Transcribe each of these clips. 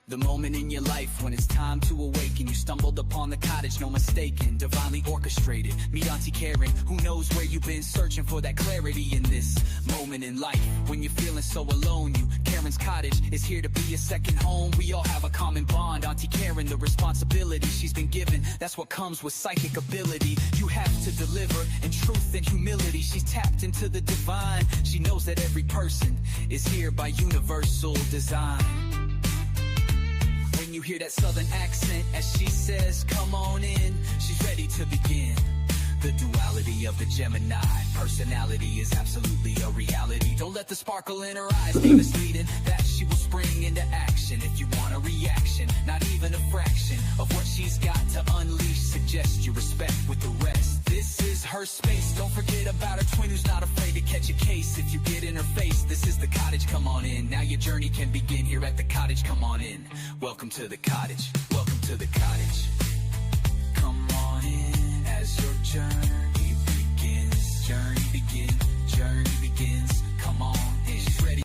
The moment in your life when it's time to awaken. You stumbled upon the cottage, no mistaken, divinely orchestrated. Meet Auntie Karen, who knows where you've been searching for that clarity in this moment in life. When you're feeling so alone, Karen's cottage is here to be a second home. We all have a common bond. Auntie Karen, the responsibility she's been given, that's what comes with psychic ability. You have to deliver in truth and humility. She's tapped into the divine. She knows that every person is here by universal design. When you hear that southern accent as she says, come on in, she's ready to begin. The duality of the Gemini personality is absolutely a reality. Don't let the sparkle in her eyes be misleading. That she will spring into action if you want a reaction. Not even a fraction of what she's got to unleash. Suggest you respect with the rest. This is her space. Don't forget about her twin who's not afraid to catch a case. If you get in her face, this is the cottage, come on in. Now your journey can begin here at the cottage, come on in. Welcome to the cottage, welcome to the cottage. Come on in as your journey begins. Journey begins, come on in. She's ready.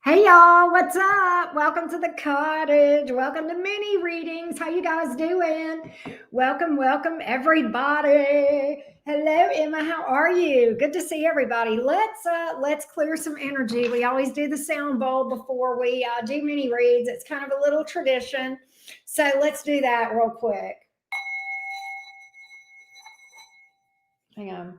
Hey y'all, what's up? Welcome to the cottage. Welcome to mini readings. How you guys doing? Welcome everybody. Hello Emma, how are you? Good to see everybody. Let's clear some energy. We always do the sound bowl before we do mini reads. It's kind of a little tradition. So let's do that real quick. Hang on.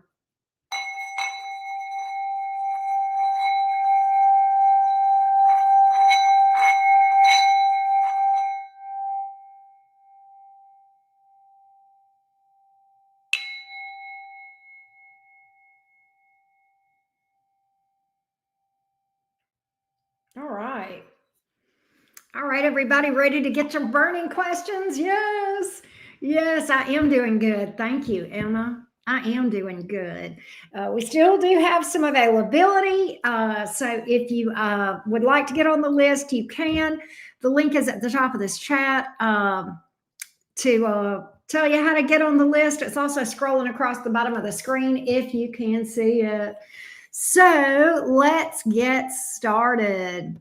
All right, everybody, ready to get your burning questions? Yes, I am doing good. Thank you, Emma. I am doing good. We still do have some availability. So if you would like to get on the list, you can. The link is at the top of this chat to tell you how to get on the list. It's also scrolling across the bottom of the screen if you can see it. So let's get started.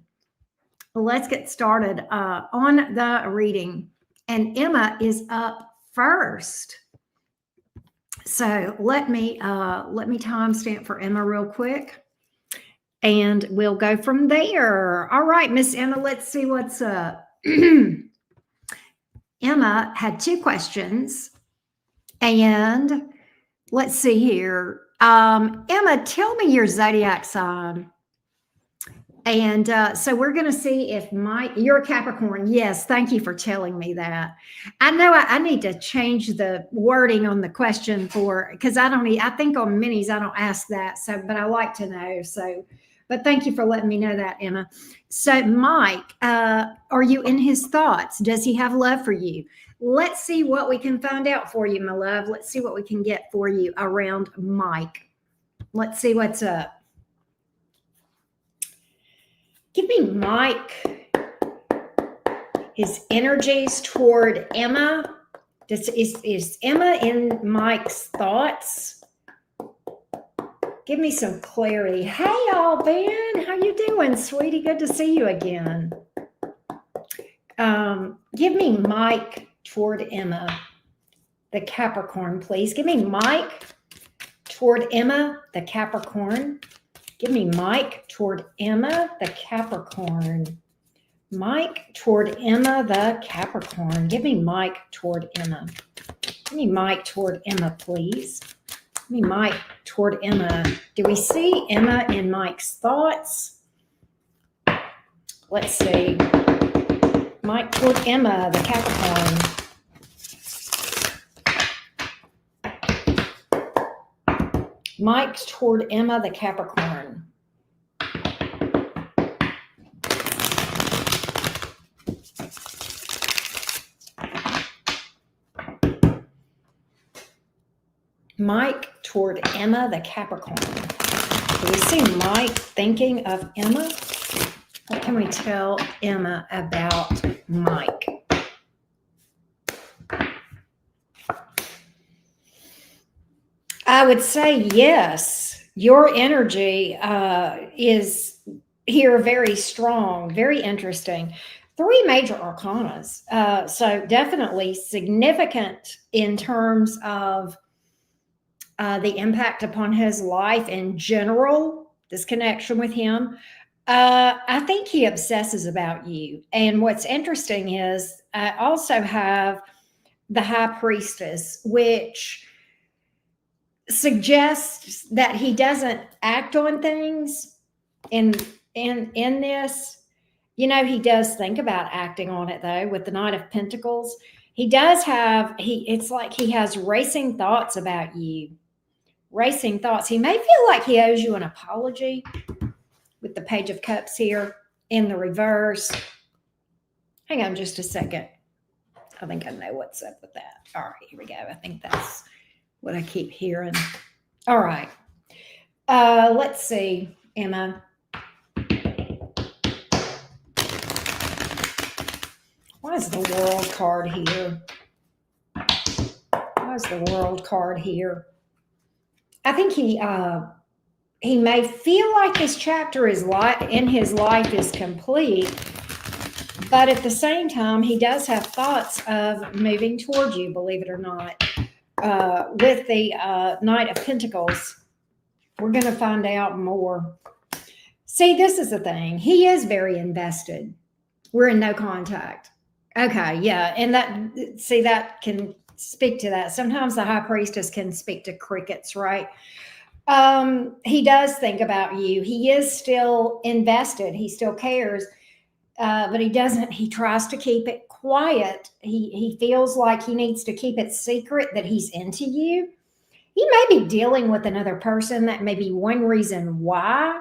Let's get started on the reading. And Emma is up first. So let me timestamp for Emma real quick. And we'll go from there. All right, Miss Emma, let's see what's up. Emma had two questions. And let's see here. Emma, tell me your zodiac sign. And so we're going to see if you're a Capricorn. Yes, thank you for telling me that. I know I need to change the wording on the question because I think on minis I don't ask that. So, but I like to know. So, but thank you for letting me know that, Emma. So, Mike, are you in his thoughts? Does he have love for you? Let's see what we can find out for you, my love. Let's see what we can get for you around Mike. Let's see what's up. Give me Mike, his energies toward Emma. Is Emma in Mike's thoughts? Give me some clarity. Hey, y'all, Ben, how you doing, sweetie? Good to see you again. Give me Mike toward Emma, the Capricorn, please. Give me Mike toward Emma, the Capricorn. Give me Mike toward Emma, the Capricorn. Mike toward Emma, the Capricorn. Give me Mike toward Emma. Give me Mike toward Emma, please. Give me Mike toward Emma. Do we see Emma in Mike's thoughts? Let's see. Mike toward Emma, the Capricorn. Mike toward Emma, the Capricorn. Mike toward Emma, the Capricorn. Do we see Mike thinking of Emma? What can we tell Emma about Mike? I would say yes. Your energy is here very strong, very interesting. Three major arcanas. So definitely significant in terms of the impact upon his life in general, this connection with him. I think he obsesses about you. And what's interesting is I also have the High Priestess, which suggests that he doesn't act on things in in this. You know, he does think about acting on it though with the Knight of Pentacles. He does have he it's like he has racing thoughts about you. Racing thoughts. He may feel like he owes you an apology with the Page of Cups here in the reverse. Hang on just a second. I think I know what's up with that. All right, here we go. I think that's what I keep hearing. All right. Let's see, Emma. Why is the World card here? Why is the World card here? I think he may feel like this chapter is in his life is complete, but at the same time, he does have thoughts of moving toward you, believe it or not. With the Knight of Pentacles, we're going to find out more. See, this is the thing. He is very invested. We're in no contact. Okay, yeah. And that can speak to that. Sometimes the High Priestess can speak to crickets, right? He does think about you. He is still invested. He still cares. But he tries to keep it quiet. He feels like he needs to keep it secret that he's into you. He may be dealing with another person. That may be one reason why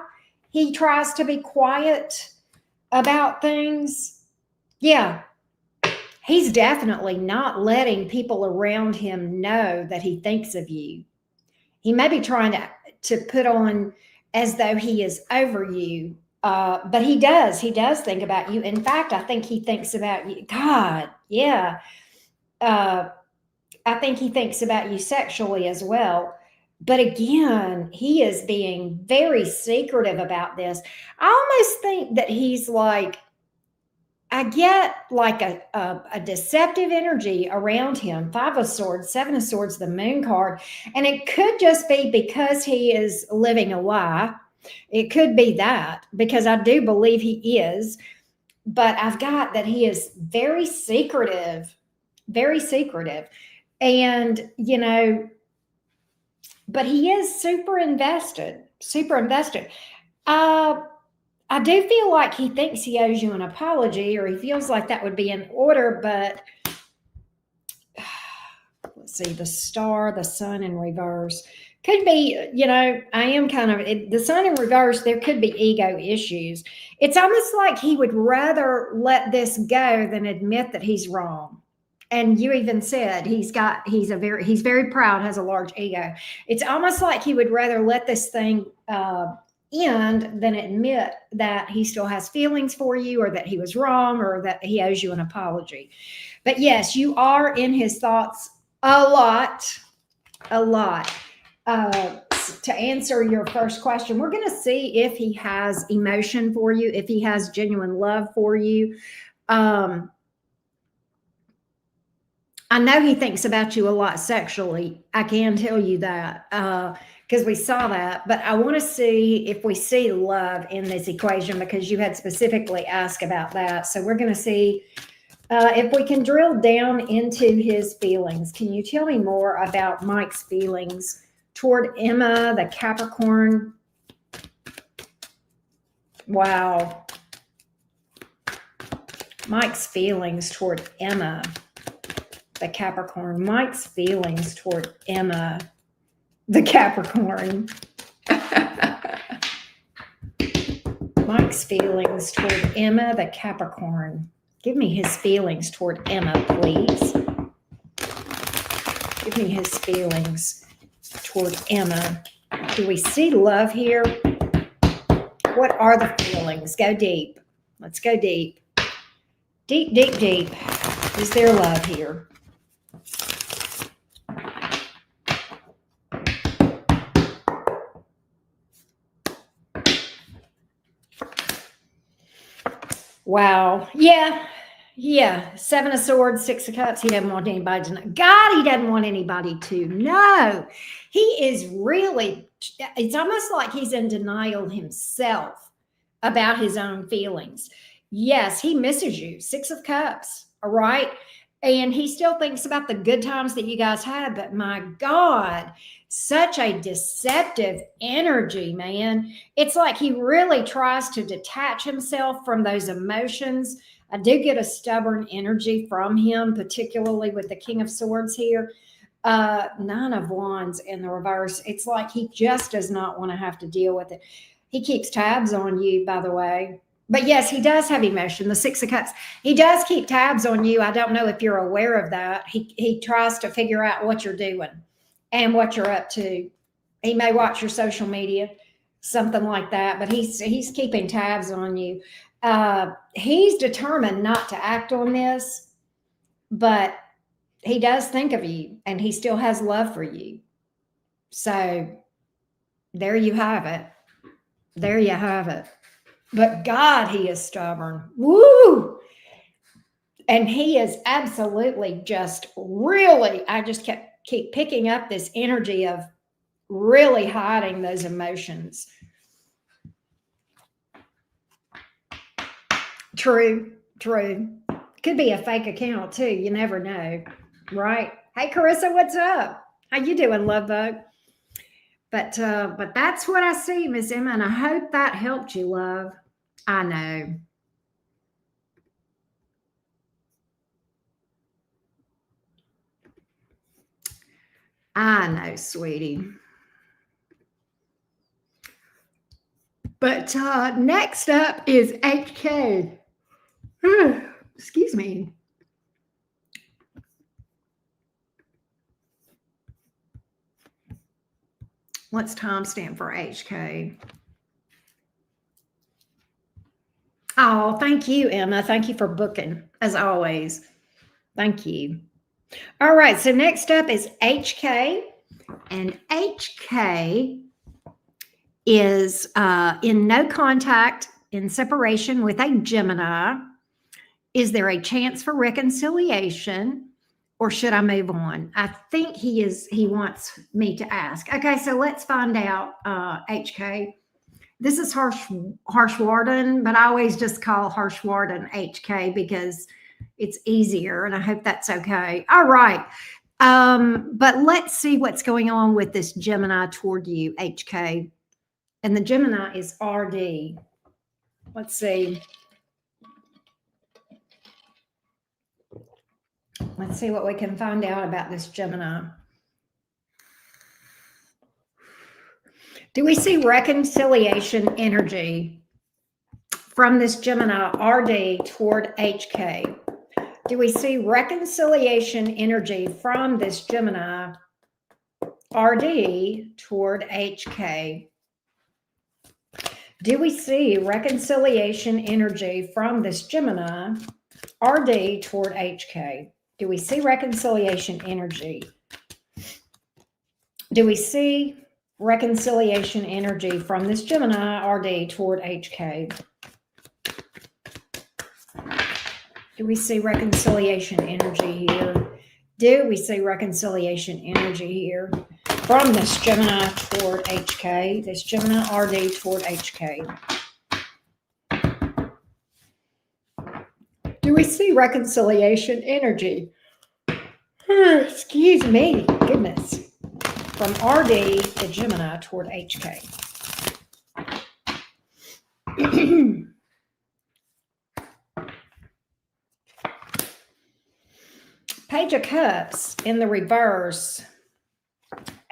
he tries to be quiet about things. Yeah. He's definitely not letting people around him know that he thinks of you. He may be trying to put on as though he is over you. But he does think about you. In fact, I think he thinks about you. God, yeah. I think he thinks about you sexually as well. But again, he is being very secretive about this. I almost think that he's like, I get like a deceptive energy around him. 5 of Swords, 7 of Swords, the Moon card. And it could just be because he is living a lie. It could be that, because I do believe he is. But I've got that he is very secretive. Very secretive. And, you know, but he is super invested. Super invested. I do feel like he thinks he owes you an apology, or he feels like that would be in order, but let's see, the Star, the Sun in reverse. Could be, you know, I am kind of, the Sun in reverse, there could be ego issues. It's almost like he would rather let this go than admit that he's wrong. And you even said he's very proud, has a large ego. It's almost like he would rather let this thing end than admit that he still has feelings for you, or that he was wrong, or that he owes you an apology. But yes, you are in his thoughts a lot. To answer your first question, we're going to see if he has emotion for you, if he has genuine love for you. I know he thinks about you a lot sexually. I can tell you that because we saw that. But I want to see if we see love in this equation, because you had specifically asked about that. So we're going to see if we can drill down into his feelings. Can you tell me more about Mike's feelings toward Emma, the Capricorn? Wow. Mike's feelings toward Emma, the Capricorn. Mike's feelings toward Emma, the Capricorn. Mike's feelings toward Emma, the Capricorn. Give me his feelings toward Emma, please. Give me his feelings toward Emma. Do we see love here? What are the feelings? Go deep. Let's go deep. Deep, deep, deep. Is there love here? Wow. Yeah. Yeah. Seven of Swords, Six of Cups. He doesn't want anybody to know. God, he doesn't want anybody to know. He is really, it's almost like he's in denial himself about his own feelings. Yes, he misses you. Six of Cups. All right. And he still thinks about the good times that you guys had. But my God, such a deceptive energy, man. It's like he really tries to detach himself from those emotions. I do get a stubborn energy from him, particularly with the King of Swords here. Nine of Wands in the reverse. It's like he just does not want to have to deal with it. He keeps tabs on you, by the way. But yes, he does have emotion. The Six of Cups. He does keep tabs on you. I don't know if you're aware of that. He tries to figure out what you're doing and what you're up to. He may watch your social media, something like that, but he's keeping tabs on you. He's determined not to act on this, but he does think of you and he still has love for you. So there you have it. There you have it. But God, he is stubborn. Woo! And he is absolutely just really, I just keep picking up this energy of really hiding those emotions. True, true. Could be a fake account too. You never know, right? Hey, Carissa, what's up? How you doing, love bug? But that's what I see, Miss Emma, and I hope that helped you, love. I know. I know, sweetie. But next up is HK. Excuse me. What's time stand for HK? Oh, thank you, Emma. Thank you for booking, as always. Thank you. All right, so next up is HK. And HK is in no contact, in separation with a Gemini. Is there a chance for reconciliation, or should I move on? I think he wants me to ask. Okay, so let's find out, HK. This is Harshwarden, but I always just call Harshwarden HK because it's easier, and I hope that's okay. All right. But let's see what's going on with this Gemini toward you, HK. And the Gemini is RD. Let's see. Let's see what we can find out about this Gemini. Do we see reconciliation energy from this Gemini RD toward HK? Do we see reconciliation energy from this Gemini RD toward HK? Do we see reconciliation energy from this Gemini RD toward HK? Do we see reconciliation energy? Do we see reconciliation energy from this Gemini RD toward HK? Do we see reconciliation energy here? Do we see reconciliation energy here from this Gemini toward HK? This Gemini RD toward HK. Do we see reconciliation energy? Excuse me, goodness. From RD to Gemini toward HK. Page of Cups in the reverse.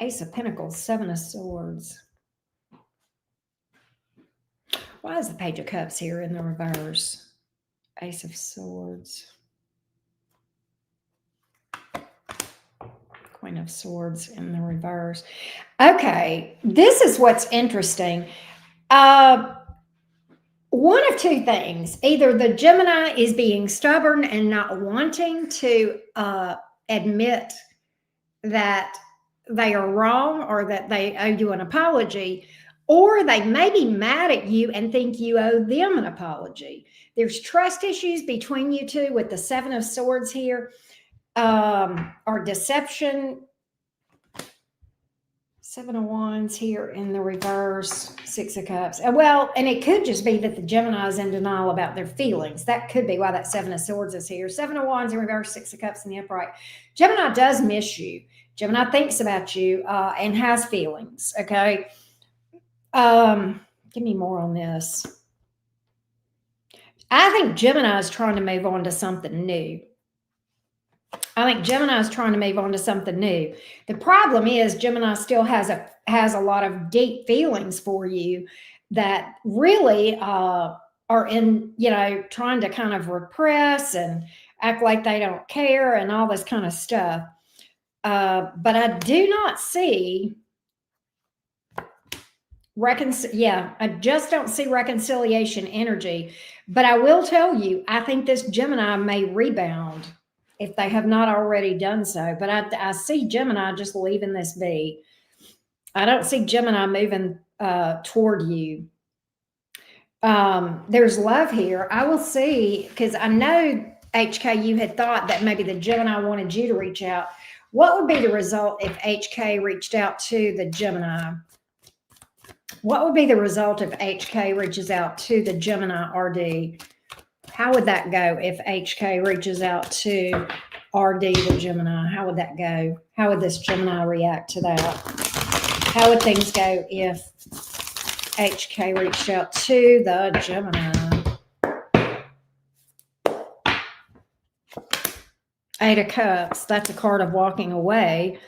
Ace of Pentacles, Seven of Swords. Why is the Page of Cups here in the reverse? Ace of Swords. Queen of Swords in the reverse. Okay, this is what's interesting. One of two things. Either the Gemini is being stubborn and not wanting to admit that they are wrong or that they owe you an apology, or they may be mad at you and think you owe them an apology. There's trust issues between you two with the Seven of Swords here, or deception. Seven of Wands here in the reverse, Six of Cups. Well, and it could just be that the Gemini is in denial about their feelings. That could be why that Seven of Swords is here. Seven of Wands in reverse, Six of Cups in the upright. Gemini does miss you. Gemini thinks about you and has feelings, okay? Give me more on this. I think Gemini is trying to move on to something new. I think Gemini is trying to move on to something new. The problem is Gemini still has a lot of deep feelings for you that really are in, trying to kind of repress and act like they don't care and all this kind of stuff. But I do not see I just don't see reconciliation energy. But I will tell you, I think this Gemini may rebound if they have not already done so. But I see Gemini just leaving this be. I don't see Gemini moving toward you. There's love here. I will see, because I know, HK, you had thought that maybe the Gemini wanted you to reach out. What would be the result if HK reached out to the Gemini? What would be the result if HK reaches out to the Gemini RD? How would that go if HK reaches out to RD, the Gemini? How would that go? How would this Gemini react to that? How would things go if HK reached out to the Gemini? Eight of Cups. That's a card of walking away.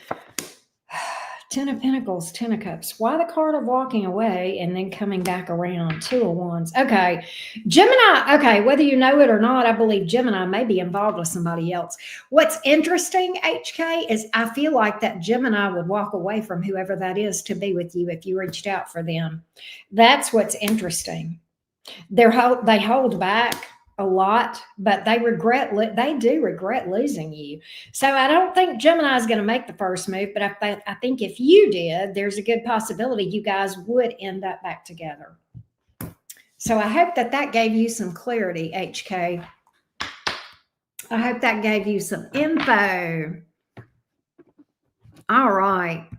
Ten of Pentacles, Ten of Cups. Why the card of walking away and then coming back around? Two of Wands. Okay. Gemini, okay, whether you know it or not, I believe Gemini may be involved with somebody else. What's interesting, HK, is I feel like that Gemini would walk away from whoever that is to be with you if you reached out for them. That's what's interesting. They hold back a lot, but they do regret losing you. So I don't think Gemini is going to make the first move, but I think if you did, there's a good possibility you guys would end up back together. So I hope that gave you some clarity, HK. I hope that gave you some info. All right.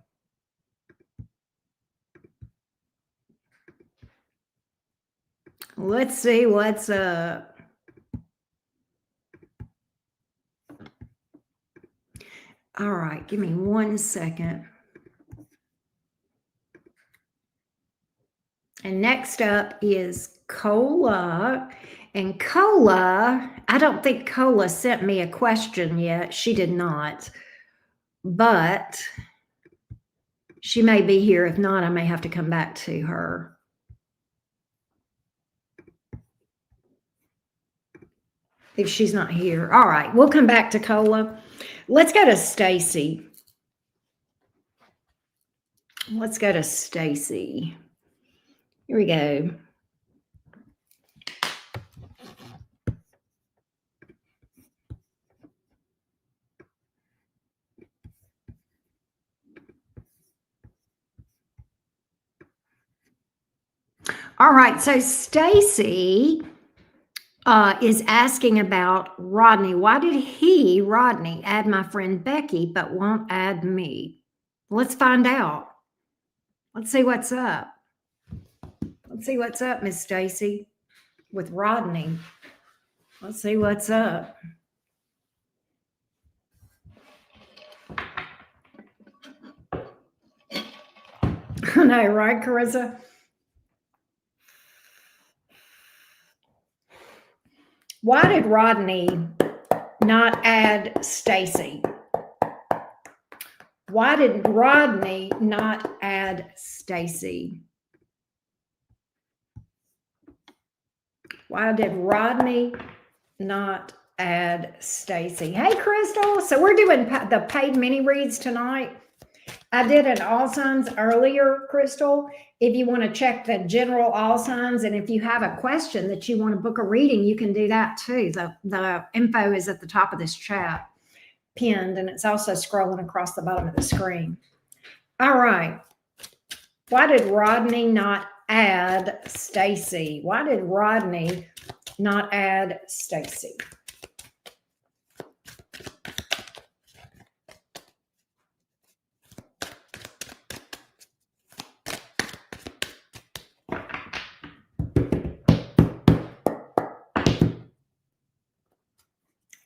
Let's see what's up. All right, give me 1 second. And next up is Cola. And Cola, I don't think Cola sent me a question yet. She did not. But she may be here. If not, I may have to come back to her. If she's not here. All right, we'll come back to Cola. Let's go to Stacy. Let's go to Stacy. Here we go. All right, so Stacy is asking about Rodney. Why did Rodney, add my friend Becky, but won't add me? Let's find out. Let's see what's up. Let's see what's up, Miss Stacy, with Rodney. Let's see what's up. I know, right, Carissa? Why did Rodney not add Stacy? Why did Rodney not add Stacy? Why did Rodney not add Stacy? Hey, Crystal. So we're doing the paid mini reads tonight. I did an all signs earlier, Crystal. If you want to check the general all signs, and if you have a question that you want to book a reading, you can do that too. The info is at the top of this chat, pinned, and it's also scrolling across the bottom of the screen. All right. Why did Rodney not add Stacy? Why did Rodney not add Stacy?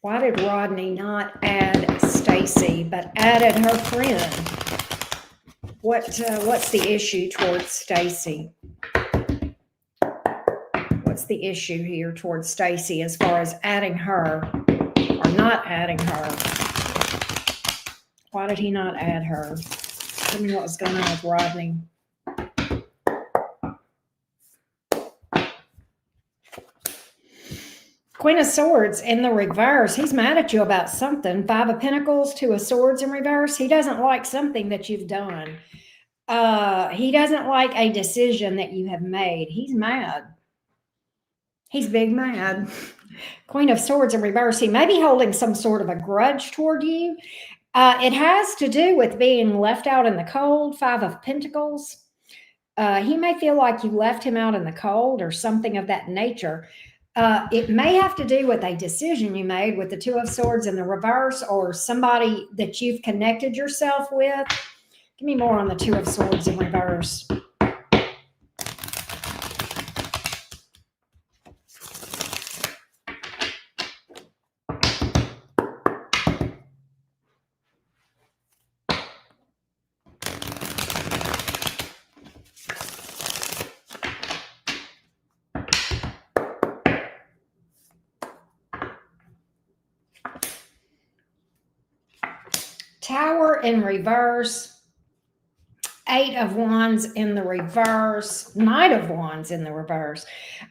Why did Rodney not add Stacy but added her friend? What's the issue towards Stacy? What's the issue here towards Stacy as far as adding her or not adding her? Why did he not add her? Tell me what was going on with Rodney. Queen of Swords in the reverse. He's mad at you about something. Five of Pentacles, Two of Swords in reverse. He doesn't like something that you've done. He doesn't like a decision that you have made. He's mad. He's big mad. Queen of Swords in reverse. He may be holding some sort of a grudge toward you. It has to do with being left out in the cold. Five of Pentacles. He may feel like you left him out in the cold or something of that nature. It may have to do with a decision you made with the Two of Swords in the reverse or somebody that you've connected yourself with. Give me more on the Two of Swords in reverse. Tower in reverse, Eight of Wands in the reverse, Knight of Wands in the reverse.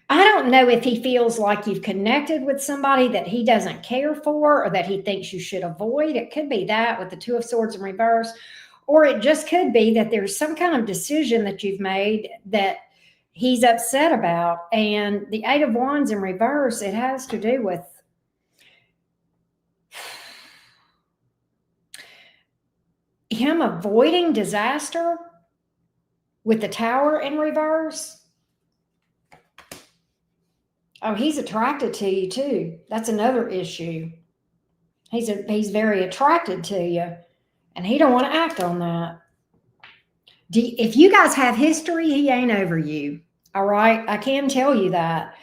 I don't know if he feels like you've connected with somebody that he doesn't care for or that he thinks you should avoid. It could be that with the Two of Swords in reverse, or it just could be that there's some kind of decision that you've made that he's upset about. And the Eight of Wands in reverse, it has to do with him avoiding disaster with the Tower in reverse. Oh, he's attracted to you too. That's another issue. He's very attracted to you, and he don't want to act on that. If you guys have history, he ain't over you. All right, I can tell you that.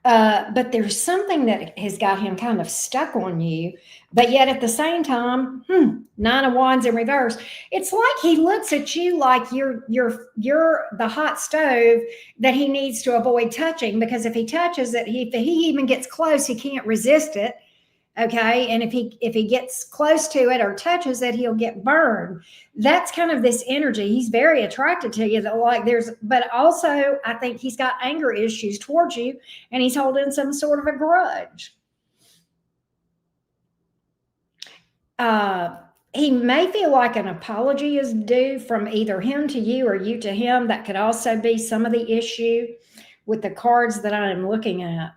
But there's something that has got him kind of stuck on you. But yet at the same time, Nine of Wands in reverse. It's like he looks at you like you're the hot stove that he needs to avoid touching, because if he touches it, if he even gets close, he can't resist it. Okay, and if he gets close to it or touches it, he'll get burned. That's kind of this energy. He's very attracted to you. But also I think he's got anger issues towards you, and he's holding some sort of a grudge. He may feel like an apology is due from either him to you or you to him. That could also be some of the issue with the cards that I am looking at.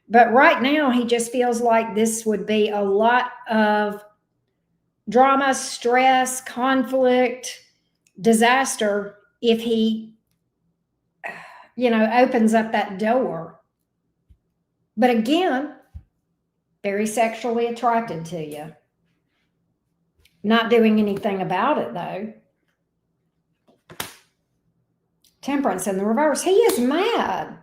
But right now, he just feels like this would be a lot of drama, stress, conflict, disaster if he, opens up that door. But again, very sexually attracted to you. Not doing anything about it, though. Temperance in the reverse. He is mad.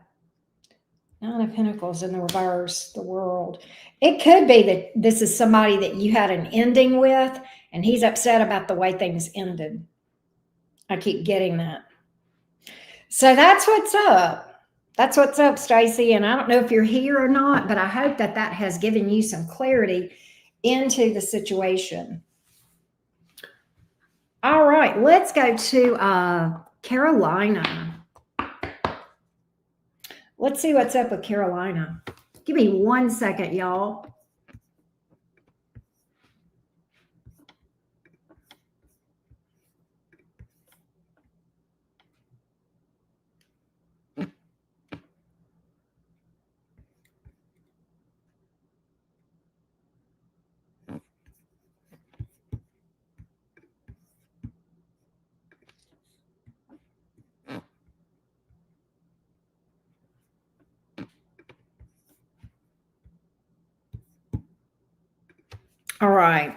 Nine of Pentacles in the reverse, the World. It could be that this is somebody that you had an ending with, and he's upset about the way things ended. I keep getting that. So that's what's up. That's what's up, Stacy. And I don't know if you're here or not, but I hope that has given you some clarity into the situation. All right, let's go to Carolina. Let's see what's up with Carolina. Give me 1 second, y'all. All right.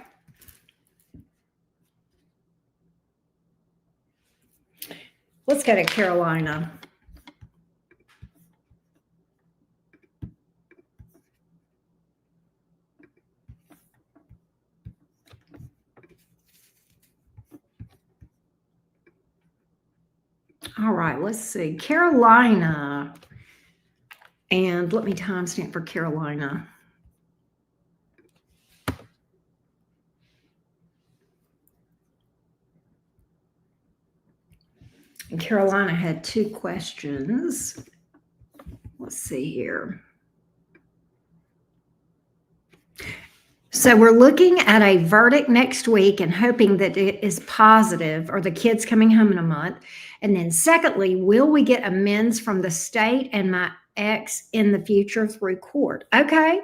Let's go to Carolina. All right, let's see. Carolina. And let me timestamp for Carolina. And Carolina had 2 questions. Let's see here. So we're looking at a verdict next week and hoping that it is positive, or the kids coming home in a month. And then secondly, will we get amends from the state and my ex in the future through court? Okay.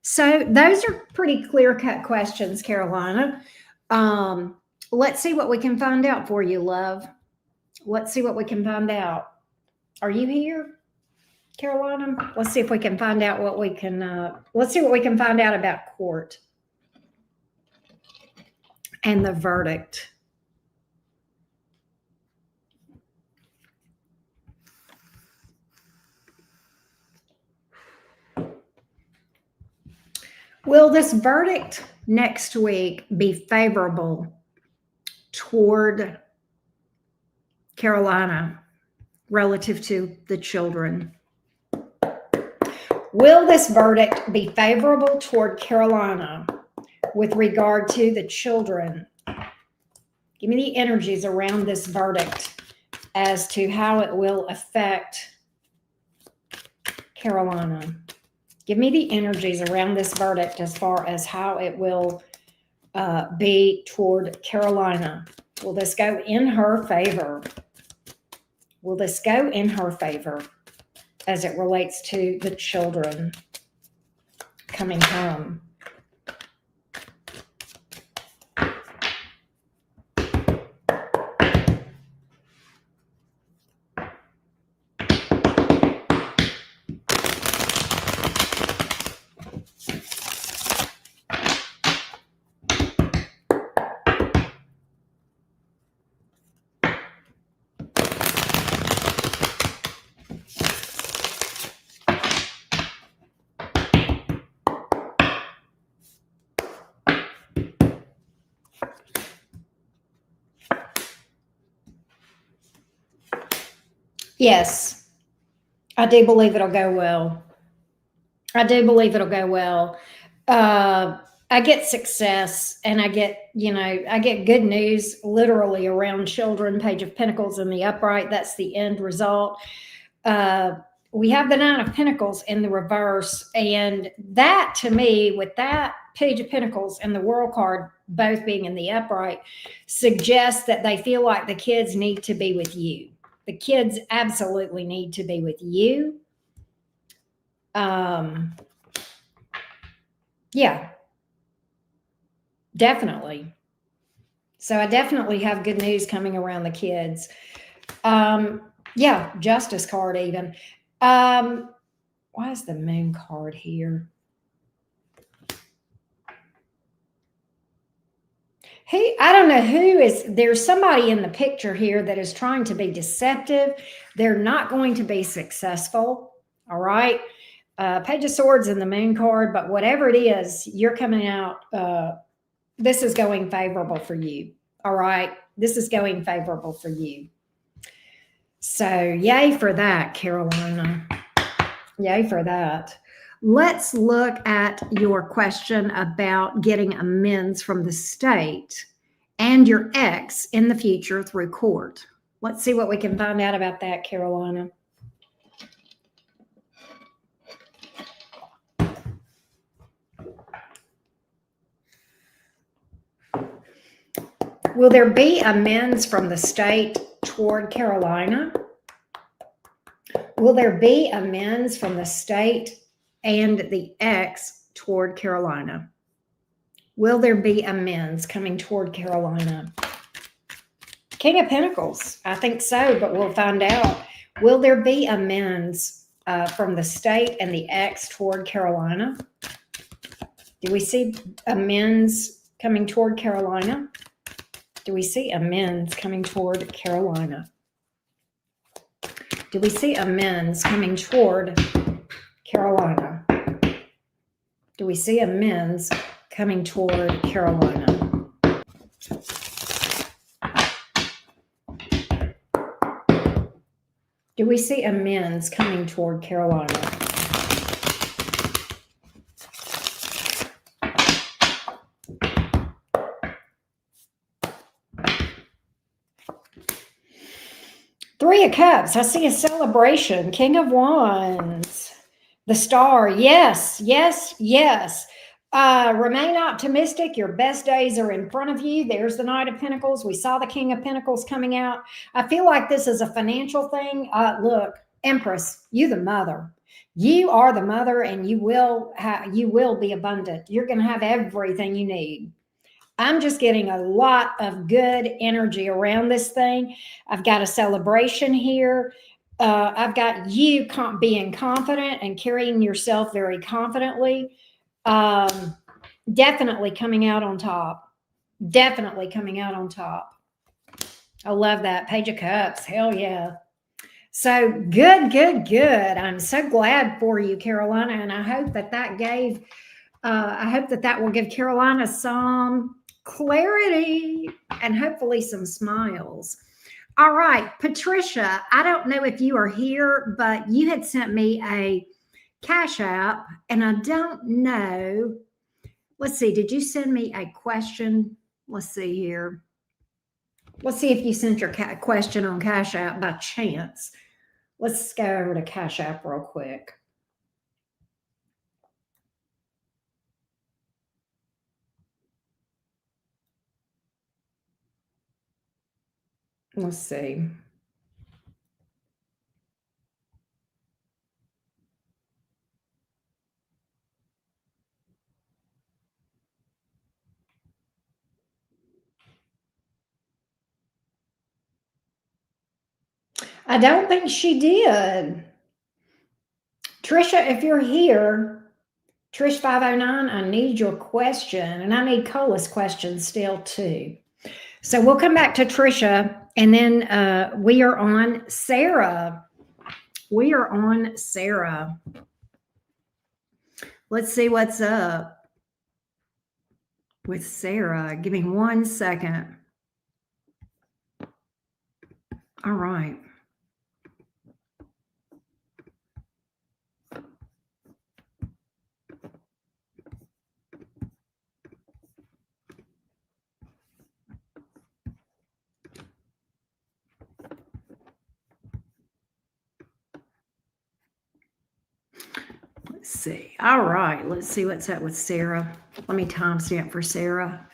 So those are pretty clear-cut questions, Carolina. Let's see what we can find out for you, love. Let's see what we can find out. Are you here, Carolina? Let's see if we can find out what we can, let's see what we can find out about court and the verdict. Will this verdict next week be favorable toward Carolina relative to the children? Will this verdict be favorable toward Carolina with regard to the children? Give me the energies around this verdict as to how it will affect Carolina. Give me the energies around this verdict as far as how it will be toward Carolina. Will this go in her favor? Will this go in her favor as it relates to the children coming home? Yes, I do believe it'll go well. I do believe it'll go well. I get success, and I get, I get good news literally around children, Page of Pentacles in the upright. That's the end result. We have the Nine of Pentacles in the reverse. And that, to me, with that Page of Pentacles and the World card both being in the upright, suggests that they feel like the kids need to be with you. The kids absolutely need to be with you. Yeah, definitely. So I definitely have good news coming around the kids. Yeah, Justice card even. Why is the Moon card here? I don't know who is, there's somebody in the picture here that is trying to be deceptive. They're not going to be successful. All right. Page of Swords and the Moon card, but whatever it is, you're coming out. This is going favorable for you. All right. This is going favorable for you. So yay for that, Carolina. Yay for that. Let's look at your question about getting amends from the state and your ex in the future through court. Let's see what we can find out about that, Carolina. Will there be amends from the state toward Carolina? Will there be amends from the state and the ex toward Carolina? Will there be amends coming toward Carolina? King of Pentacles, I think so, but we'll find out. Will there be amends from the state and the ex toward Carolina? Do we see amends coming toward Carolina? Do we see amends coming toward Carolina? Do we see amends coming toward Carolina? Do we see amends coming toward Carolina? Do we see amends coming toward Carolina? Three of Cups. I see a celebration. King of Wands. The Star. Yes, yes, yes. Remain optimistic. Your best days are in front of you. There's the Knight of Pentacles. We saw the King of Pentacles coming out. I feel like this is a financial thing. Look, Empress, you the mother. You are the mother, and you will be abundant. You're going to have everything you need. I'm just getting a lot of good energy around this thing. I've got a celebration here. I've got you being confident and carrying yourself very confidently. Definitely coming out on top. Definitely coming out on top. I love that. Page of Cups. Hell yeah. So good, good, good. I'm so glad for you, Carolina. And I hope that that will give Carolina some clarity and hopefully some smiles. All right, Patricia, I don't know if you are here, but you had sent me a Cash App, and I don't know. Let's see, did you send me a question? Let's see here. Let's see if you sent your question on Cash App by chance. Let's go over to Cash App real quick. Let's see. I don't think she did. Trisha, if you're here, Trish 509, I need your question, and I need Cola's question still too. So we'll come back to Trisha, and then we are on Sarah. We are on Sarah. Let's see what's up with Sarah. Give me 1 second. All right. Let's see. All right. Let's see what's up with Sarah. Let me timestamp for Sarah.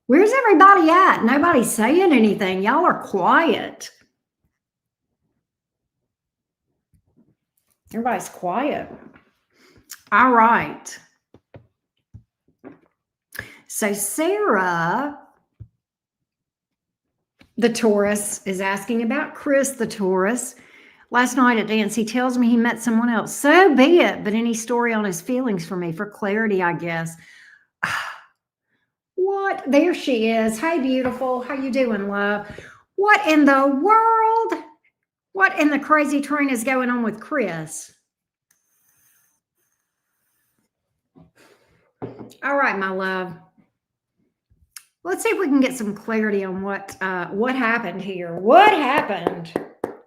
Where's everybody at? Nobody's saying anything. Y'all are quiet. Everybody's quiet. All right. So Sarah, the Taurus, is asking about Chris, the Taurus. Last night at dance, he tells me he met someone else. So be it. But any story on his feelings for me, for clarity, I guess. What? There she is. Hey, beautiful. How you doing, love? What in the world? What in the crazy train is going on with Chris? All right, my love. Let's see if we can get some clarity on what happened here. What happened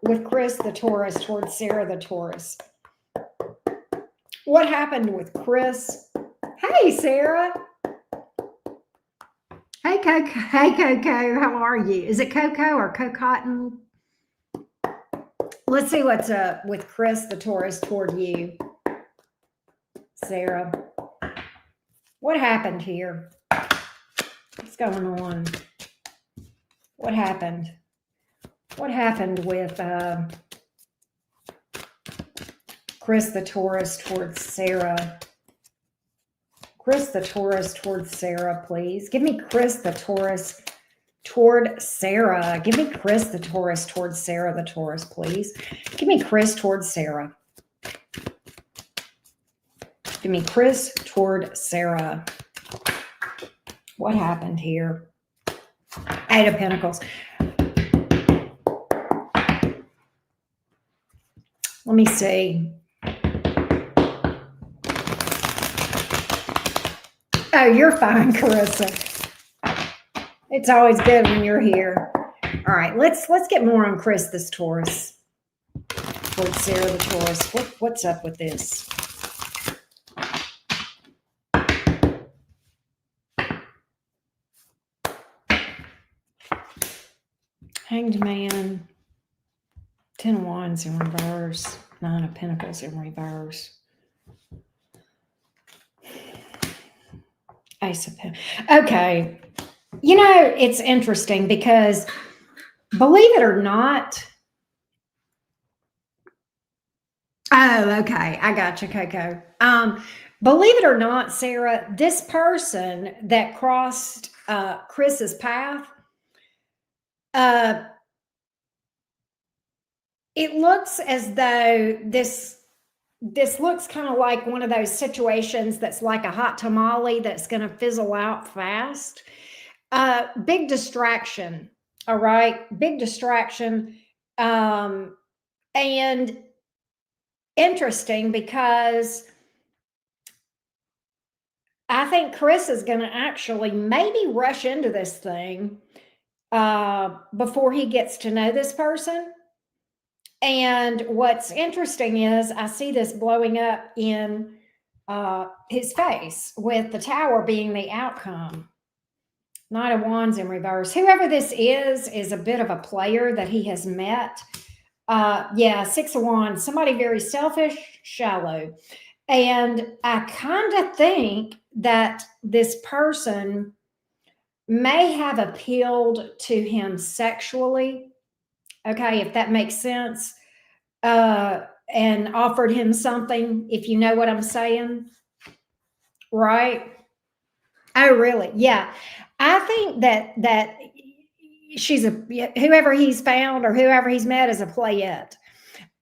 with Chris the Taurus towards Sarah the Taurus? What happened with Chris? Hey, Sarah. Hey, Coco. Hey, Coco. How are you? Is it Coco or Cotton? Let's see what's up with Chris the Taurus toward you, Sarah. What happened here? What's going on? What happened? What happened with Chris the Taurus towards Sarah? Chris the Taurus towards Sarah, please. Give me Chris the Taurus toward Sarah. Give me Chris the Taurus towards Sarah the Taurus, please. Give me Chris towards Sarah. Give me Chris toward Sarah. What happened here? Eight of Pentacles. Let me see. Oh, you're fine, Carissa. It's always good when you're here. All right, let's get more on Chris, this Taurus. Towards Sarah, the Taurus. What's up with this? Hanged Man. 10 of Wands in reverse. 9 of Pentacles in reverse. Ace of Pentacles. Okay. You know, it's interesting because, believe it or not. Oh, okay. I got you, Coco. Believe it or not, Sarah, this person that crossed Chris's path, it looks as though this looks kind of like one of those situations that's like a hot tamale that's going to fizzle out fast. Big distraction. All right. Big distraction. And interesting because I think Chris is going to actually maybe rush into this thing before he gets to know this person. And what's interesting is I see this blowing up in his face with the Tower being the outcome. Knight of Wands in reverse. Whoever this is a bit of a player that he has met. Yeah, Six of Wands, somebody very selfish, shallow. And I kind of think that this person may have appealed to him sexually. Okay, if that makes sense. And offered him something, if you know what I'm saying. Right? Oh, really? Yeah. I think that she's whoever he's found or whoever he's met is a playette.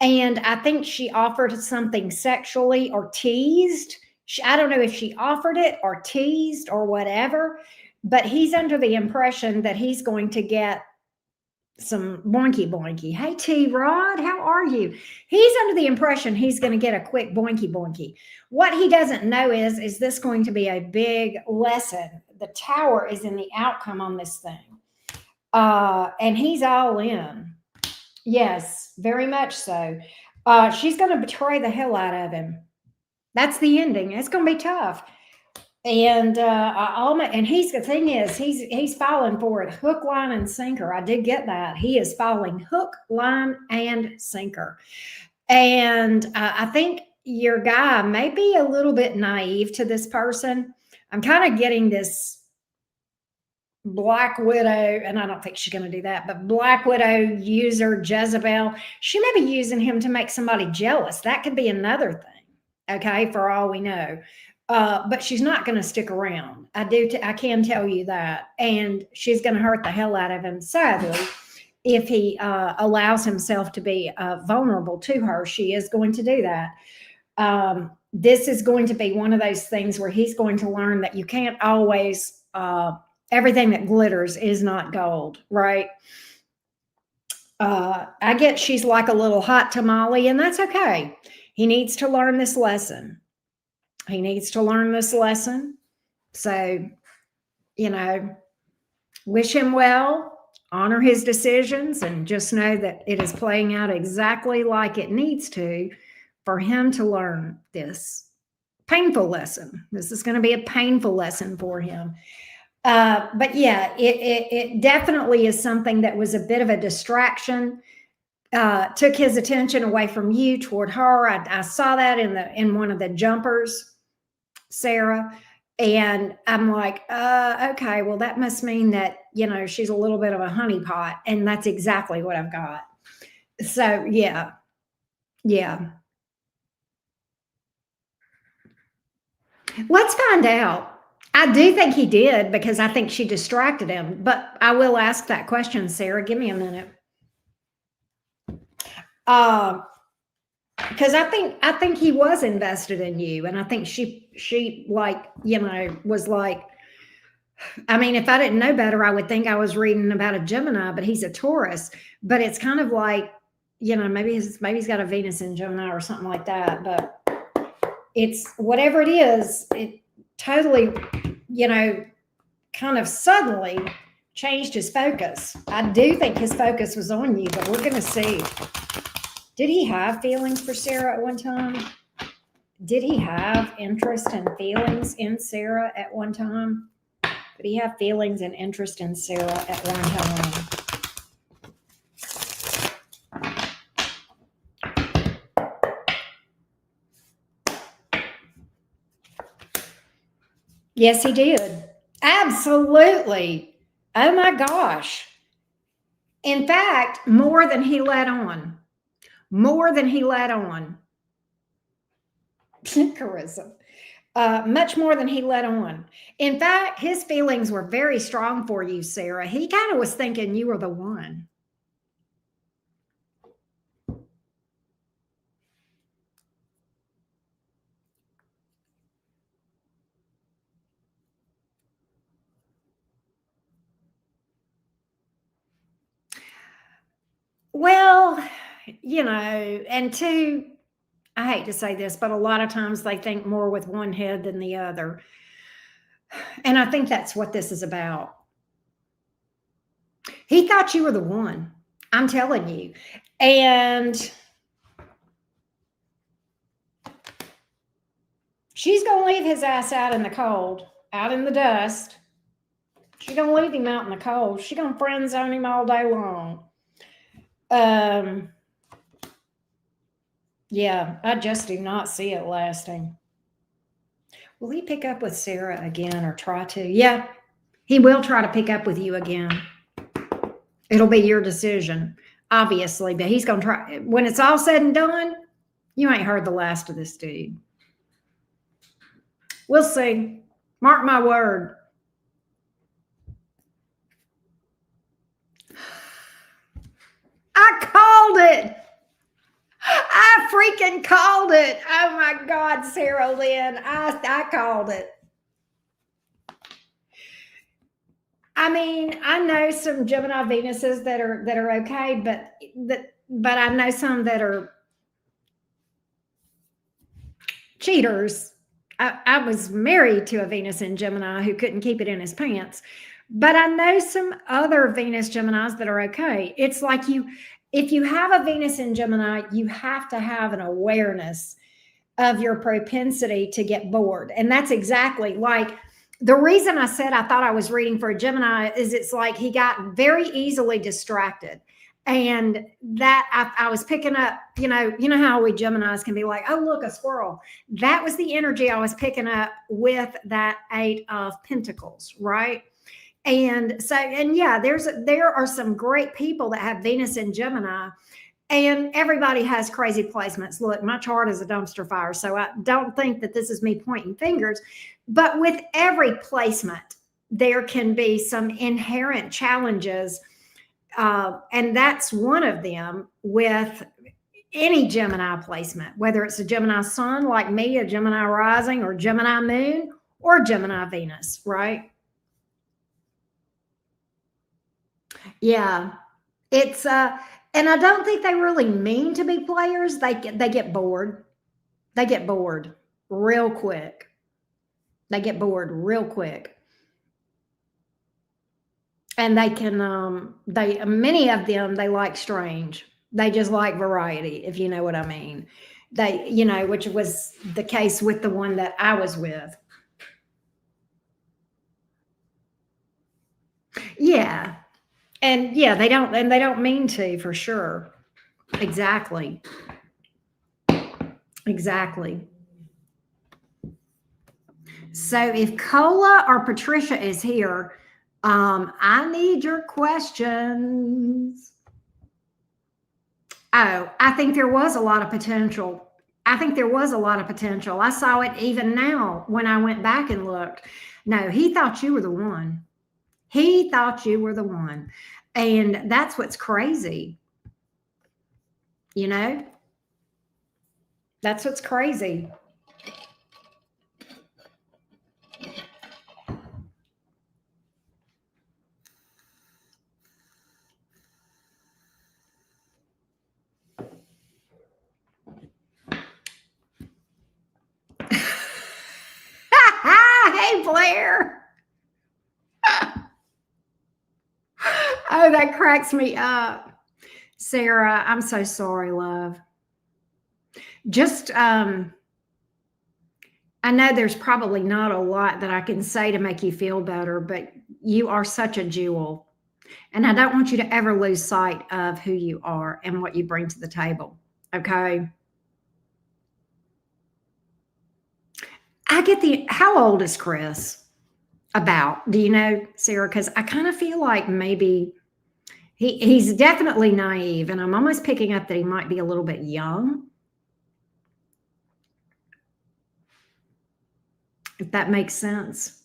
And I think she offered something sexually or teased. I don't know if she offered it or teased or whatever, but he's under the impression that he's going to get some boinky boinky. Hey, T-Rod, how are you? He's under the impression he's going to get a quick boinky boinky. What he doesn't know is this going to be a big lesson? The Tower is in the outcome on this thing. And he's all in. Yes, very much so. She's going to betray the hell out of him. That's the ending. It's going to be tough. And and the thing is, he's falling for it, hook, line, and sinker. I did get that. He is falling hook, line, and sinker. And I think your guy may be a little bit naive to this person. I'm kind of getting this Black Widow, and I don't think she's going to do that, but Black Widow user Jezebel, she may be using him to make somebody jealous. That could be another thing, okay, for all we know. But she's not going to stick around. I can tell you that. And she's going to hurt the hell out of him, sadly, if he allows himself to be vulnerable to her. She is going to do that. This is going to be one of those things where he's going to learn that you can't always... everything that glitters is not gold, right? I get she's like a little hot tamale, and that's okay. He needs to learn this lesson. He needs to learn this lesson. So, wish him well, honor his decisions, and just know that it is playing out exactly like it needs to for him to learn this painful lesson. This is going to be a painful lesson for him. But yeah, it definitely is something that was a bit of a distraction, took his attention away from you toward her. I saw that in one of the jumpers, Sarah, and I'm like, okay, well, that must mean that, she's a little bit of a honeypot, and that's exactly what I've got. So yeah. Let's find out. I do think he did, because I think she distracted him, but I will ask that question, Sarah. Give me a minute. Because I think he was invested in you, and I think she was like, I mean, if I didn't know better, I would think I was reading about a Gemini, but he's a Taurus. But it's kind of like, maybe he's got a Venus in Gemini or something like that. But it's whatever it is, it totally, kind of suddenly changed his focus. I do think his focus was on you, but we're going to see. Did he have feelings for Sarah at one time? Did he have interest and feelings in Sarah at one time? Did he have feelings and interest in Sarah at one time? Yes, he did. Absolutely. Oh my gosh. In fact, more than he let on. More than he let on. Carissa. Much more than he let on. In fact, his feelings were very strong for you, Sarah. He kind of was thinking you were the one. Well, and two, I hate to say this, but a lot of times they think more with one head than the other. And I think that's what this is about. He thought you were the one. I'm telling you. And she's going to leave his ass out in the cold, out in the dust. She's going to leave him out in the cold. She's going to friend zone him all day long. Yeah, I just do not see it lasting. Will he pick up with Sarah again or try to? Yeah, he will try to pick up with you again. It'll be your decision, obviously, but he's going to try. When it's all said and done, you ain't heard the last of this dude. We'll see. Mark my word. I called it. I freaking called it. Oh my God, Sarah Lynn. I called it. I mean, I know some Gemini Venuses that are okay, but I know some that are cheaters. I was married to a Venus in Gemini who couldn't keep it in his pants. But I know some other Venus Geminis that are okay. It's like if you have a Venus in Gemini, you have to have an awareness of your propensity to get bored. And that's exactly like the reason I said I thought I was reading for a Gemini is it's like he got very easily distracted. And that I was picking up, you know how we Geminis can be like, oh, look, a squirrel. That was the energy I was picking up with that 8 of Pentacles, right? And so, and yeah, there are some great people that have Venus in Gemini, and everybody has crazy placements. Look, my chart is a dumpster fire, so I don't think that this is me pointing fingers, but with every placement, there can be some inherent challenges. And that's one of them with any Gemini placement, whether it's a Gemini sun like me, a Gemini rising, or Gemini moon, or Gemini Venus, right? Yeah. It's and I don't think they really mean to be players. They get bored. They get bored real quick. They get bored real quick. And they can they many of them they like strange. They just like variety, if you know what I mean. They, which was the case with the one that I was with. Yeah. And yeah, they don't mean to, for sure. Exactly. Exactly. So if Cola or Patricia is here, I need your questions. Oh, I think there was a lot of potential. I think there was a lot of potential. I saw it even now when I went back and looked. No, he thought you were the one. He thought you were the one. And that's what's crazy. That's what's crazy. Claire. Oh, that cracks me up. Sarah, I'm so sorry, love. Just, I know there's probably not a lot that I can say to make you feel better, but you are such a jewel. And I don't want you to ever lose sight of who you are and what you bring to the table. Okay. How old is Chris? About, do you know, Sarah? Because I kind of feel like maybe he's definitely naive, and I'm almost picking up that he might be a little bit young, if that makes sense.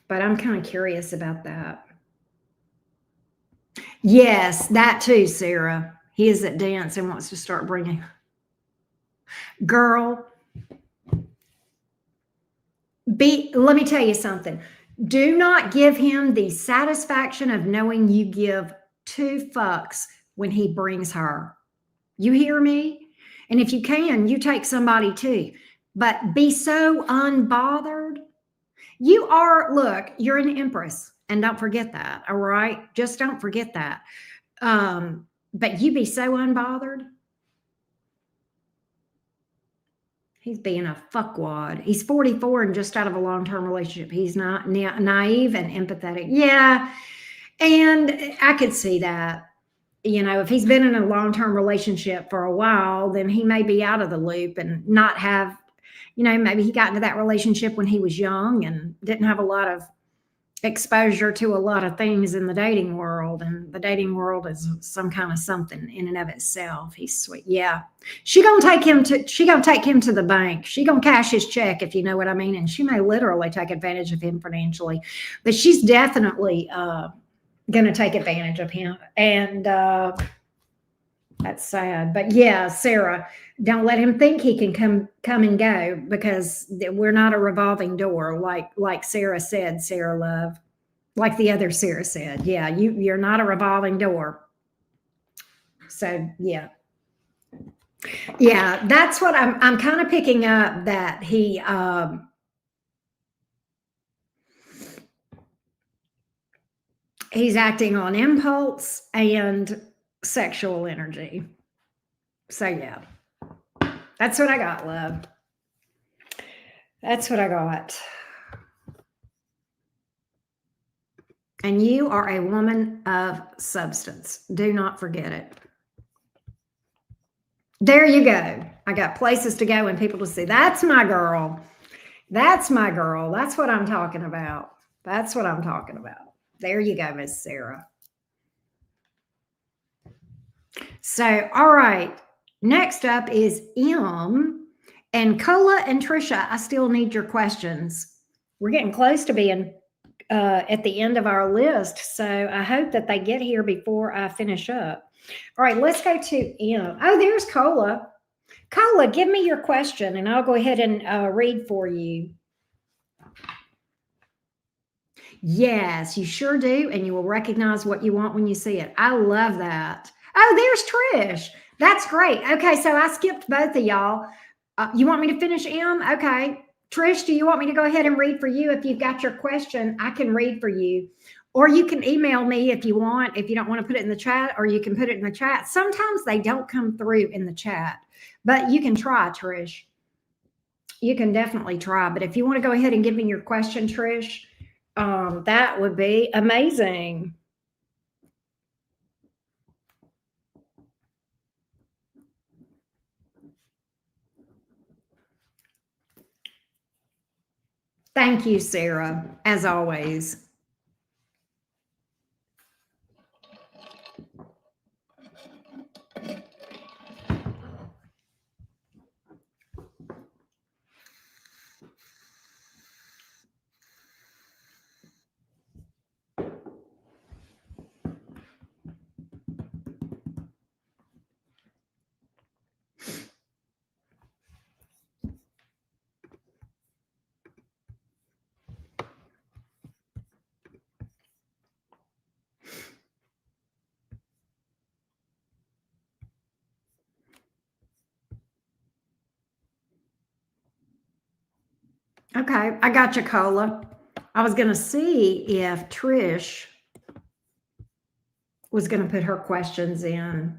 But I'm kind of curious about that. Yes, that too, Sarah. He is at dance and wants to start bringing. Girl, let me tell you something. Do not give him the satisfaction of knowing you give two fucks when he brings her. You hear me? And if you can, you take somebody too. But be so unbothered. Look, you're an empress. And don't forget that. All right. Just don't forget that. But you be so unbothered. He's being a fuckwad. He's 44 and just out of a long-term relationship. He's not naive and empathetic. Yeah. And I could see that. You know, if he's been in a long-term relationship for a while, then he may be out of the loop and not have, maybe he got into that relationship when he was young and didn't have a lot of exposure to a lot of things in the dating world. And the dating world is some kind of something in and of itself. He's sweet. Yeah. She gonna take him to the bank. She gonna cash his check, if you know what I mean. And she may literally take advantage of him financially, but she's definitely going to take advantage of him. And that's sad. But yeah, Sarah, don't let him think he can come and go, because we're not a revolving door, like Sarah said, Sarah love, like the other Sarah said. Yeah, you're not a revolving door. So yeah. Yeah, that's what I'm kind of picking up, that he's acting on impulse and sexual energy. So yeah, that's what I got, love. That's what I got. And you are a woman of substance. Do not forget it. There you go. I got places to go and people to see. That's my girl. That's my girl. That's what I'm talking about. That's what I'm talking about. There you go, Miss Sarah. So, all right. Next up is M. And Cola and Trisha, I still need your questions. We're getting close to being at the end of our list. So I hope that they get here before I finish up. All right, let's go to M. Oh, there's Cola. Cola, give me your question and I'll go ahead and read for you. Yes, you sure do. And you will recognize what you want when you see it. I love that. Oh, there's Trish. That's great. Okay, so I skipped both of y'all. You want me to finish M? Okay. Trish, do you want me to go ahead and read for you? If you've got your question, I can read for you. Or you can email me if you want, if you don't want to put it in the chat, or you can put it in the chat. Sometimes they don't come through in the chat, but you can try, Trish. You can definitely try. But if you want to go ahead and give me your question, Trish, that would be amazing. Thank you, Sarah, as always. Okay, I got you, Cola. I was going to see if Trish was going to put her questions in.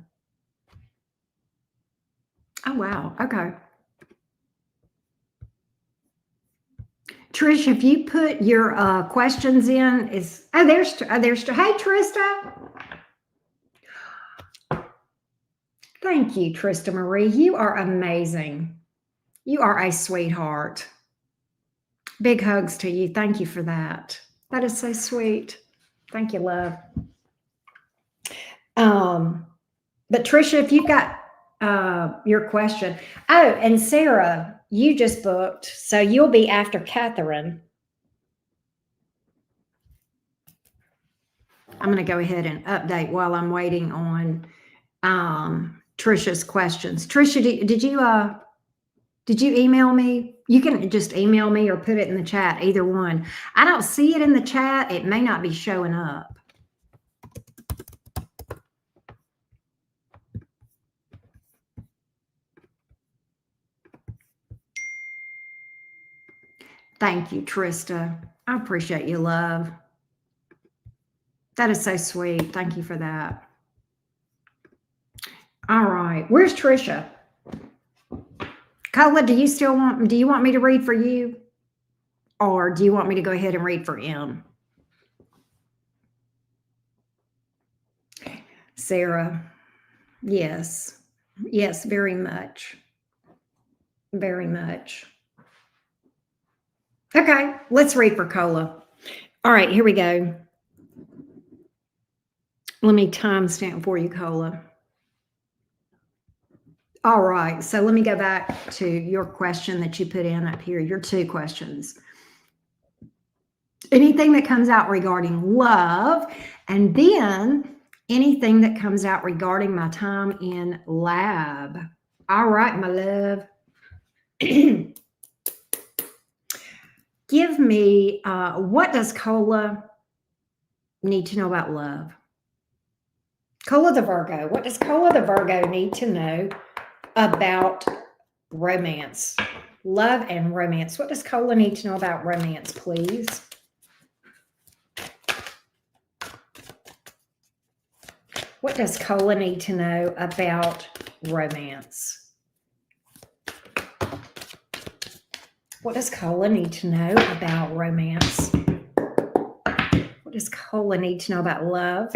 Oh, wow. Okay. Trish, if you put your questions in, there's hey Trista. Thank you, Trista Marie. You are amazing. You are a sweetheart. Big hugs to you. Thank you for that. That is so sweet. Thank you, love. But Trisha, if you've got your question. Oh, and Sarah, you just booked, so you'll be after Catherine. I'm going to go ahead and update while I'm waiting on Trisha's questions. Trisha, did you email me? You can just email me or put it in the chat, either one. I don't see it in the chat. It may not be showing up. Thank you, Trista. I appreciate you, love. That is so sweet. Thank you for that. All right. Where's Trisha? Cola, do you want me to read for you? Or do you want me to go ahead and read for M? Sarah. Yes. Yes, very much. Very much. Okay, let's read for Cola. All right, here we go. Let me timestamp for you, Cola. All right, so let me go back to your question that you put in up here, your two questions. Anything that comes out regarding love, and then anything that comes out regarding my time in lab. All right, my love. Give me, what does Cola need to know about love? Cola the Virgo. What does Cola the Virgo need to know about romance? Love and romance. What does Cola need to know about romance, please? What does Cola need to know about romance? What does Cola need to know about romance? What does Cola need to know about love,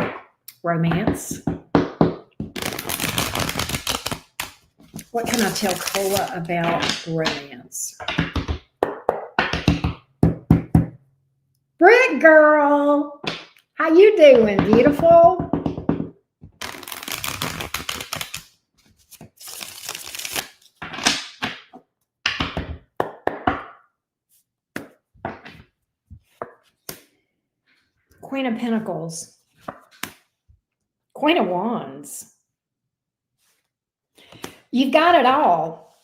romance? What can I tell Cola about romance? Britt girl, how you doing, beautiful? Queen of Pentacles. Queen of Wands. You've got it all.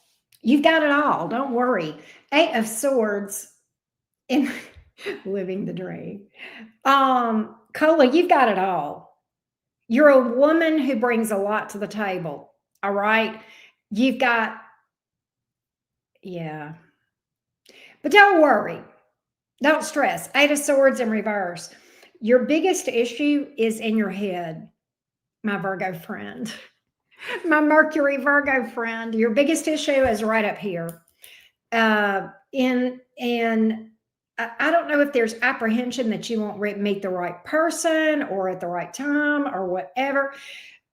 You've got it all. Don't worry. Eight of Swords in living the dream. Cola, you've got it all. You're a woman who brings a lot to the table. All right. You've got, yeah. But don't worry. Don't stress. Eight of Swords in reverse. Your biggest issue is in your head, my Virgo friend. My Mercury Virgo friend. Your biggest issue is right up here. I don't know if there's apprehension that you won't meet the right person or at the right time or whatever,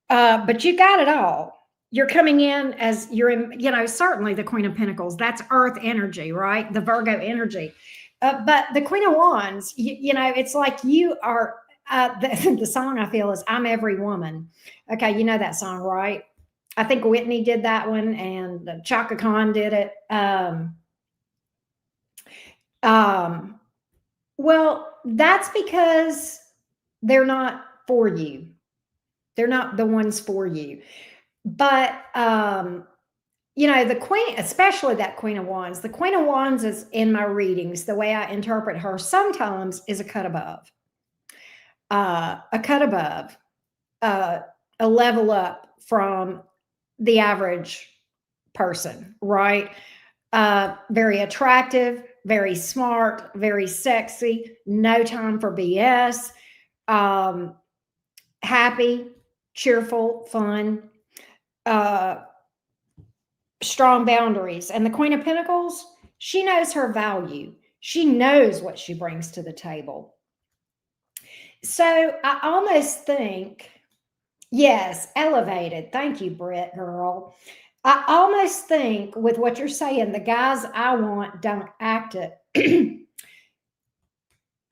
but you got it all. You're coming in as you're in, certainly the Queen of Pentacles. That's Earth energy, right? The Virgo energy. But the Queen of Wands, it's like you are, the song I feel is I'm Every Woman. Okay, you know that song, right? I think Whitney did that one and Chaka Khan did it. Well, that's because they're not for you. They're not the ones for you. But the Queen, especially that Queen of Wands, the Queen of Wands is in my readings, the way I interpret her sometimes is a cut above. A level up from the average person, right? Very attractive, very smart, very sexy, no time for BS, happy, cheerful, fun, uh, strong boundaries. And the Queen of Pentacles, she knows her value. She knows what she brings to the table. So I almost think, yes, elevated. Thank you, Britt, girl. I almost think with what you're saying, the guys I want don't act it.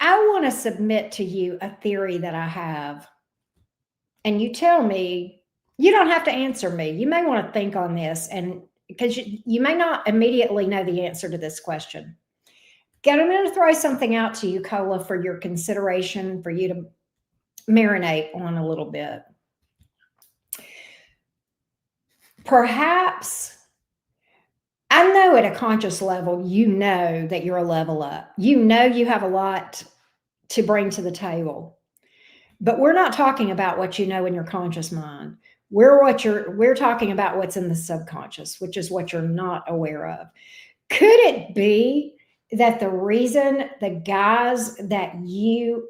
I want to submit to you a theory that I have. And you tell me, you don't have to answer me. You may want to think on this, and because you may not immediately know the answer to this question. I'm going to throw something out to you, Cola, for your consideration, for you to marinate on a little bit. Perhaps, I know at a conscious level, you know that you're a level up. You know you have a lot to bring to the table. But we're not talking about what you know in your conscious mind. We're talking about what's in the subconscious, which is what you're not aware of. Could it be that the reason the guys that you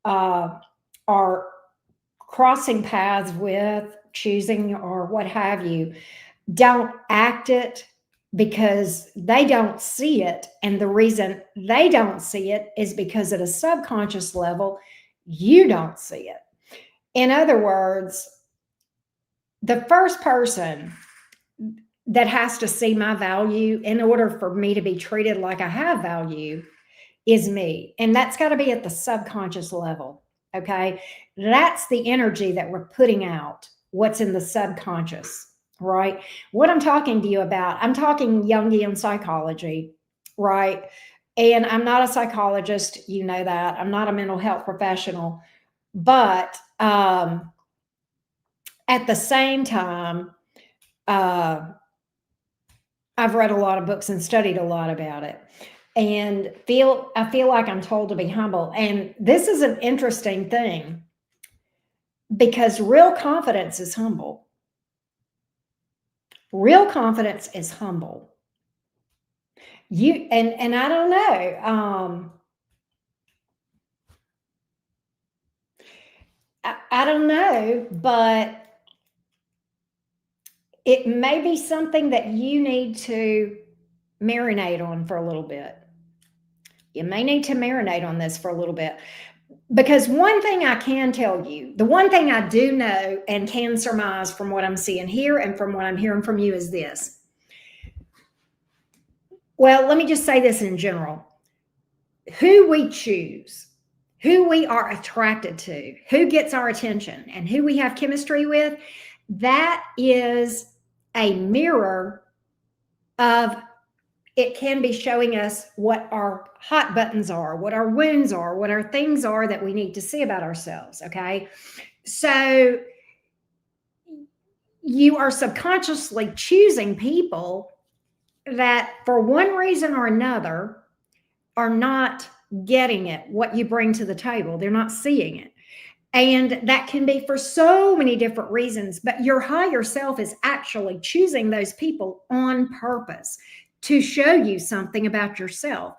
are crossing paths with, choosing, or what have you, don't act it because they don't see it? And the reason they don't see it is because at a subconscious level, you don't see it. In other words, the first person that has to see my value in order for me to be treated like I have value is me. And that's got to be at the subconscious level. Okay. That's the energy that we're putting out, what's in the subconscious, right? What I'm talking to you about, I'm talking Jungian psychology, right? And I'm not a psychologist, you know that. I'm not a mental health professional. But at the same time, I've read a lot of books and studied a lot about it, and I feel like I'm told to be humble. And this is an interesting thing because real confidence is humble. Real confidence is humble. And I don't know. I don't know, but it may be something that you need to marinate on for a little bit. You may need to marinate on this for a little bit, because one thing I can tell you, the one thing I do know and can surmise from what I'm seeing here and from what I'm hearing from you is this. Well, let me just say this in general. Who we choose, who we are attracted to, who gets our attention, and who we have chemistry with, that is a mirror of, it can be showing us what our hot buttons are, what our wounds are, what our things are that we need to see about ourselves. Okay. So you are subconsciously choosing people that for one reason or another are not getting it, what you bring to the table. They're not seeing it. And that can be for so many different reasons, but your higher self is actually choosing those people on purpose to show you something about yourself.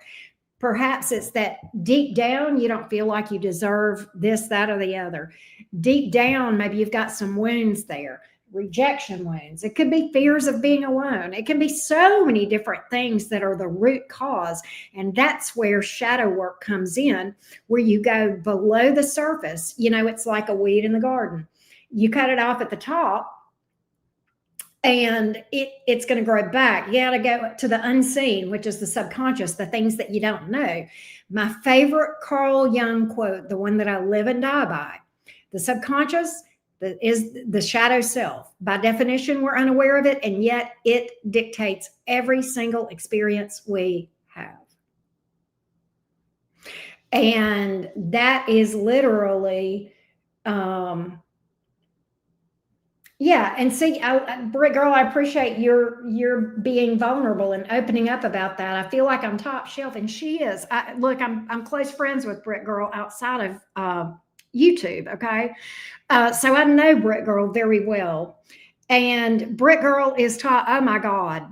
Perhaps it's that deep down, you don't feel like you deserve this, that, or the other. Deep down, maybe you've got some wounds there, rejection wounds. It could be fears of being alone. It can be so many different things that are the root cause. And that's where shadow work comes in, where you go below the surface. You know, it's like a weed in the garden. You cut it off at the top, and it's going to grow back. You got to go to the unseen, which is the subconscious, the things that you don't know. My favorite Carl Jung quote, the one that I live and die by, the subconscious is the shadow self. By definition, we're unaware of it, and yet it dictates every single experience we have. And that is literally, yeah. And see, Britt girl, I appreciate your being vulnerable and opening up about that. I feel like I'm top shelf, and she is. Look, I'm close friends with Britt girl outside of YouTube. Okay. So I know Britt girl very well. And Britt girl is taught, oh my God,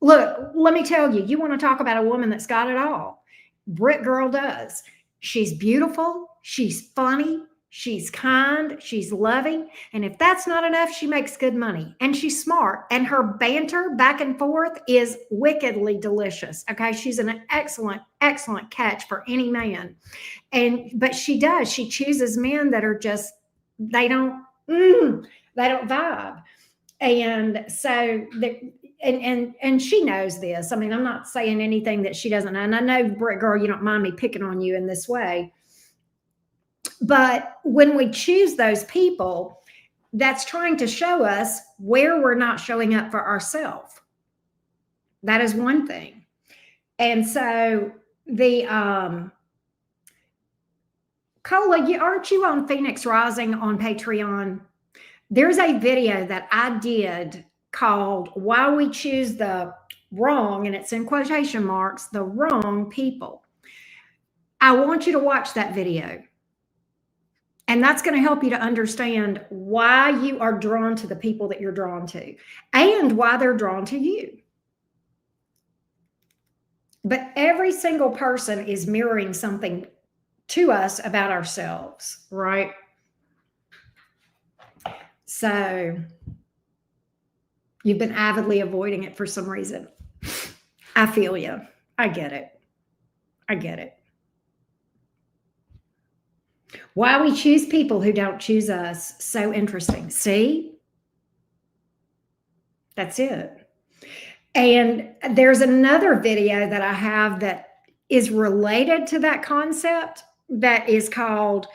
Look, let me tell you, you want to talk about a woman that's got it all. Brick Girl does. She's beautiful. She's funny. She's kind. She's loving. And if that's not enough, she makes good money. And she's smart. And her banter back and forth is wickedly delicious. Okay. She's an excellent, excellent catch for any man. But she does. She chooses men that are just, they don't, they don't vibe. And so and she knows this. I mean, I'm not saying anything that she doesn't know. And I know, Brick Girl, you don't mind me picking on you in this way. But when we choose those people, that's trying to show us where we're not showing up for ourselves. That is one thing. And so the Cola, aren't you on Phoenix Rising on Patreon? There's a video that I did called Why We Choose the Wrong, and it's in quotation marks, the wrong people. I want you to watch that video. And that's going to help you to understand why you are drawn to the people that you're drawn to and why they're drawn to you. But every single person is mirroring something to us about ourselves, right? So you've been avidly avoiding it for some reason. I feel you. I get it. I get it. Why we choose people who don't choose us. So interesting. See? That's it. And there's another video that I have that is related to that concept that is called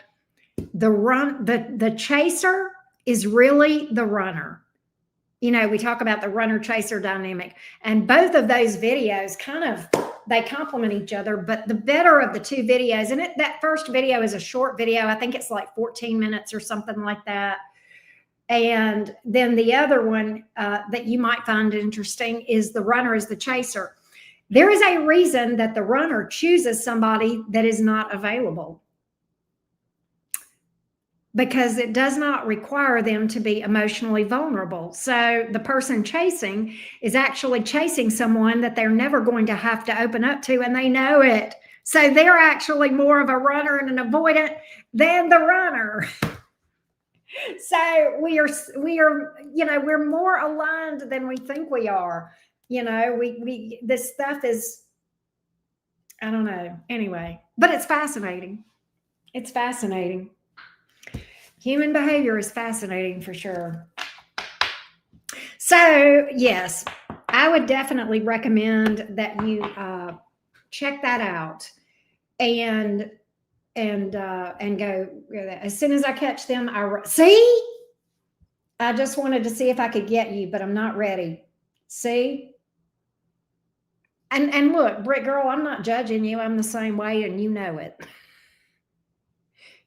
the chaser is really the runner. We talk about the runner chaser dynamic, and both of those videos they complement each other, but the better of the two videos, and that first video is a short video. I think it's like 14 minutes or something like that. And then the other one that you might find interesting is the runner is the chaser. There is a reason that the runner chooses somebody that is not available, because it does not require them to be emotionally vulnerable. So the person chasing is actually chasing someone that they're never going to have to open up to, and they know it. So they're actually more of a runner and an avoidant than the runner. So we are, we're more aligned than we think we are. This stuff is, I don't know. Anyway, but it's fascinating. It's fascinating. Human behavior is fascinating for sure. So yes, I would definitely recommend that you check that out and go as soon as I catch them. See, I just wanted to see if I could get you, but I'm not ready. See, and look, Brick Girl, I'm not judging you. I'm the same way, and you know it.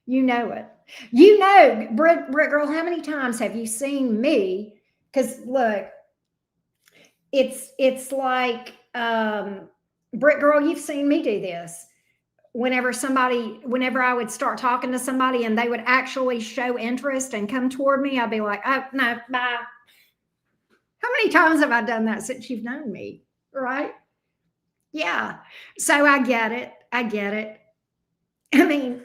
You know it. Brick Girl, how many times have you seen me? Because look, it's like Brick Girl, you've seen me do this. Whenever I would start talking to somebody and they would actually show interest and come toward me, I'd be like, oh no, bye. How many times have I done that since you've known me? Right? Yeah. So I get it. I mean,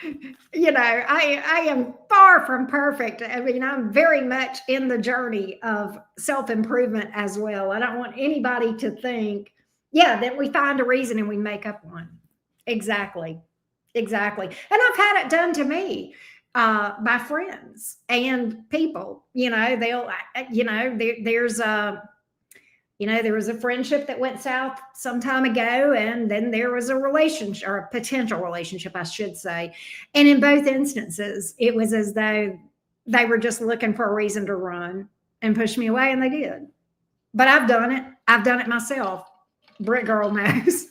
I am far from perfect. I mean, I'm very much in the journey of self-improvement as well. I don't want anybody to think, that we find a reason and we make up one. Exactly. And I've had it done to me by friends and people. There was a friendship that went south some time ago, and then there was a relationship, or a potential relationship, I should say. And in both instances, it was as though they were just looking for a reason to run and push me away, and they did. But I've done it. I've done it myself. Brick Girl knows.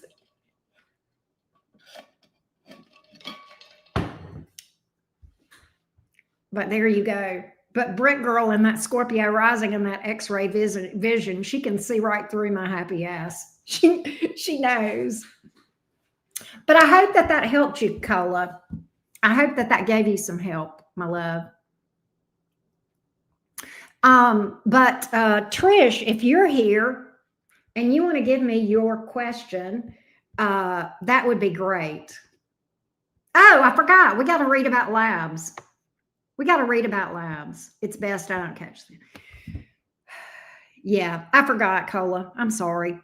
But there you go. But Brick Girl and that Scorpio rising and that X-ray vision, she can see right through my happy ass. She knows. But I hope that helped you, Cola. I hope that gave you some help, my love. But Trish, if you're here, and you want to give me your question, that would be great. Oh, I forgot. We got to read about labs. It's best I don't catch them. Yeah, I forgot, Cola. I'm sorry.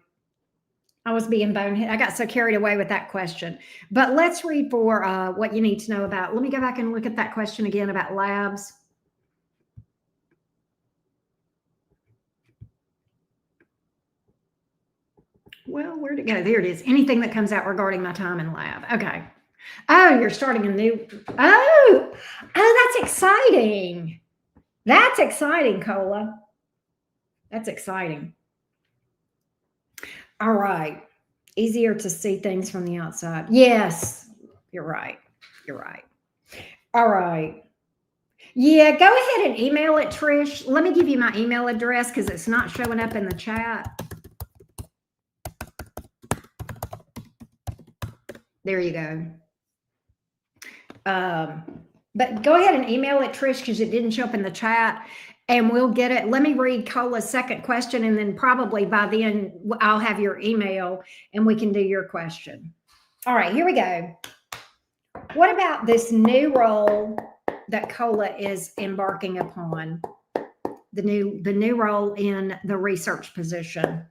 I was being bonehead. I got so carried away with that question. But let's read for what you need to know about. Let me go back and look at that question again about labs. Well, where'd it go? There it is. Anything that comes out regarding my time in lab. Okay. Oh, you're starting a new. Oh, that's exciting. That's exciting, Cola. That's exciting. All right. Easier to see things from the outside. Yes, you're right. You're right. All right. Yeah, go ahead and email it, Trish. Let me give you my email address because it's not showing up in the chat. There you go. But go ahead and email it, Trish, because it didn't show up in the chat, and we'll get it. Let me read Cola's second question, and then probably by then I'll have your email and we can do your question. All right, here we go. What about this new role that Cola is embarking upon? The new role in the research position.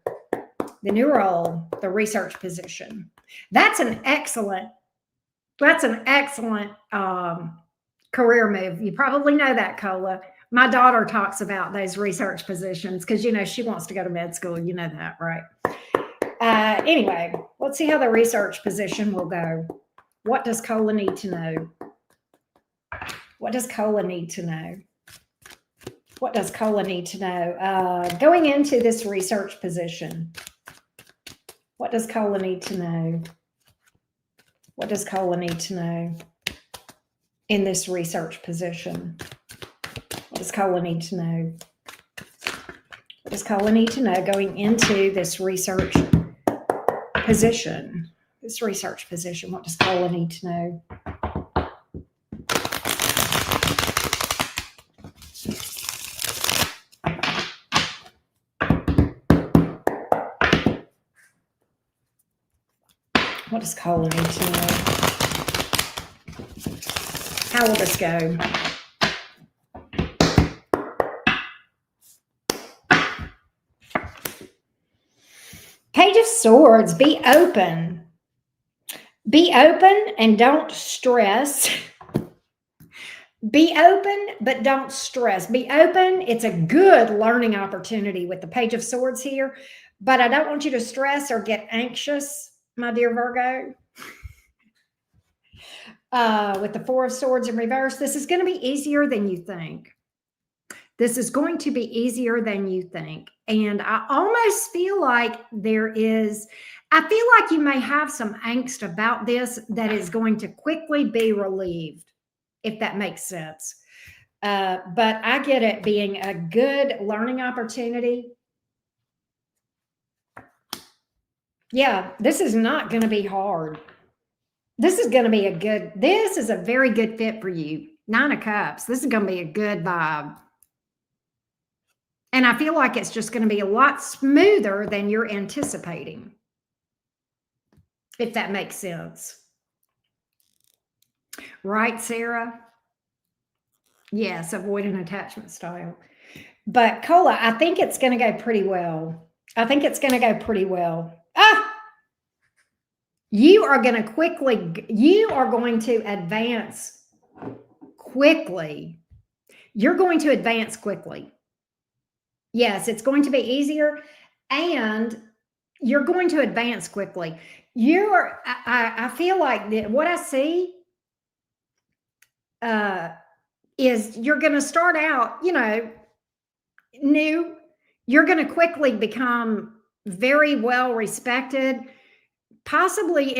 The new role, the research position. That's an excellent career move. You probably know that, Cola. My daughter talks about those research positions because, you know, she wants to go to med school. You know that, right? Anyway, let's see how the research position will go. What does Cola need to know? What does Cola need to know? What does Cola need to know? Going into this research position, what does Cola need to know? What does Cola need to know in this research position? What does Cola need to know? What does Cola need to know going into this research position? This research position, what does Cola need to know? What does Cola need to know? How will this go? Page of Swords, be open. Be open and don't stress. Be open, but don't stress. Be open. It's a good learning opportunity with the Page of Swords here, but I don't want you to stress or get anxious, my dear Virgo. With the Four of Swords in reverse, this is going to be easier than you think. This is going to be easier than you think. And I almost feel like I feel like you may have some angst about this that is going to quickly be relieved, if that makes sense. But I get it being a good learning opportunity. Yeah, this is not going to be hard. This is going to be this is a very good fit for you. 9 of Cups. This is going to be a good vibe. And I feel like it's just going to be a lot smoother than you're anticipating, if that makes sense. Right, Sarah? Yes, avoid an attachment style. But Cola, I think it's going to go pretty well. I think it's going to go pretty well. You are going to advance quickly. You're going to advance quickly. Yes, it's going to be easier, and you're going to advance quickly. I feel like what I see is you're going to start out, new. You're going to quickly become very well respected. Possibly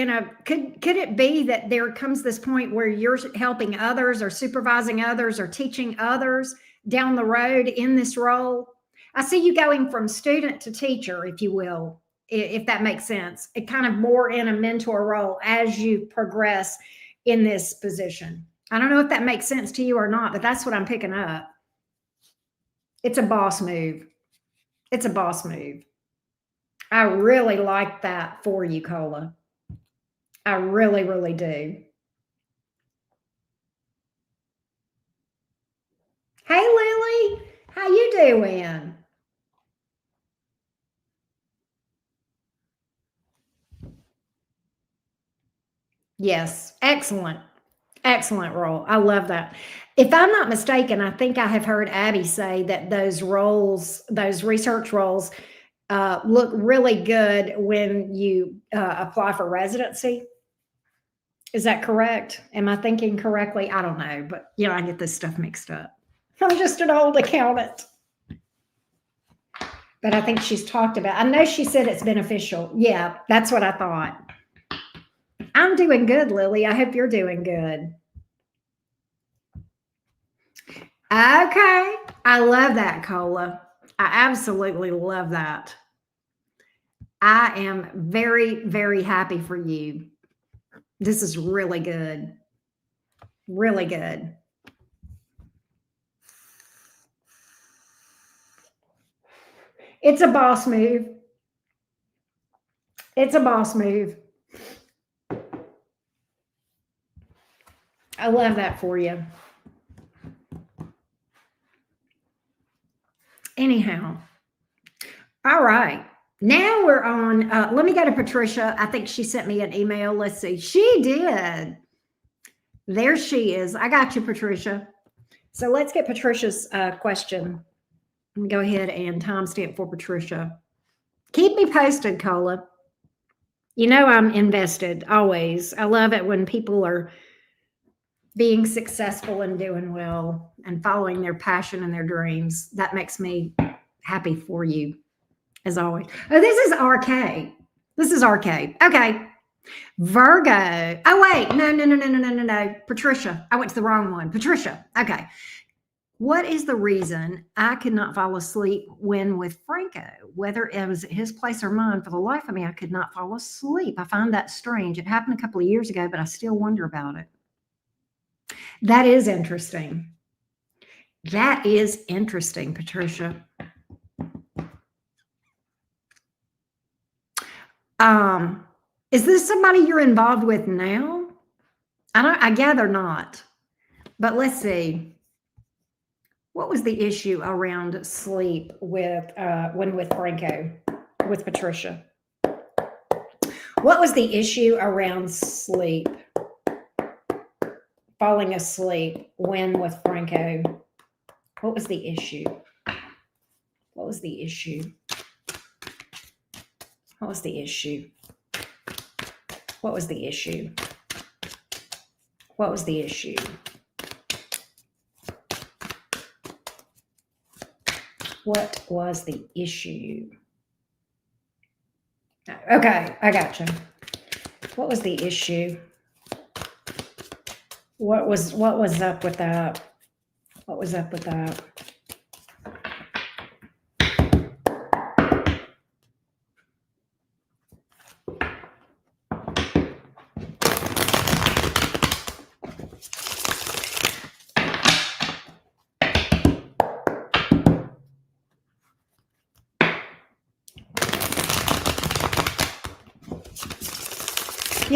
could it be that there comes this point where you're helping others or supervising others or teaching others down the road in this role? I see you going from student to teacher, if you will, if that makes sense. It kind of more in a mentor role as you progress in this position. I don't know if that makes sense to you or not, but that's what I'm picking up. It's a boss move. It's a boss move. I really like that for you, Cola. I really, really do. Hey, Lily, how you doing? Yes, excellent. Excellent role. I love that. If I'm not mistaken, I think I have heard Abby say that those roles, those research roles, look really good when you apply for residency. Is that correct? Am I thinking correctly? I don't know, but I get this stuff mixed up. I'm just an old accountant. But I think she's talked about. I know she said it's beneficial. Yeah, that's what I thought. I'm doing good, Lily. I hope you're doing good. Okay. I love that, Cola. I absolutely love that. I am very, very happy for you. This is really good. Really good. It's a boss move. It's a boss move. I love that for you. Anyhow, all right. Now we're on. Let me go to Patricia. I think she sent me an email. Let's see. She did. There she is. I got you, Patricia. So let's get Patricia's question. Let me go ahead and timestamp for Patricia. Keep me posted, Cola. You know I'm invested always. I love it when people are being successful and doing well and following their passion and their dreams. That makes me happy for you, as always. Oh, this is RK. This is RK. Okay. Virgo. Oh, wait. No. Patricia. I went to the wrong one. Patricia. Okay. What is the reason I could not fall asleep when with Franco? Whether it was at his place or mine, for the life of me, I could not fall asleep. I find that strange. It happened a couple of years ago, but I still wonder about it. That is interesting. That is interesting, Patricia. Is this somebody you're involved with now? I gather not. But let's see. What was the issue around sleep with when with Franco, with Patricia? What was the issue around sleep? Falling asleep when with Franco? What was the issue? What was the issue? What was the issue? What was the issue? What was the issue? What was the issue? Okay, I got you. What was the issue? What was up with that? What was up with that?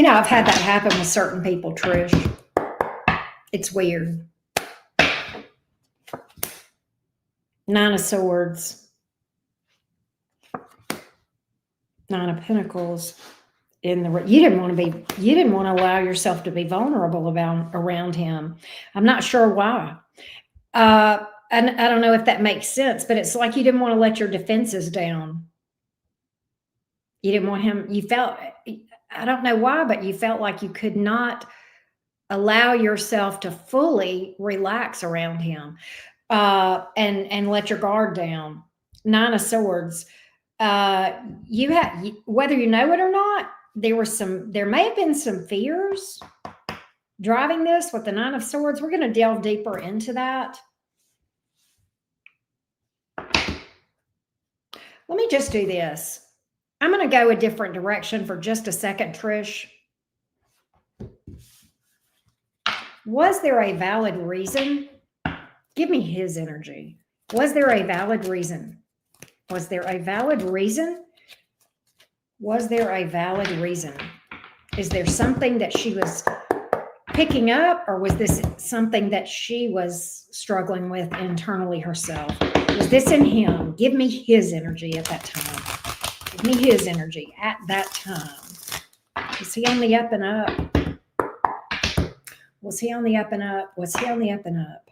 I've had that happen with certain people, Trish. It's weird. Nine of Swords. Nine of Pentacles. You didn't want to allow yourself to be vulnerable around him. I'm not sure why. And I don't know if that makes sense, but it's like you didn't want to let your defenses down. You didn't want him, I don't know why, but you felt like you could not allow yourself to fully relax around him and let your guard down. Nine of Swords. You had, whether you know it or not, there may have been some fears driving this with the Nine of Swords. We're going to delve deeper into that. Let me just do this. I'm going to go a different direction for just a second, Trish. Was there a valid reason? Give me his energy. Was there a valid reason? Was there a valid reason Was there a valid reason? Is there something that she was picking up, or was this something that she was struggling with internally herself? Was this in him? Give me his energy at that time. Give me his energy at that time. Was he on the up and up? Was he on the up and up? Was he on the up and up?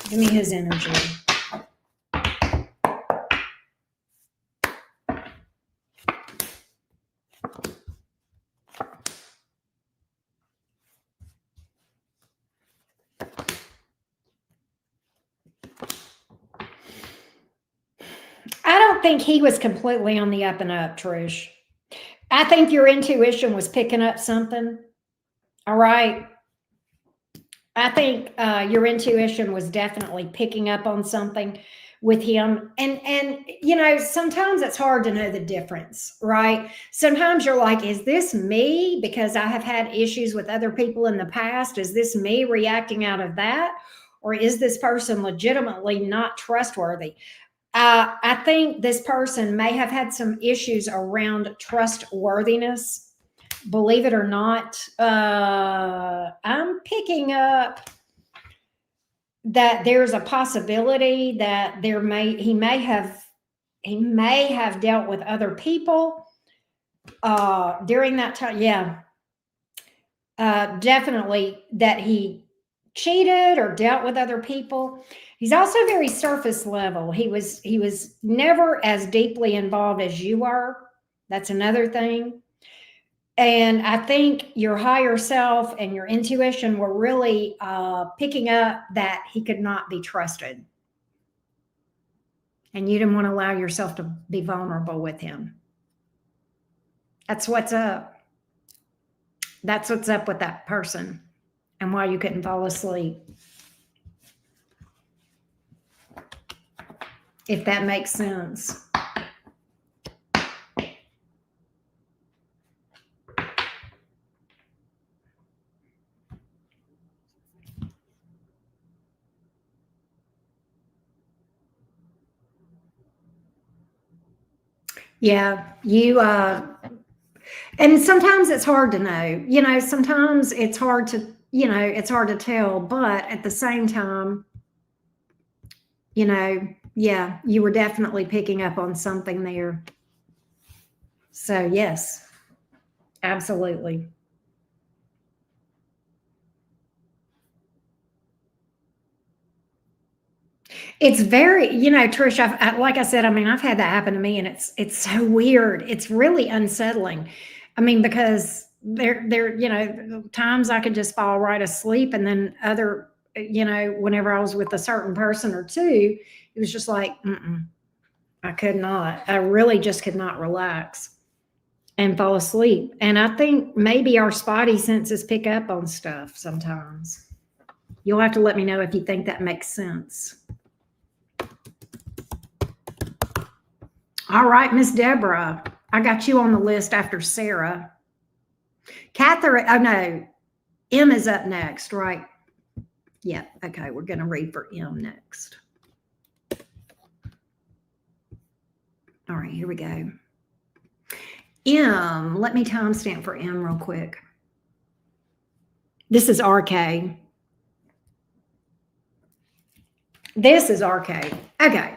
Give me his energy. I don't think he was completely on the up and up, Trish. I think your intuition was picking up something. All right. I think your intuition was definitely picking up on something with him. And you know, sometimes it's hard to know the difference, right? Sometimes you're like, is this me because I have had issues with other people in the past? Is this me reacting out of that? Or is this person legitimately not trustworthy? I think this person may have had some issues around trustworthiness. Believe it or not, I'm picking up that there's a possibility that he may have dealt with other people during that time. Yeah, definitely that he cheated or dealt with other people. He's also very surface level. He was never as deeply involved as you are. That's another thing. And I think your higher self and your intuition were really picking up that he could not be trusted. And you didn't want to allow yourself to be vulnerable with him. That's what's up. That's what's up with that person and why you couldn't fall asleep. If that makes sense. Yeah, and sometimes it's hard to know. You know, sometimes it's hard to, it's hard to tell, but at the same time, yeah, you were definitely picking up on something there. So, yes, absolutely. It's very, Trish, like I said, I mean, I've had that happen to me, and it's so weird. It's really unsettling. I mean, because there, times I could just fall right asleep, and then other, whenever I was with a certain person or two, it was just like, I could not. I really just could not relax and fall asleep. And I think maybe our spotty senses pick up on stuff sometimes. You'll have to let me know if you think that makes sense. All right, Miss Deborah, I got you on the list after Sarah. Catherine, oh no, M is up next, right? Yeah, okay, we're going to read for M next. All right, here we go. M, let me timestamp for M real quick. This is RK. This is RK. Okay,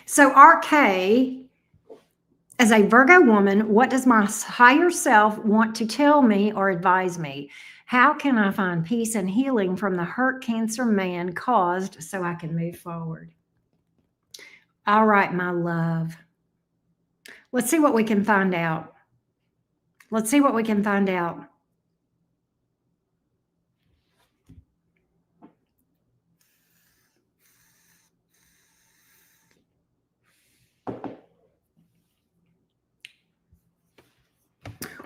so RK, as a Virgo woman, what does my higher self want to tell me or advise me? How can I find peace and healing from the hurt Cancer man caused so I can move forward? All right, my love. Let's see what we can find out. Let's see what we can find out.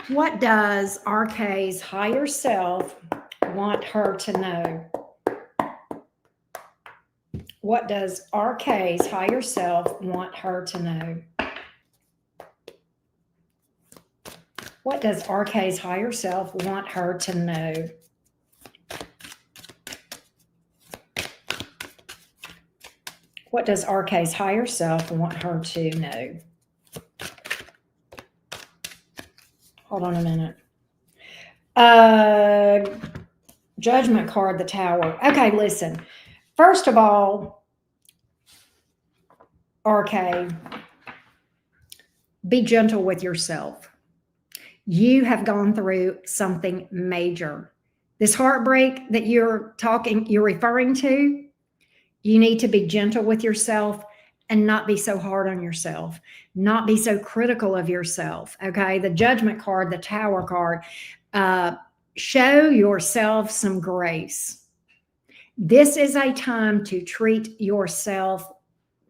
What does RK's higher self want her to know? What does RK's higher self want her to know? What does RK's higher self want her to know? What does RK's higher self want her to know? Hold on a minute. Judgment card, the Tower. Okay, listen. First of all, RK, be gentle with yourself. You have gone through something major. This heartbreak that you're referring to, you need to be gentle with yourself and not be so hard on yourself, not be so critical of yourself. Okay. The Judgment card, the Tower card, show yourself some grace. This is a time to treat yourself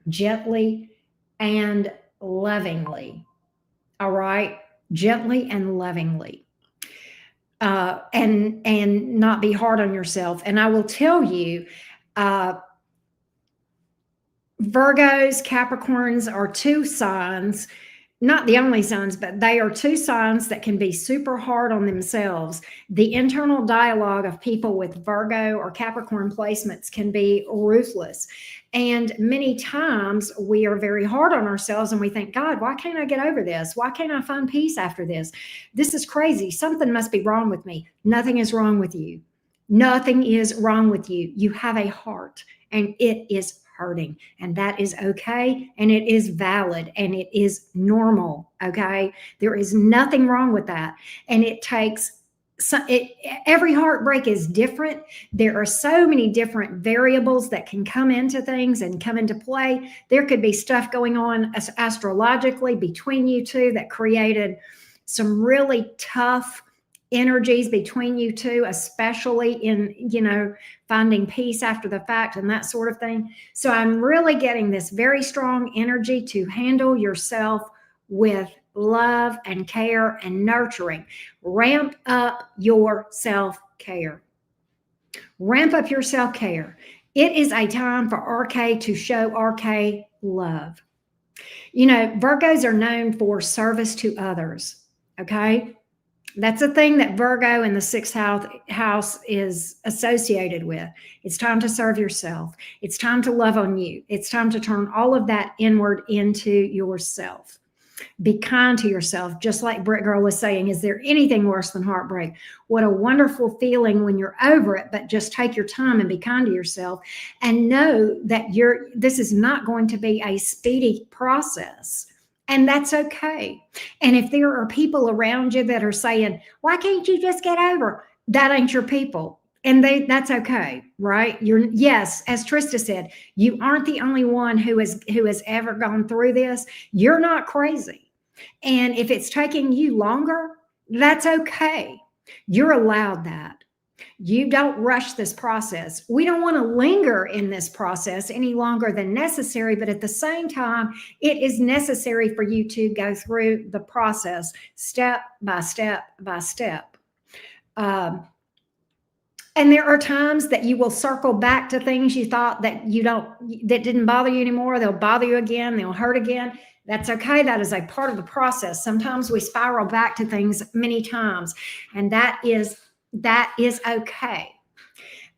gently and lovingly. All right. Gently and lovingly. And not be hard on yourself. And I will tell you, Virgos, Capricorns are two signs, not the only signs, but they are two signs that can be super hard on themselves. The internal dialogue of people with Virgo or Capricorn placements can be ruthless. And many times we are very hard on ourselves and we think, God, why can't I get over this? Why can't I find peace after this? This is crazy. Something must be wrong with me. Nothing is wrong with you. Nothing is wrong with you. You have a heart and it is hurting, and that is okay, and it is valid, and it is normal. Okay, there is nothing wrong with that. And it takes every heartbreak is different. There are so many different variables that can come into things and come into play. There could be stuff going on astrologically between you two that created some really tough energies between you two, especially in, finding peace after the fact and that sort of thing. So I'm really getting this very strong energy to handle yourself with love and care and nurturing. Ramp up your self-care. Ramp up your self-care. It is a time for RK to show RK love. Virgos are known for service to others. Okay. That's a thing that Virgo in the sixth house is associated with. It's time to serve yourself. It's time to love on you. It's time to turn all of that inward into yourself. Be kind to yourself. Just like Britt Girl was saying, is there anything worse than heartbreak? What a wonderful feeling when you're over it, but just take your time and be kind to yourself and know that this is not going to be a speedy process. And that's okay. And if there are people around you that are saying, why can't you just get over it? That ain't your people. And that's okay, right? Yes, as Trista said, you aren't the only one who has ever gone through this. You're not crazy. And if it's taking you longer, that's okay. You're allowed that. You don't rush this process. We don't want to linger in this process any longer than necessary, but at the same time, it is necessary for you to go through the process step by step by step. And there are times that you will circle back to things you thought that that didn't bother you anymore. They'll bother you again. They'll hurt again. That's okay. That is a part of the process. Sometimes we spiral back to things many times, and that is okay.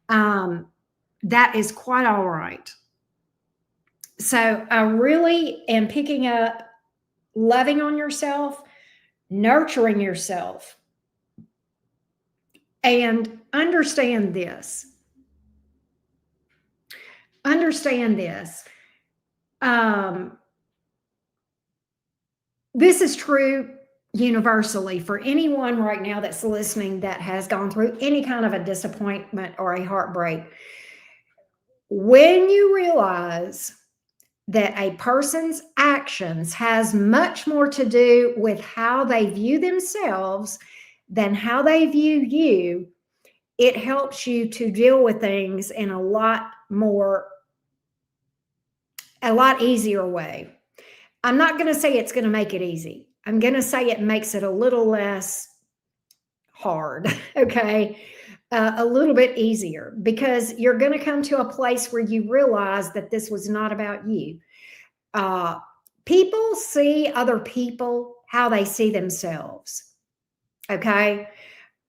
That is quite all right. So I really am picking up loving on yourself, nurturing yourself, and understand this. This is true universally for anyone right now that's listening that has gone through any kind of a disappointment or a heartbreak. When you realize that a person's actions has much more to do with how they view themselves than how they view you, it helps you to deal with things in a lot easier way. I'm not going to say it's going to make it easy. I'm going to say it makes it a little less hard, okay? A little bit easier, because you're going to come to a place where you realize that this was not about you. People see other people how they see themselves, okay?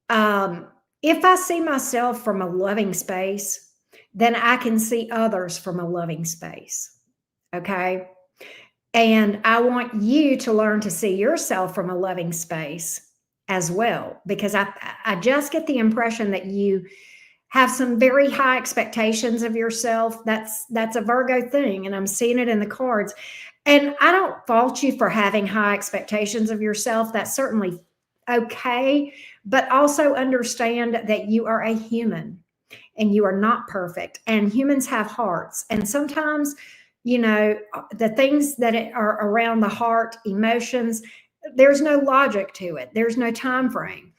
If I see myself from a loving space, then I can see others from a loving space. Okay. And I want you to learn to see yourself from a loving space as well, because I just get the impression that you have some very high expectations of yourself. That's a Virgo thing, and I'm seeing it in the cards. And I don't fault you for having high expectations of yourself. That's certainly okay, but also understand that you are a human and you are not perfect, and humans have hearts, and sometimes the things that are around the heart, emotions, there's no logic to it, there's no time frame,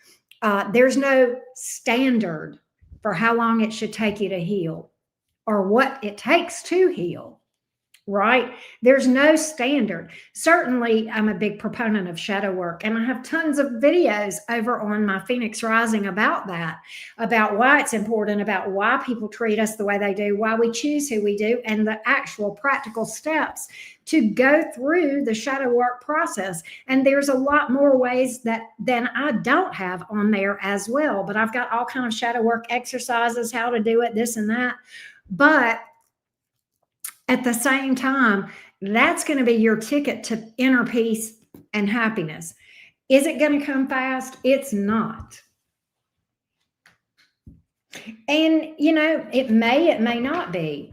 there's no standard for how long it should take you to heal or what it takes to heal, right? There's no standard. Certainly, I'm a big proponent of shadow work, and I have tons of videos over on my Phoenix Rising about that, about why it's important, about why people treat us the way they do, why we choose who we do, and the actual practical steps to go through the shadow work process. And there's a lot more ways than I don't have on there as well. But I've got all kind of shadow work exercises, how to do it, this and that. But at the same time, that's going to be your ticket to inner peace and happiness. Is it going to come fast? It's not. And, it may not be.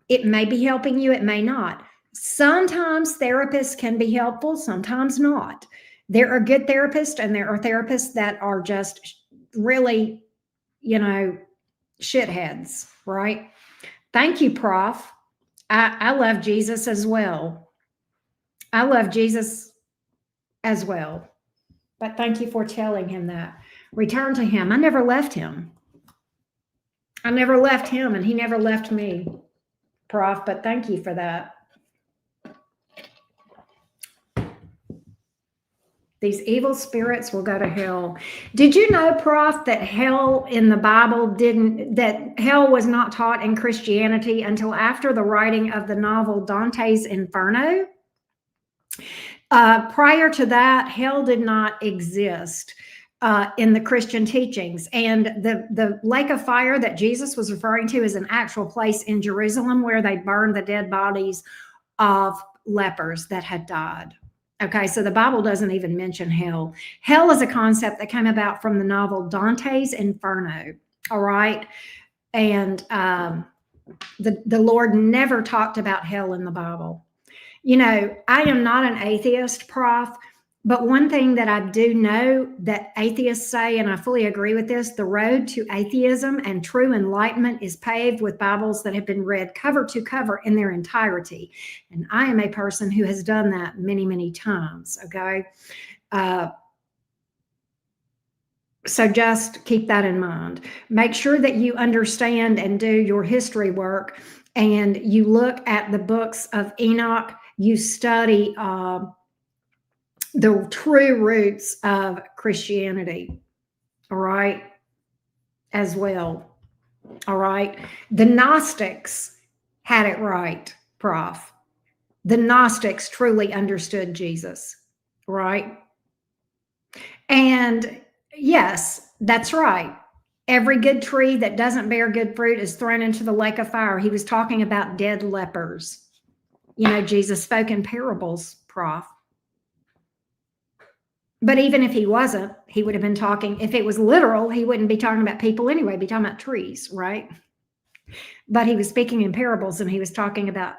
It may be helping you, it may not. Sometimes therapists can be helpful, sometimes not. There are good therapists, and there are therapists that are just really, shitheads, right? Thank you, Prof. I love Jesus as well. I love Jesus as well. But thank you for telling him that. Return to him. I never left him. I never left him, and he never left me, Prof. But thank you for that. These evil spirits will go to hell. Did you know, Prof, that hell in the Bible that hell was not taught in Christianity until after the writing of the novel Dante's Inferno? Prior to that, hell did not exist in the Christian teachings. And the lake of fire that Jesus was referring to is an actual place in Jerusalem where they burned the dead bodies of lepers that had died. Okay, so the Bible doesn't even mention hell. Hell is a concept that came about from the novel Dante's Inferno. All right. And the Lord never talked about hell in the Bible. I am not an atheist, Prof, but one thing that I do know that atheists say, and I fully agree with this, the road to atheism and true enlightenment is paved with Bibles that have been read cover to cover in their entirety. And I am a person who has done that many, many times, okay? So just keep that in mind. Make sure that you understand and do your history work, and you look at the books of Enoch. You study the true roots of Christianity, all right, as well, all right? The Gnostics had it right, Prof. The Gnostics truly understood Jesus, right? And yes, that's right. Every good tree that doesn't bear good fruit is thrown into the lake of fire. He was talking about dead lepers. Jesus spoke in parables, Prof. But even if he wasn't, he would have been talking, if it was literal, he wouldn't be talking about people anyway, he'd be talking about trees, right? But he was speaking in parables, and he was talking about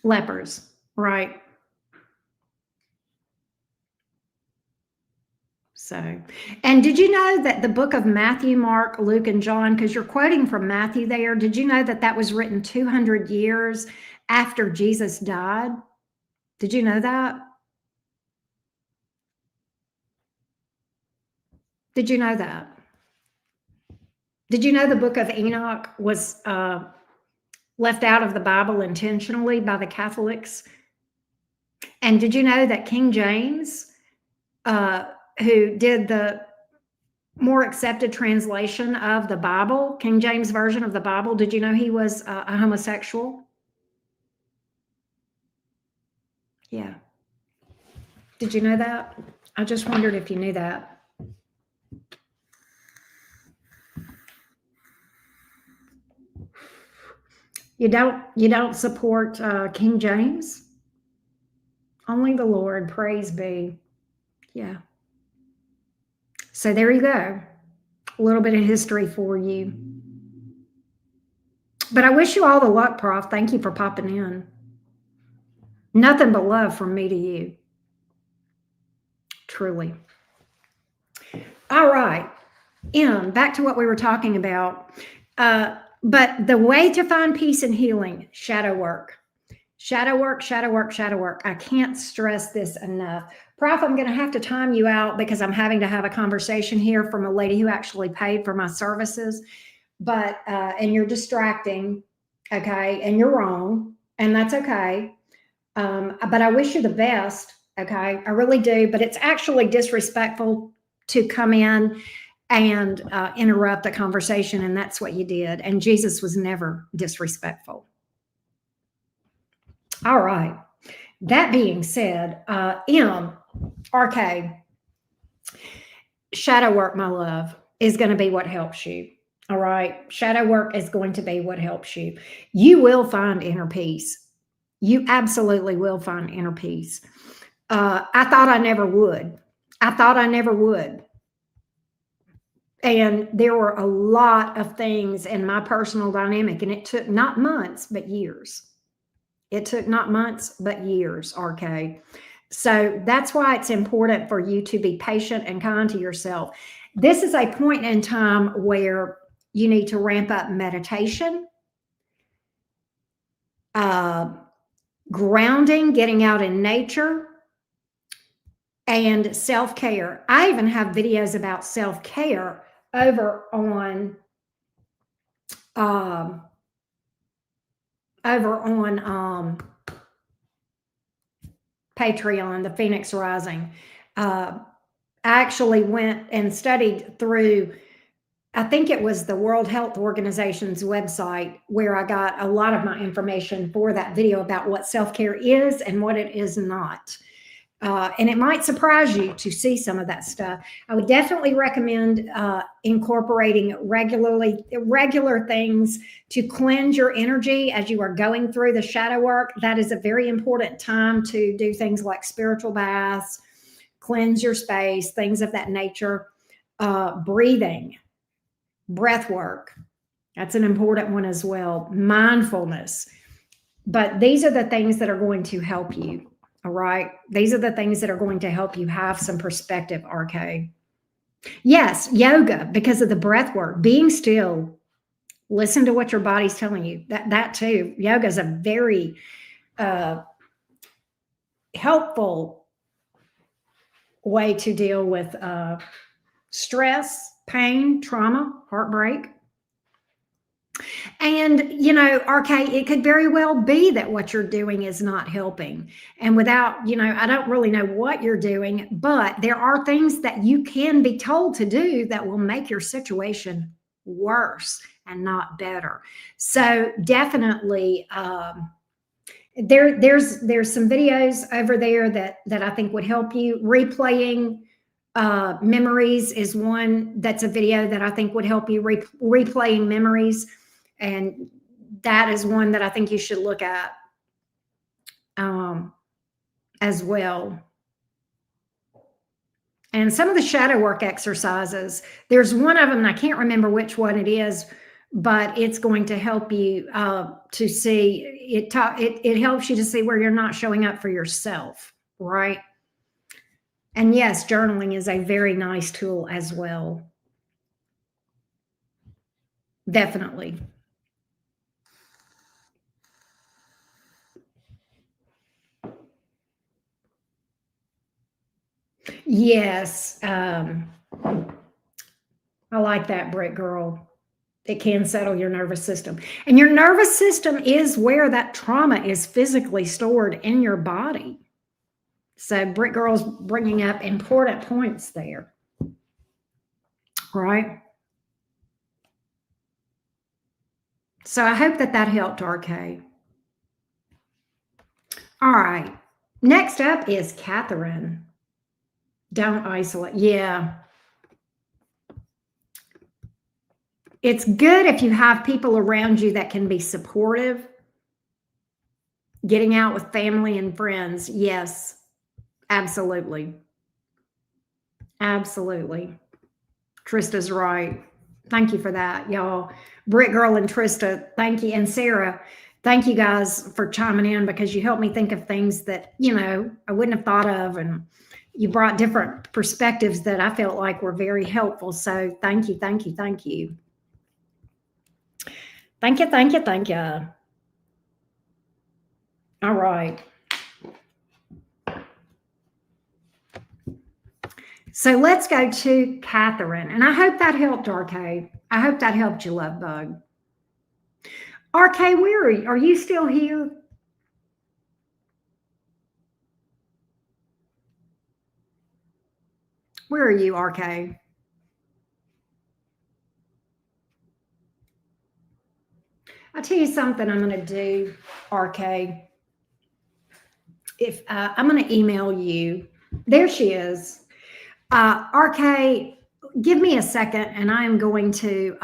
lepers, right? So, and did you know that the book of Matthew, Mark, Luke, and John, because you're quoting from Matthew there, did you know that that was written 200 years after Jesus died? Did you know that? Did you know that? Did you know the book of Enoch was left out of the Bible intentionally by the Catholics? And did you know that King James, who did the more accepted translation of the Bible, King James version of the Bible, did you know he was a homosexual? Yeah. Did you know that? I just wondered if you knew that. You don't support King James? Only the Lord, praise be. Yeah. So there you go. A little bit of history for you. But I wish you all the luck, Prof. Thank you for popping in. Nothing but love from me to you. Truly. All right. Back to what we were talking about. But the way to find peace and healing, shadow work. Shadow work, shadow work, shadow work. I can't stress this enough. Prof, I'm going to have to time you out because I'm having to have a conversation here from a lady who actually paid for my services. But, and you're distracting, okay? And you're wrong, and that's okay. But I wish you the best, okay? I really do. But it's actually disrespectful to come in and interrupt a conversation, and that's what you did. And Jesus was never disrespectful. All right. That being said, RK, shadow work, my love, is going to be what helps you. All right. Shadow work is going to be what helps you. You will find inner peace. You absolutely will find inner peace. I thought I never would. I thought I never would. And there were a lot of things in my personal dynamic, and it took not months, but years. It took not months, but years, RK. So that's why it's important for you to be patient and kind to yourself. This is a point in time where you need to ramp up meditation, grounding, getting out in nature, and self-care. I even have videos about self-care over on Patreon, the Phoenix Rising. I actually went and studied through, I think it was the World Health Organization's website, where I got a lot of my information for that video about what self-care is and what it is not. And it might surprise you to see some of that stuff. I would definitely recommend incorporating regular things to cleanse your energy as you are going through the shadow work. That is a very important time to do things like spiritual baths, cleanse your space, things of that nature. Breathing, breath work. That's an important one as well. Mindfulness. But these are the things that are going to help you. All right. These are the things that are going to help you have some perspective, RK. Yes, yoga, because of the breath work, being still, listen to what your body's telling you. That too. Yoga is a very helpful way to deal with stress, pain, trauma, heartbreak. And, RK, it could very well be that what you're doing is not helping. And without, I don't really know what you're doing, but there are things that you can be told to do that will make your situation worse and not better. So definitely, there's some videos over there that I think would help you. Replaying memories is one that's a video that I think would help you. Replaying memories. And that is one that I think you should look at as well. And some of the shadow work exercises, there's one of them, and I can't remember which one it is, but it's going to help you to see, it helps you to see where you're not showing up for yourself, right? And yes, journaling is a very nice tool as well. Definitely. Yes. I like that, Brick Girl. It can settle your nervous system. And your nervous system is where that trauma is physically stored in your body. So Brick Girl's bringing up important points there. Right? So I hope that helped, RK. All right. Next up is Catherine. Don't isolate. Yeah. It's good if you have people around you that can be supportive. Getting out with family and friends. Yes, absolutely. Absolutely. Trista's right. Thank you for that, y'all. Brick Girl and Trista, thank you. And Sarah, thank you guys for chiming in, because you helped me think of things that, I wouldn't have thought of. And you brought different perspectives that I felt like were very helpful. So thank you, thank you, thank you. Thank you, thank you, thank you. All right. So let's go to Catherine. And I hope that helped, RK. I hope that helped you, love bug. RK, where are you still here? Where are you, RK? I'll tell you something I'm going to do, RK. If I'm going to email you. There she is. RK, give me a second, and I'm going to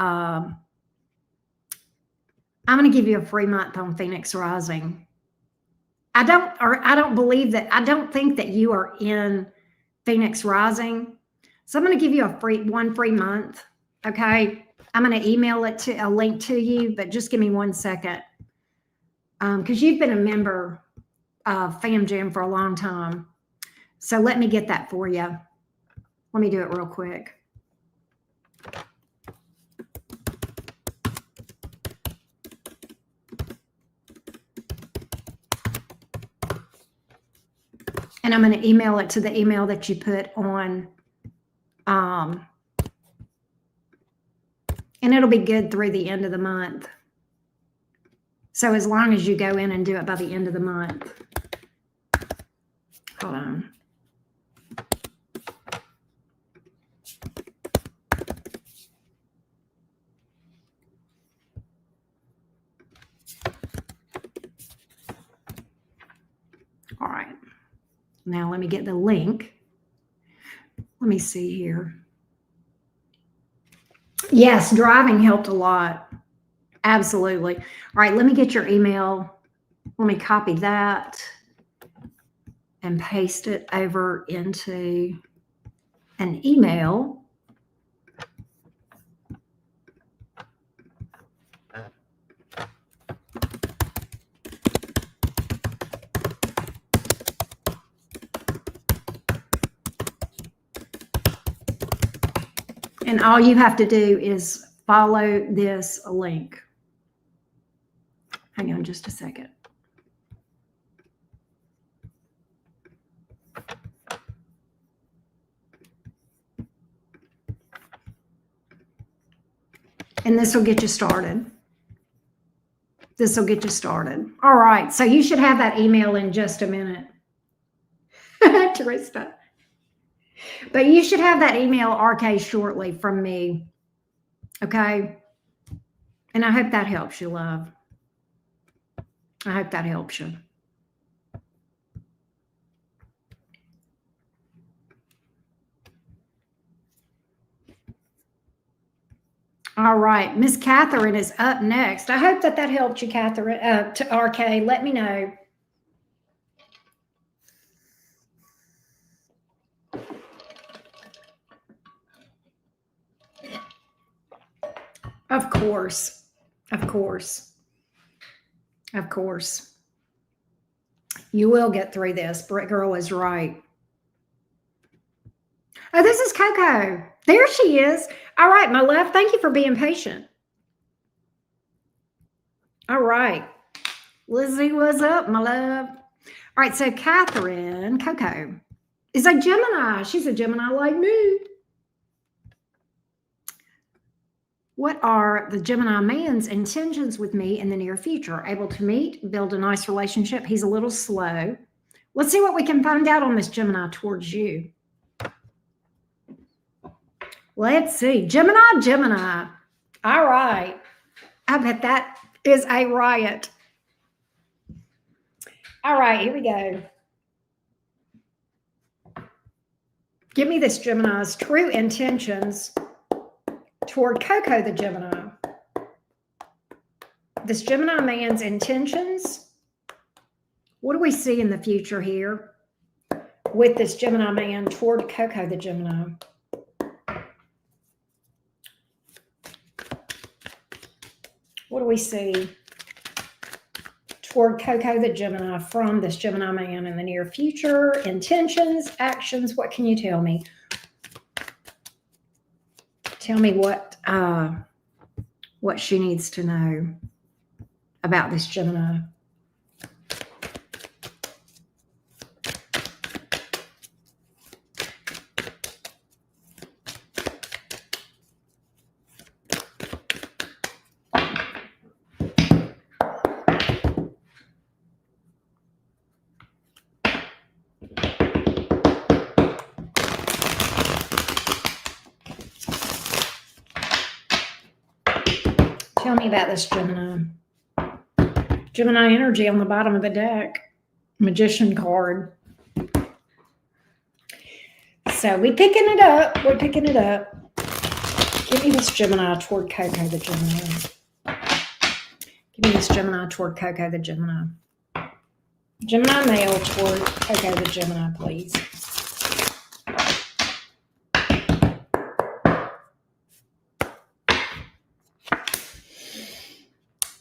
give you a free month on Phoenix Rising. I don't think that you are in Phoenix Rising. So I'm going to give you one free month. Okay. I'm going to email it to a link to you, but just give me 1 second. Because you've been a member of Fam Jam for a long time. So let me get that for you. Let me do it real quick. And I'm going to email it to the email that you put on. And it'll be good through the end of the month. So as long as you go in and do it by the end of the month. Hold on. All right. Now let me get the link. Let me see here. Yes, driving helped a lot. Absolutely. All right, let me get your email. Let me copy that and paste it over into an email. And all you have to do is follow this link. Hang on just a second. And this will get you started. This will get you started. All right. So you should have that email in just a minute. Teresa. But you should have that email, RK, shortly from me. Okay. And I hope that helps you, love. I hope that helps you. All right. Miss Catherine is up next. I hope that helped you, Catherine, to RK. Let me know. Of course. Of course. Of course. You will get through this. Brick Girl is right. Oh, this is Coco. There she is. All right, my love. Thank you for being patient. All right. Lizzie, what's up, my love? All right, so Catherine, Coco, is a Gemini. She's a Gemini like me. What are the Gemini man's intentions with me in the near future? Able to meet, build a nice relationship. He's a little slow. Let's see what we can find out on this Gemini towards you. Let's see. Gemini. All right. I bet that is a riot. All right, here we go. Give me this Gemini's true intentions toward Coco the Gemini. this Gemini man's intentions. What do we see in the future here with this Gemini man toward Coco the Gemini? What do we see toward Coco the Gemini from this Gemini man in the near future? Intentions, actions, what can you tell me? Tell me what she needs to know about this Gemini. Tell me about this Gemini. Gemini energy on the bottom of the deck. Magician card. So we're picking it up. We're picking it up. Give me this Gemini toward Coco the Gemini. Give me this Gemini toward Coco the Gemini. Gemini male toward Coco the Gemini, please.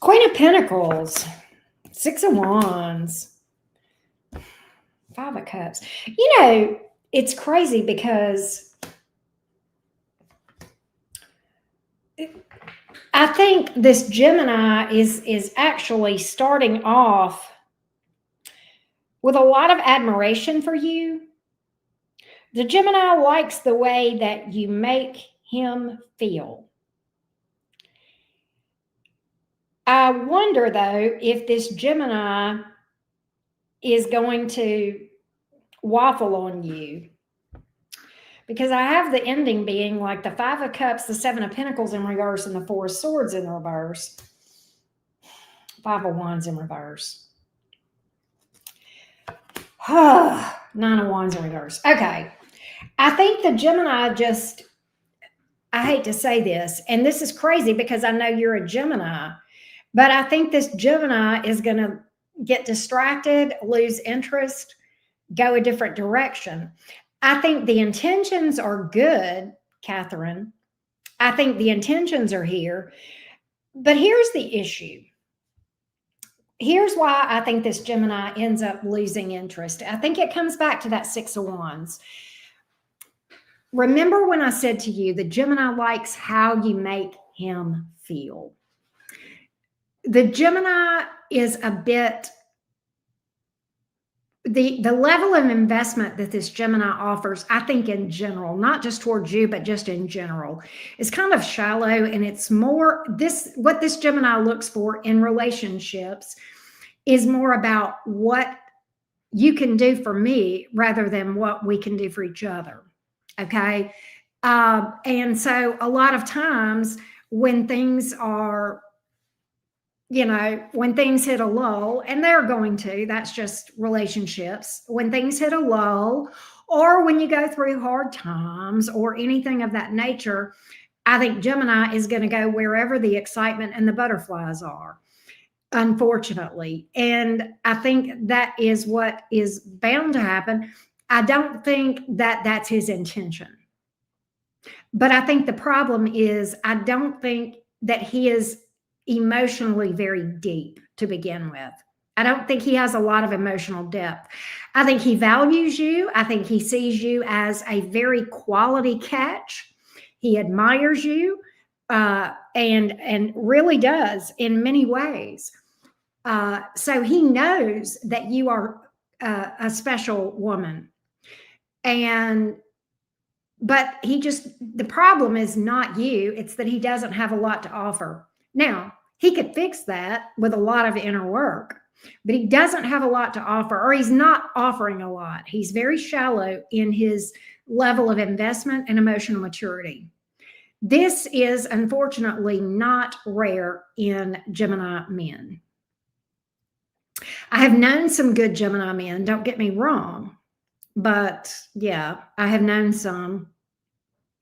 Queen of Pentacles, Six of Wands, Five of Cups. You know, it's crazy because I think this Gemini is actually starting off with a lot of admiration for you. The Gemini likes the way that you make him feel. I wonder, though, if this Gemini is going to waffle on you. Because I have the ending being like the Five of Cups, the Seven of Pentacles in reverse, and the Four of Swords in reverse. Five of Wands in reverse. Nine of Wands in reverse. Okay. I think the Gemini just, I hate to say this, and this is crazy because I know you're a Gemini, but I think this Gemini is going to get distracted, lose interest, go a different direction. I think the intentions are good, Catherine. I think the intentions are here. But here's the issue. Here's why I think this Gemini ends up losing interest. I think it comes back to that Six of Wands. Remember when I said to you, the Gemini likes how you make him feel. The Gemini is a bit, the level of investment that this Gemini offers, I think in general, not just towards you, but just in general, is kind of shallow. And it's more what this Gemini looks for in relationships is more about what you can do for me rather than what we can do for each other. Okay. And so a lot of times when things are, when things hit a lull, and they're going to, that's just relationships. When things hit a lull, or when you go through hard times or anything of that nature, I think Gemini is going to go wherever the excitement and the butterflies are, unfortunately. And I think that is what is bound to happen. I don't think that that's his intention. But I think the problem is, I don't think that he is emotionally very deep to begin with. I don't think he has a lot of emotional depth. I think he values you. I think he sees you as a very quality catch. He admires you and really does in many ways. So he knows that you are a special woman. But the problem is not you. It's that he doesn't have a lot to offer. Now, he could fix that with a lot of inner work, but he doesn't have a lot to offer, or he's not offering a lot. He's very shallow in his level of investment and emotional maturity. This is unfortunately not rare in Gemini men. I have known some good Gemini men, don't get me wrong, but yeah, I have known some.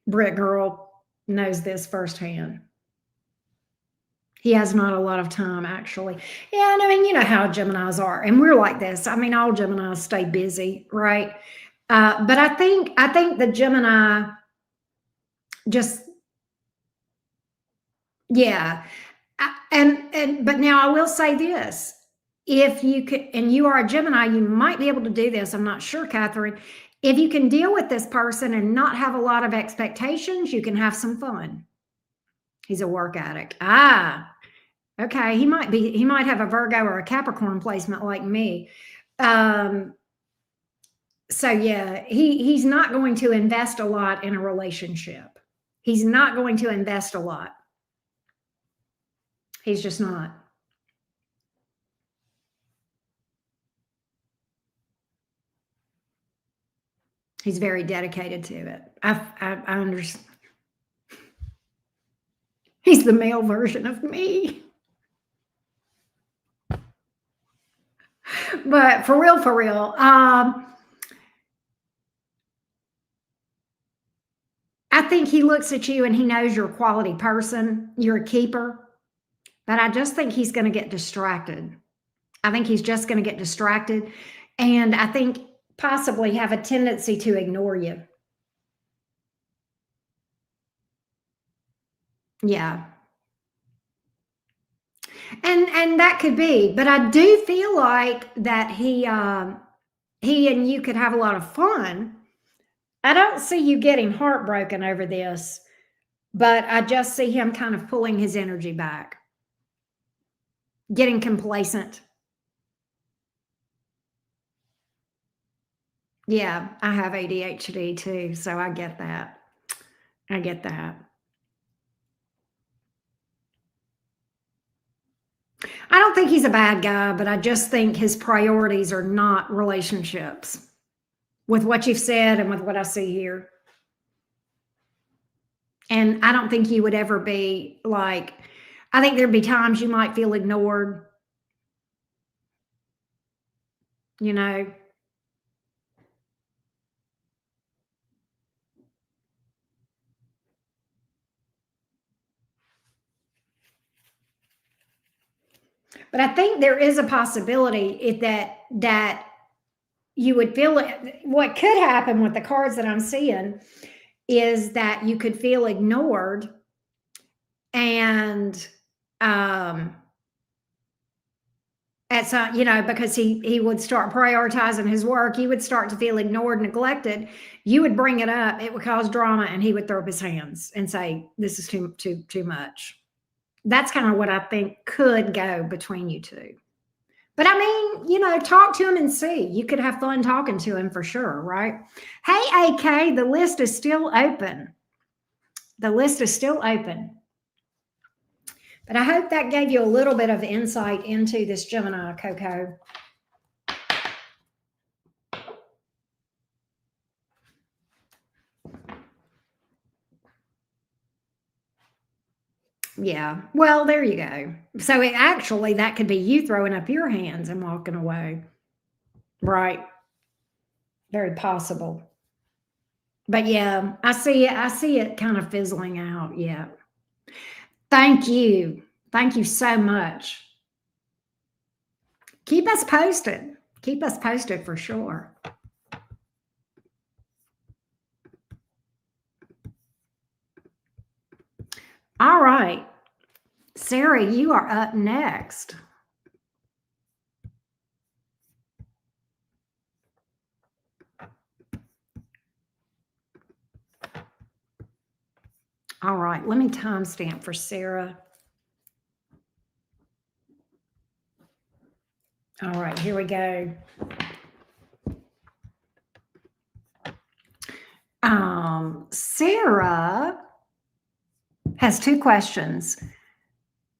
Britt Girl knows this firsthand. He has not a lot of time, actually. Yeah, and I mean, you know how Geminis are, and we're like this. I mean, all Geminis stay busy, right? But I think the Gemini just, yeah. And but now I will say this: if you could, and you are a Gemini, you might be able to do this. I'm not sure, Catherine. If you can deal with this person and not have a lot of expectations, you can have some fun. He's a work addict. Ah, okay. He might have a Virgo or a Capricorn placement like me. Um, so yeah, he's not going to invest a lot in a relationship. He's not going to invest a lot. He's just not. He's very dedicated to it. I understand. He's the male version of me. But for real, I think he looks at you and he knows you're a quality person. You're a keeper. But I just think he's going to get distracted. I think he's just going to get distracted. And I think possibly have a tendency to ignore you. Yeah. And that could be, but I do feel like that he and you could have a lot of fun. I don't see you getting heartbroken over this, but I just see him kind of pulling his energy back, getting complacent. Yeah, I have ADHD too, so I get that. I get that. I don't think he's a bad guy, but I just think his priorities are not relationships with what you've said and with what I see here. And I don't think you would ever be like, I think there'd be times you might feel ignored, you know. But I think there is a possibility that you would feel it. What could happen with the cards that I'm seeing is that you could feel ignored and um at some, because he would start prioritizing his work, he would start to feel ignored, neglected. You would bring it up, it would cause drama, and he would throw up his hands and say, "This is too much." That's kind of what I think could go between you two. But I mean, talk to him and see. You could have fun talking to him for sure, right? Hey, AK, the list is still open. The list is still open. But I hope that gave you a little bit of insight into this Gemini, Coco. Yeah. Well, there you go. So actually, that could be you throwing up your hands and walking away. Right. Very possible. But yeah, I see it. I see it kind of fizzling out. Yeah. Thank you. Thank you so much. Keep us posted. Keep us posted for sure. All right. Sarah, you are up next. All right. Let me timestamp for Sarah. All right. Here we go. Sarah has two questions.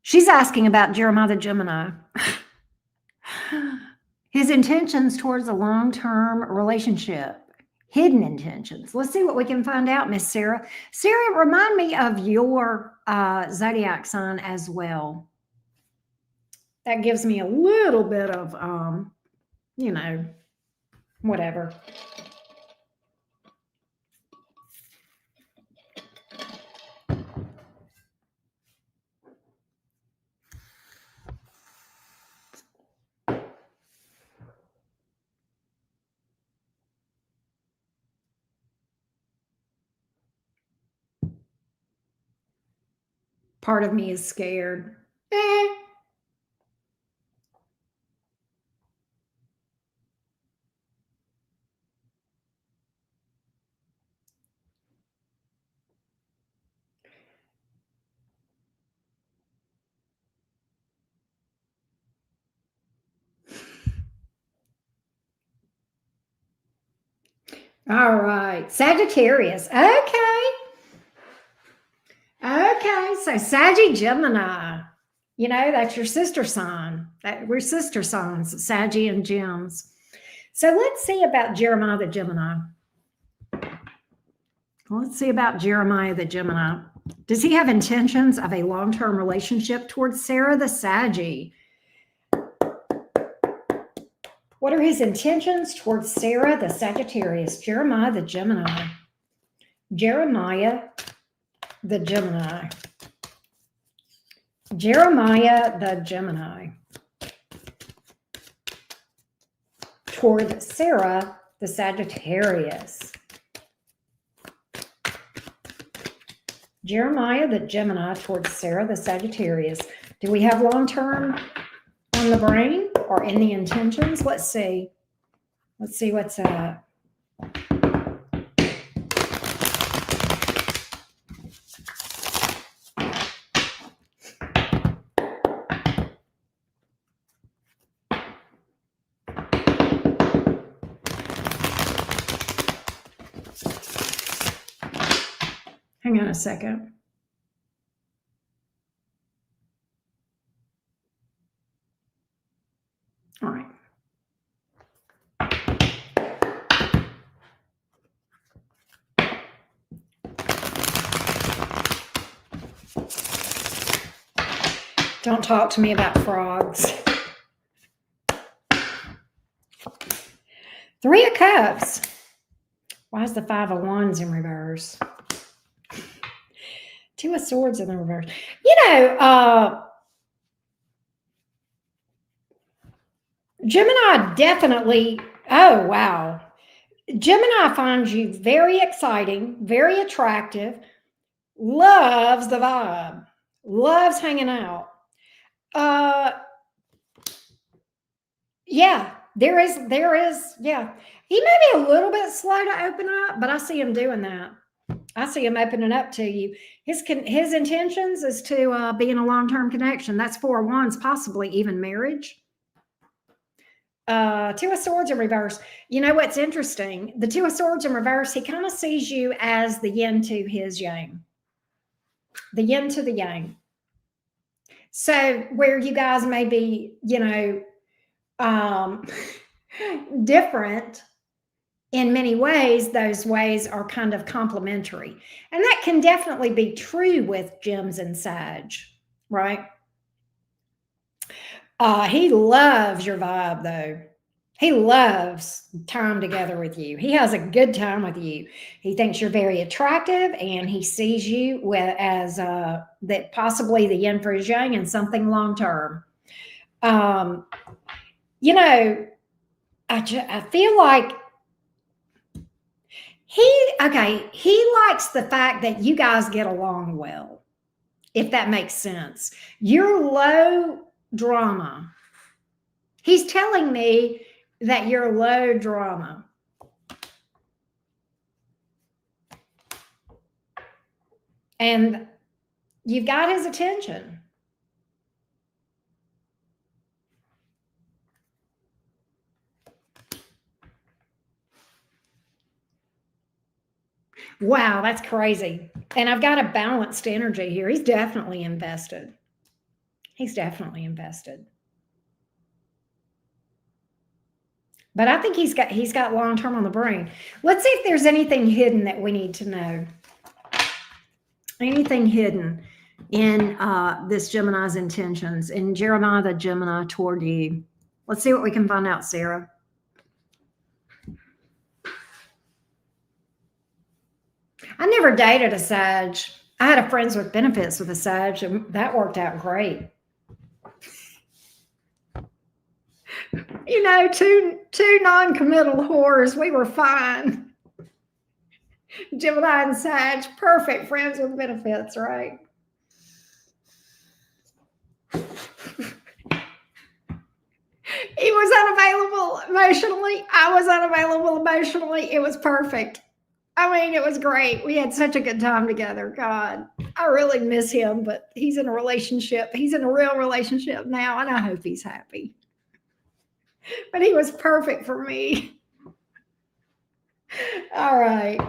She's asking about Jeremiah the Gemini. His intentions towards a long-term relationship, hidden intentions. Let's see what we can find out, Miss Sarah. Sarah, remind me of your zodiac sign as well. That gives me a little bit of, whatever. Part of me is scared. Eh. All right. Sagittarius. Okay. Okay. So Gemini. You know, that's your sister sign. We're sister signs, Saggy and Gems. So let's see about Jeremiah the Gemini. Let's see about Jeremiah the Gemini. Does he have intentions of a long-term relationship towards Sarah the Saggy? What are his intentions towards Sarah the Sagittarius? Jeremiah the Gemini. Jeremiah the Gemini. Jeremiah the Gemini. Toward Sarah the Sagittarius. Jeremiah the Gemini towards Sarah the Sagittarius. Do we have long-term on the brain or in the intentions? Let's see. Let's see what's up. Hang on a second. All right. Don't talk to me about frogs. Three of Cups. Why is the Five of Wands in reverse? Two of Swords in the reverse. You know, Gemini definitely, oh, wow. Gemini finds you very exciting, very attractive, loves the vibe, loves hanging out. Yeah, there is, yeah. He may be a little bit slow to open up, but I see him doing that. I see him opening up to you. His intentions is to be in a long-term connection. That's Four of Wands, possibly even marriage. Two of Swords in reverse. You know what's interesting? The Two of Swords in reverse, he kind of sees you as the yin to his yang. The yin to the yang. So where you guys may be, you know, different in many ways, those ways are kind of complementary. And that can definitely be true with Gems and Sag, right? He loves your vibe, though. He loves time together with you. He has a good time with you. He thinks you're very attractive, and he sees you as that possibly the yin for his yang and something long term. You know, I feel like he likes the fact that you guys get along well, if that makes sense. You're low drama. He's telling me that you're low drama. And you've got his attention. Wow, that's crazy. And I've got a balanced energy here. He's definitely invested. He's definitely invested. But I think he's got long-term on the brain. Let's see if there's anything hidden that we need to know. Anything hidden in this Gemini's intentions, in Jeremiah the Gemini toward you. Let's see what we can find out, Sarah. I never dated a Sag. I had a friends with benefits with a Sag, and that worked out great. You know, two non-committal whores. We were fine. Gemini and Sag, perfect friends with benefits, right? He was unavailable emotionally. I was unavailable emotionally. It was perfect. I mean, it was great. We had such a good time together. God, I really miss him, but he's in a relationship. He's in a real relationship now, and I hope he's happy. But he was perfect for me. All right.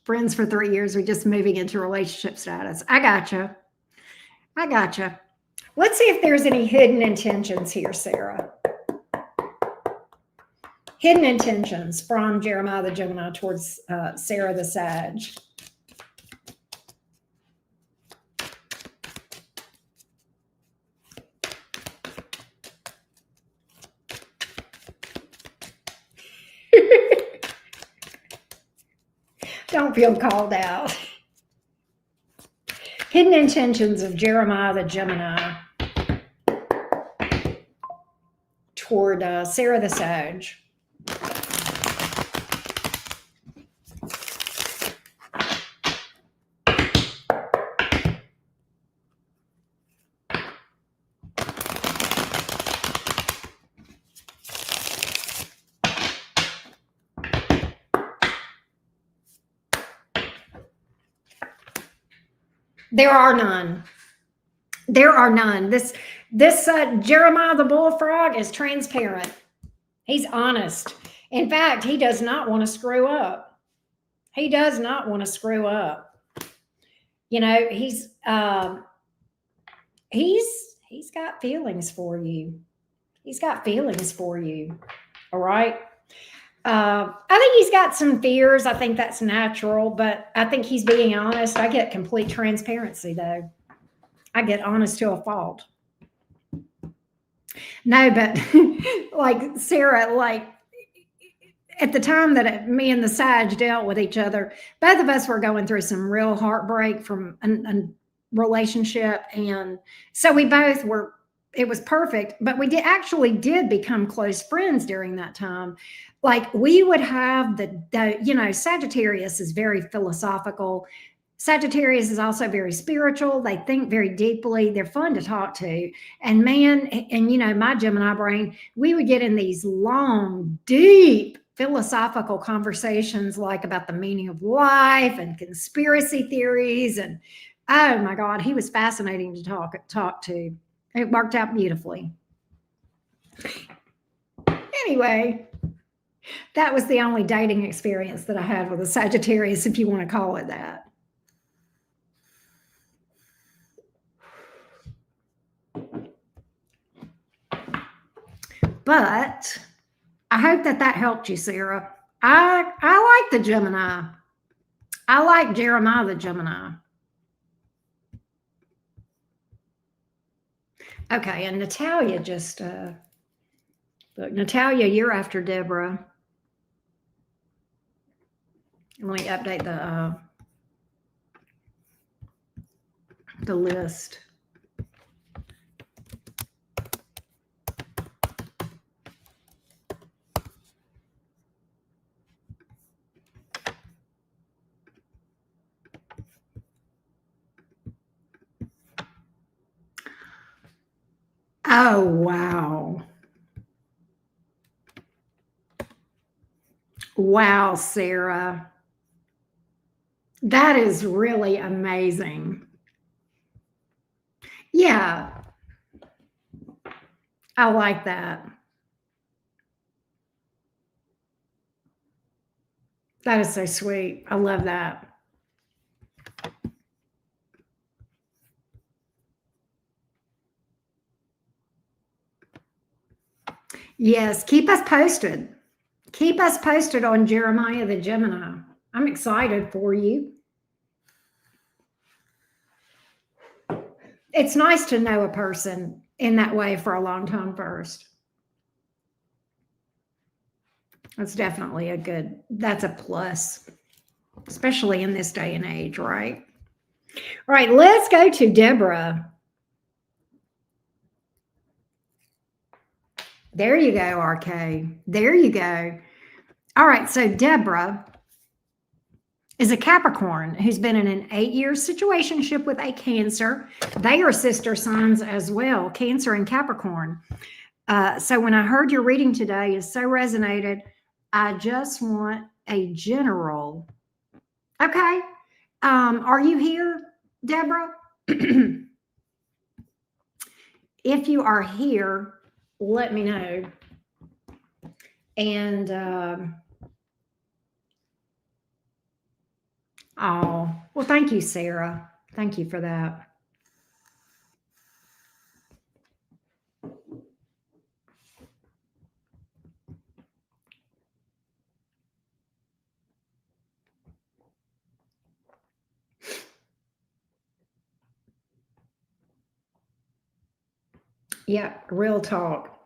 Friends for 3 years. We're just moving into relationship status. I gotcha. I gotcha. Let's see if there's any hidden intentions here, Sarah. Hidden intentions from Jeremiah the Gemini towards Sarah the Sag. Don't feel called out. Hidden intentions of Jeremiah the Gemini toward Sarah the Sag. There are none. There are none. This Jeremiah the bullfrog is transparent. He's honest. In fact, he does not want to screw up. He does not want to screw up. You know, he's got feelings for you. He's got feelings for you. All right. I think he's got some fears. I think that's natural, but I think he's being honest. I get complete transparency, though. I get honest to a fault. No, but like Sarah, like at the time that me and the Sag dealt with each other, both of us were going through some real heartbreak from a relationship. And so we both were, it was perfect, but we did become close friends during that time. Like we would have the Sagittarius is very philosophical. Sagittarius is also very spiritual. They think very deeply. They're fun to talk to. And man, and my Gemini brain, we would get in these long, deep philosophical conversations like about the meaning of life and conspiracy theories. And oh my God, he was fascinating to talk to. It worked out beautifully. Anyway, that was the only dating experience that I had with a Sagittarius, if you want to call it that. But I hope that helped you, Sarah. I like the Gemini. I like Jeremiah the Gemini. Okay, and Natalia just look, Natalia, you're after Deborah. Let me update the list. Oh, wow. Wow, Sarah. That is really amazing. Yeah. I like that. That is so sweet. I love that. Yes, keep us posted. Keep us posted on Jeremiah the Gemini. I'm excited for you. It's nice to know a person in that way for a long time first. That's definitely that's a plus, especially in this day and age, right? All right, let's go to Deborah. There you go, RK. There you go. All right, so Deborah is a Capricorn who's been in an 8-year situationship with a Cancer. They are sister signs as well, Cancer and Capricorn. So when I heard your reading today, it so resonated. I just want a general. Okay. Are you here, Deborah? If you are here, let me know. And oh, well, thank you, Sarah. Thank you for that. Yeah, real talk.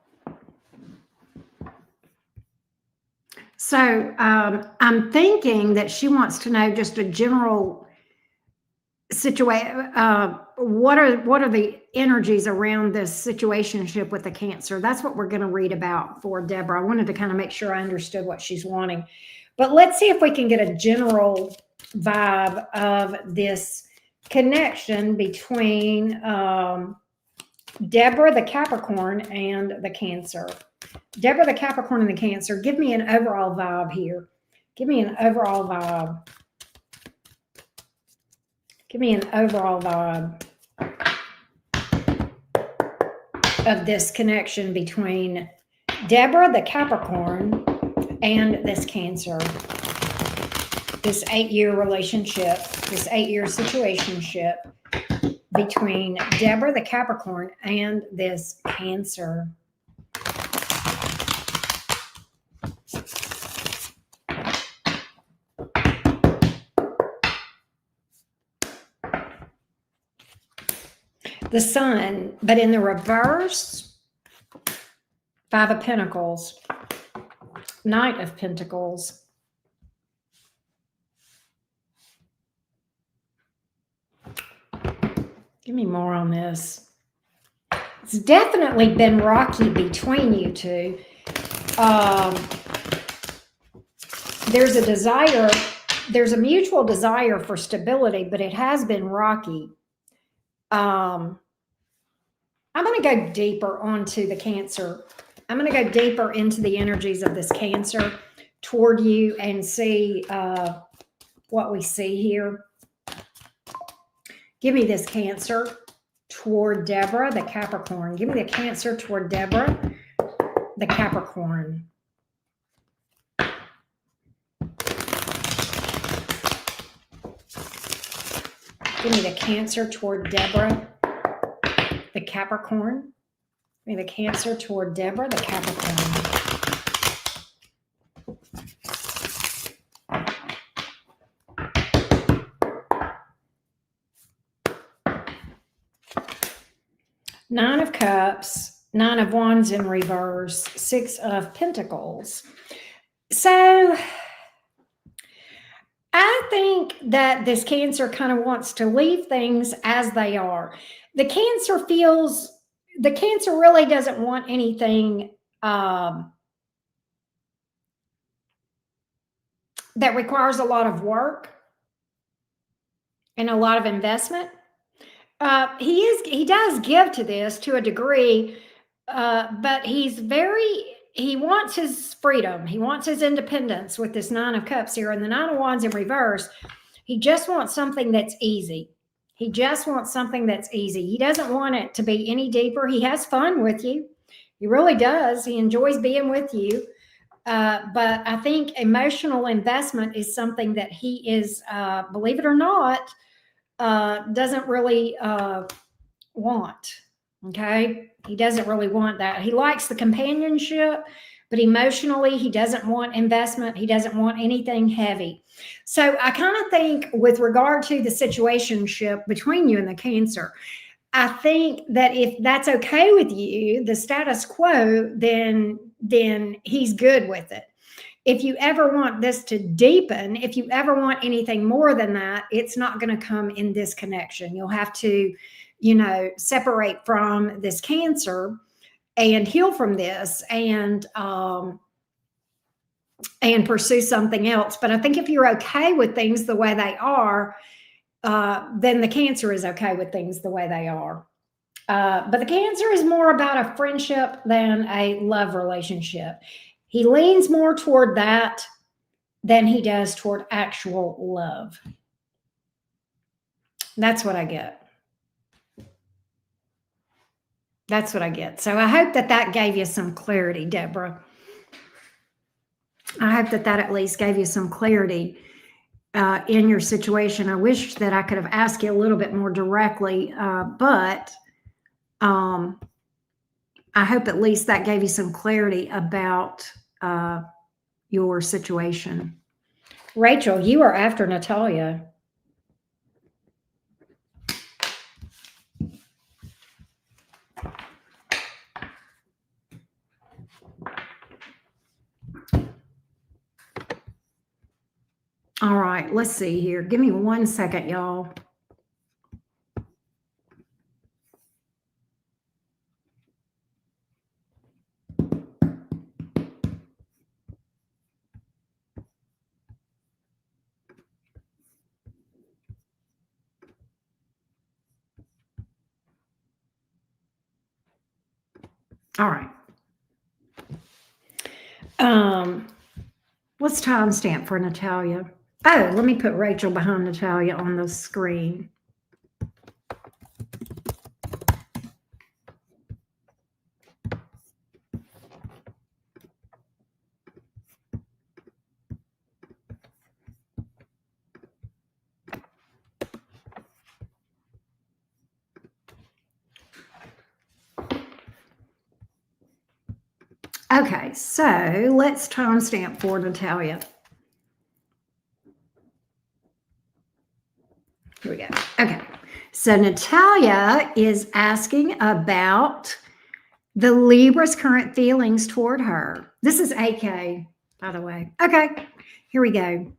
So I'm thinking that she wants to know just a general situation. What are the energies around this situationship with the Cancer? That's what we're going to read about for Deborah. I wanted to kind of make sure I understood what she's wanting, but let's see if we can get a general vibe of this connection between Deborah the Capricorn and the Cancer. Deborah the Capricorn and the Cancer. Give me an overall vibe here. Give me an overall vibe. Give me an overall vibe of this connection between Deborah the Capricorn and this Cancer. This 8-year relationship, this 8-year situationship between Deborah the Capricorn and this Cancer. The Sun, but in the reverse, 5 of Pentacles, Knight of Pentacles. Give me more on this. It's definitely been rocky between you two. There's a desire, there's a mutual desire for stability, but it has been rocky. I'm going to go deeper onto the Cancer. I'm going to go deeper into the energies of this Cancer toward you and see what we see here. Give me this Cancer toward Deborah, the Capricorn. Give me the Cancer toward Deborah, the Capricorn. Give me the Cancer toward Deborah, the Capricorn. Give me the Cancer toward Deborah, the Capricorn. Nine of Cups, Nine of Wands in reverse, 6 of Pentacles. So I think that this Cancer kind of wants to leave things as they are. The Cancer really doesn't want anything that requires a lot of work and a lot of investment. He does give to this to a degree, but he wants his freedom. He wants his independence with this Nine of Cups here, and the Nine of Wands in reverse. He just wants something that's easy. He just wants something that's easy. He doesn't want it to be any deeper. He has fun with you. He really does. He enjoys being with you. But I think emotional investment is something that he is, believe it or not, doesn't really want. Okay. He doesn't really want that. He likes the companionship, but emotionally, he doesn't want investment. He doesn't want anything heavy. So I kind of think with regard to the situationship between you and the Cancer, I think that if that's okay with you, the status quo, then he's good with it. If you ever want this to deepen, if you ever want anything more than that, it's not going to come in this connection. You'll have to, separate from this Cancer and heal from this and pursue something else. But I think if you're okay with things the way they are, then the Cancer is okay with things the way they are. But the Cancer is more about a friendship than a love relationship. He leans more toward that than he does toward actual love. That's what I get. That's what I get. So I hope that that gave you some clarity, Deborah. I hope that that at least gave you some clarity in your situation. I wish that I could have asked you a little bit more directly, but I hope at least that gave you some clarity about your situation. Rachel, you are after Natalia. All right, let's see here. Give me 1 second, y'all. All right. What's timestamp for Natalia? Oh, let me put Rachel behind Natalia on the screen. Okay, so let's timestamp for Natalia. Here we go. Okay, so Natalia is asking about the Libra's current feelings toward her. This is AK, by the way. Okay, here we go.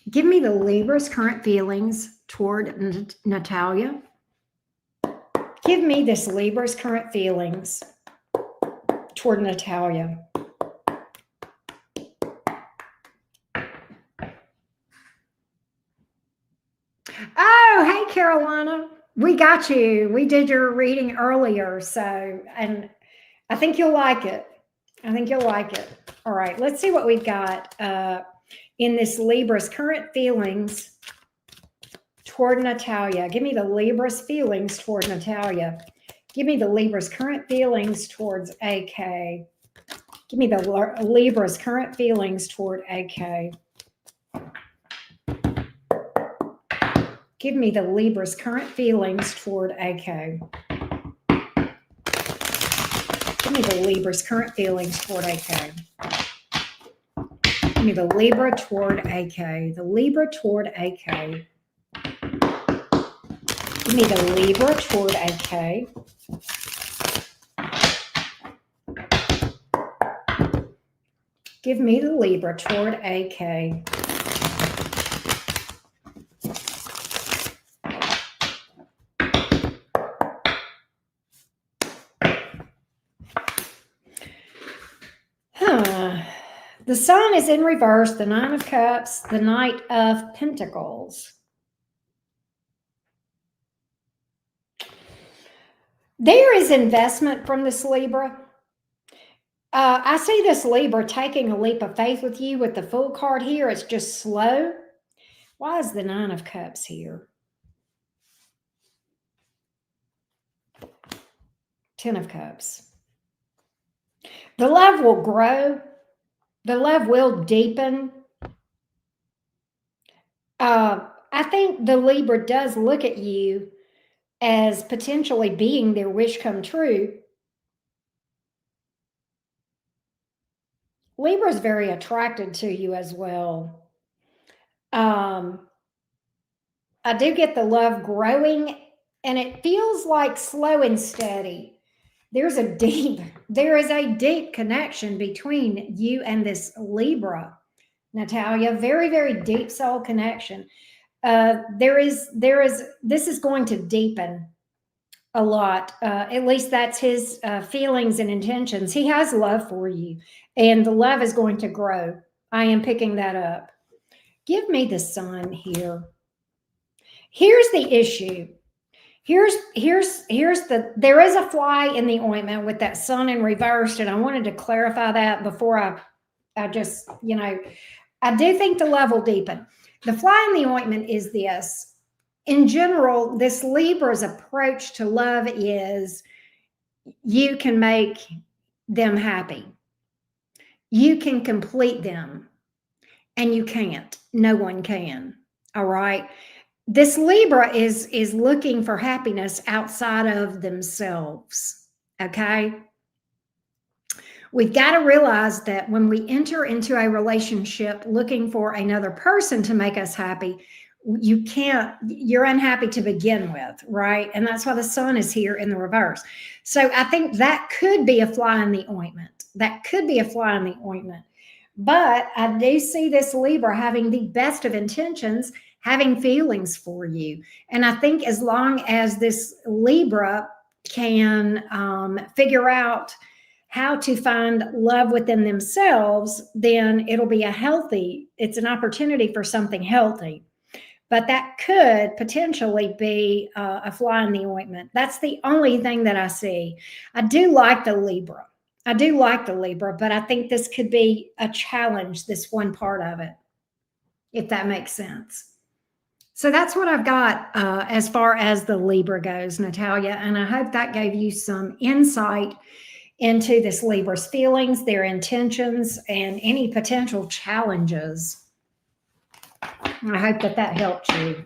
Give me the Libra's current feelings toward Natalia. Give me this Libra's current feelings toward Natalia. Oh, hey, Carolina. We got you. We did your reading earlier. So, and I think you'll like it. I think you'll like it. All right, let's see what we've got in this Libra's current feelings toward Natalia. Give me the Libra's feelings toward Natalia. Give me the Libra's current feelings towards AK. Give me the Libra's current feelings toward AK. Give me the Libra's current feelings toward AK. Give me the Libra's current feelings toward AK. Give me the Libra toward AK. The Libra toward AK. Give me the Libra toward AK. Give me the Libra toward AK. The Sun is in reverse, the Nine of Cups, the Knight of Pentacles. There is investment from this Libra. I see this Libra taking a leap of faith with you with the Fool card here. It's just slow. Why is the Nine of Cups here? Ten of Cups. The love will grow. The love will deepen. I think the Libra does look at you as potentially being their wish come true. Libra is very attracted to you as well. I do get the love growing, and it feels like slow and steady. There is a deep connection between you and this Libra, Natalia. Very, very deep soul connection. This is going to deepen a lot. At least that's his feelings and intentions. He has love for you, and the love is going to grow. I am picking that up. Give me the Sun here. Here's the issue. There is a fly in the ointment with that sun in reversed, and I wanted to clarify that before I just, I do think the love will deepen. The fly in the ointment is this. In general, this Libra's approach to love is you can make them happy. You can complete them, and you can't. No one can. All right. This Libra is looking for happiness outside of themselves. Okay. We've got to realize that when we enter into a relationship looking for another person to make us happy, you're unhappy to begin with, right? And that's why the sun is here in the reverse. So I think that could be a fly in the ointment. That could be a fly in the ointment. But I do see this Libra having the best of intentions, having feelings for you. And I think as long as this Libra can figure out how to find love within themselves, then it'll be it's an opportunity for something healthy. But that could potentially be a fly in the ointment. That's the only thing that I see. I do like the Libra. But I think this could be a challenge, this one part of it, if that makes sense. So that's what I've got as far as the Libra goes, Natalia. And I hope that gave you some insight into this Libra's feelings, their intentions, and any potential challenges. I hope that helped you.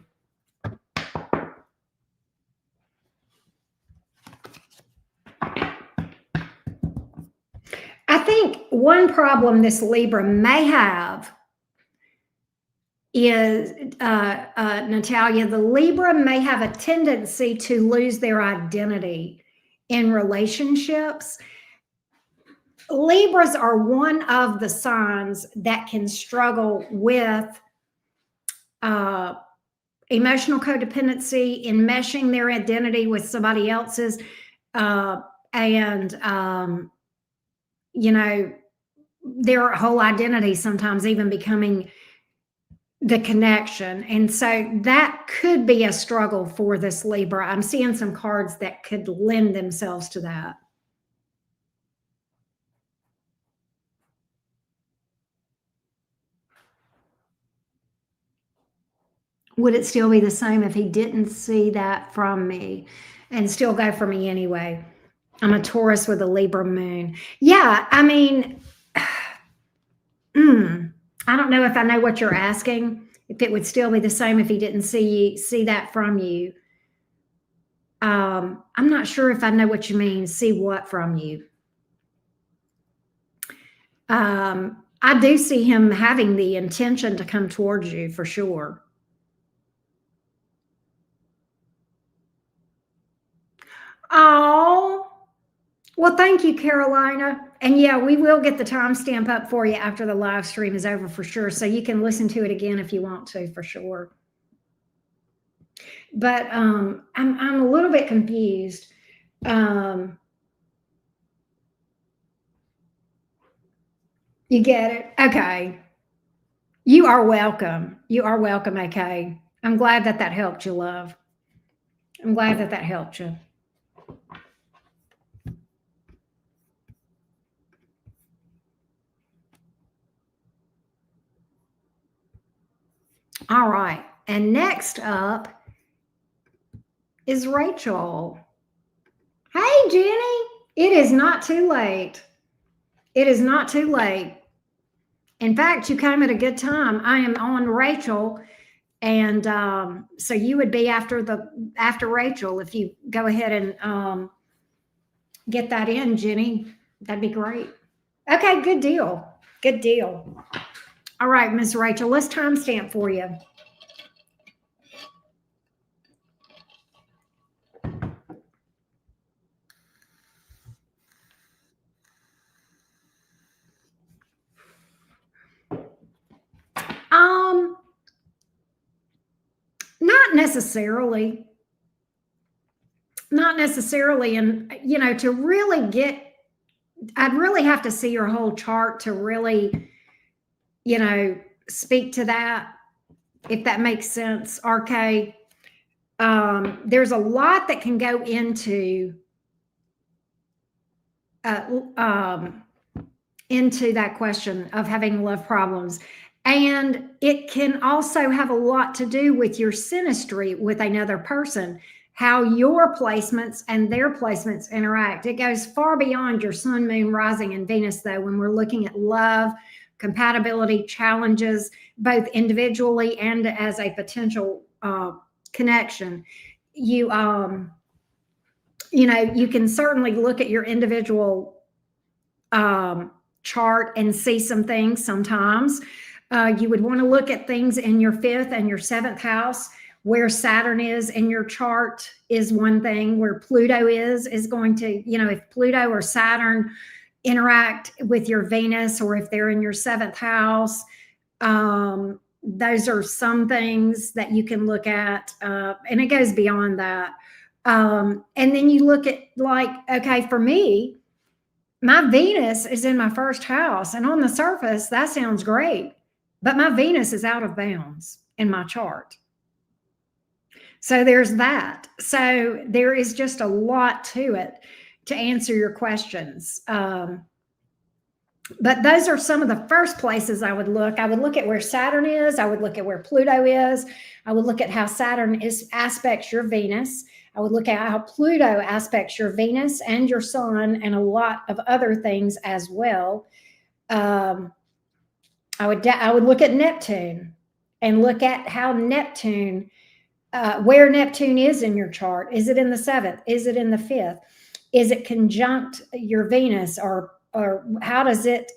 I think one problem this Libra may have is, Natalia, the Libra may have a tendency to lose their identity in relationships. Libras are one of the signs that can struggle with emotional codependency, enmeshing their identity with somebody else's, and their whole identity sometimes even becoming the connection. And so that could be a struggle for this Libra. I'm seeing some cards that could lend themselves to that. Would it still be the same if he didn't see that from me and still go for me anyway? I'm a Taurus with a Libra moon. Yeah, I mean, I don't know if I know what you're asking, if it would still be the same if he didn't see that from you. I'm not sure if I know what you mean, see what from you. I do see him having the intention to come towards you for sure. Oh, well, thank you, Carolina. And yeah, we will get the timestamp up for you after the live stream is over for sure. So you can listen to it again if you want to, for sure. But I'm a little bit confused. You get it? Okay. You are welcome. You are welcome. Okay. I'm glad that helped you, love. I'm glad that helped you. All right. And next up is Rachel. Hey, Jenny. It is not too late. It is not too late. In fact, you came at a good time. I am on Rachel. And so you would be after Rachel if you go ahead and get that in, Jenny. That'd be great. Okay, good deal. Good deal. All right, Miss Rachel, let's timestamp for you. Not necessarily. Not necessarily. And, to really I'd really have to see your whole chart to really, speak to that, if that makes sense, RK. there's a lot that can go into that question of having love problems. And it can also have a lot to do with your synastry with another person, how your placements and their placements interact. It goes far beyond your sun, moon, rising, and Venus, though, when we're looking at love, compatibility, challenges, both individually and as a potential connection. You can certainly look at your individual chart and see some things sometimes. You would want to look at things in your 5th and your 7th house. Where Saturn is in your chart is one thing. Where Pluto is going to, if Pluto or Saturn interact with your Venus, or if they're in your 7th house, those are some things that you can look at. And it goes beyond that. And then you look at, like, okay, for me, my Venus is in my 1st house, and on the surface, that sounds great, but my Venus is out of bounds in my chart. So there's that. So there is just a lot to it to answer your questions. But those are some of the first places I would look. I would look at where Saturn is. I would look at where Pluto is. I would look at how Saturn aspects your Venus. I would look at how Pluto aspects your Venus and your Sun, and a lot of other things as well. I would look at Neptune and look at how Neptune, where Neptune is in your chart. Is it in the 7th? Is it in the 5th? Is it conjunct your Venus, or how does it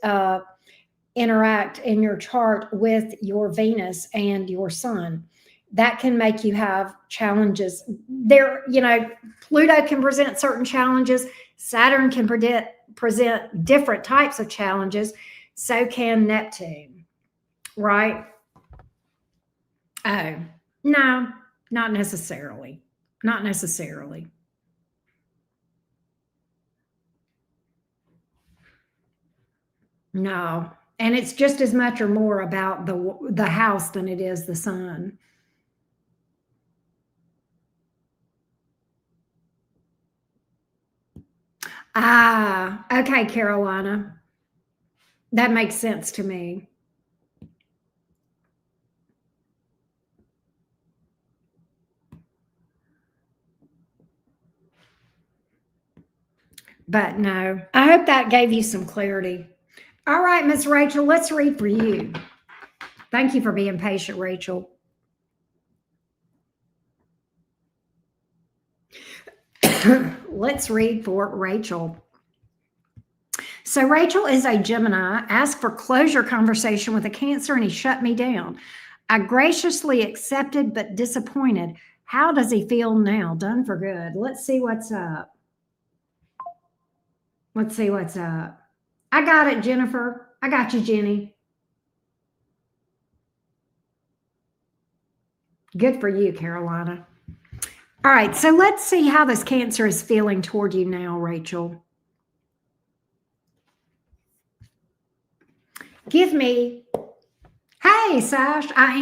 interact in your chart with your Venus and your Sun? That can make you have challenges. Pluto can present certain challenges. Saturn can present different types of challenges. So can Neptune, right? Oh, no, not necessarily. Not necessarily. No. And it's just as much or more about the house than it is the sun. Ah, okay, Carolina. That makes sense to me. But no, I hope that gave you some clarity. All right, Miss Rachel, let's read for you. Thank you for being patient, Rachel. Let's read for Rachel. So Rachel is a Gemini. Asked for closure conversation with a Cancer, and he shut me down. I graciously accepted, but disappointed. How does he feel now? Done for good. Let's see what's up. Let's see what's up. I got it, Jennifer. I got you, Jenny. Good for you, Carolina. All right, so let's see how this Cancer is feeling toward you now, Rachel. Give me, hey, Sash, I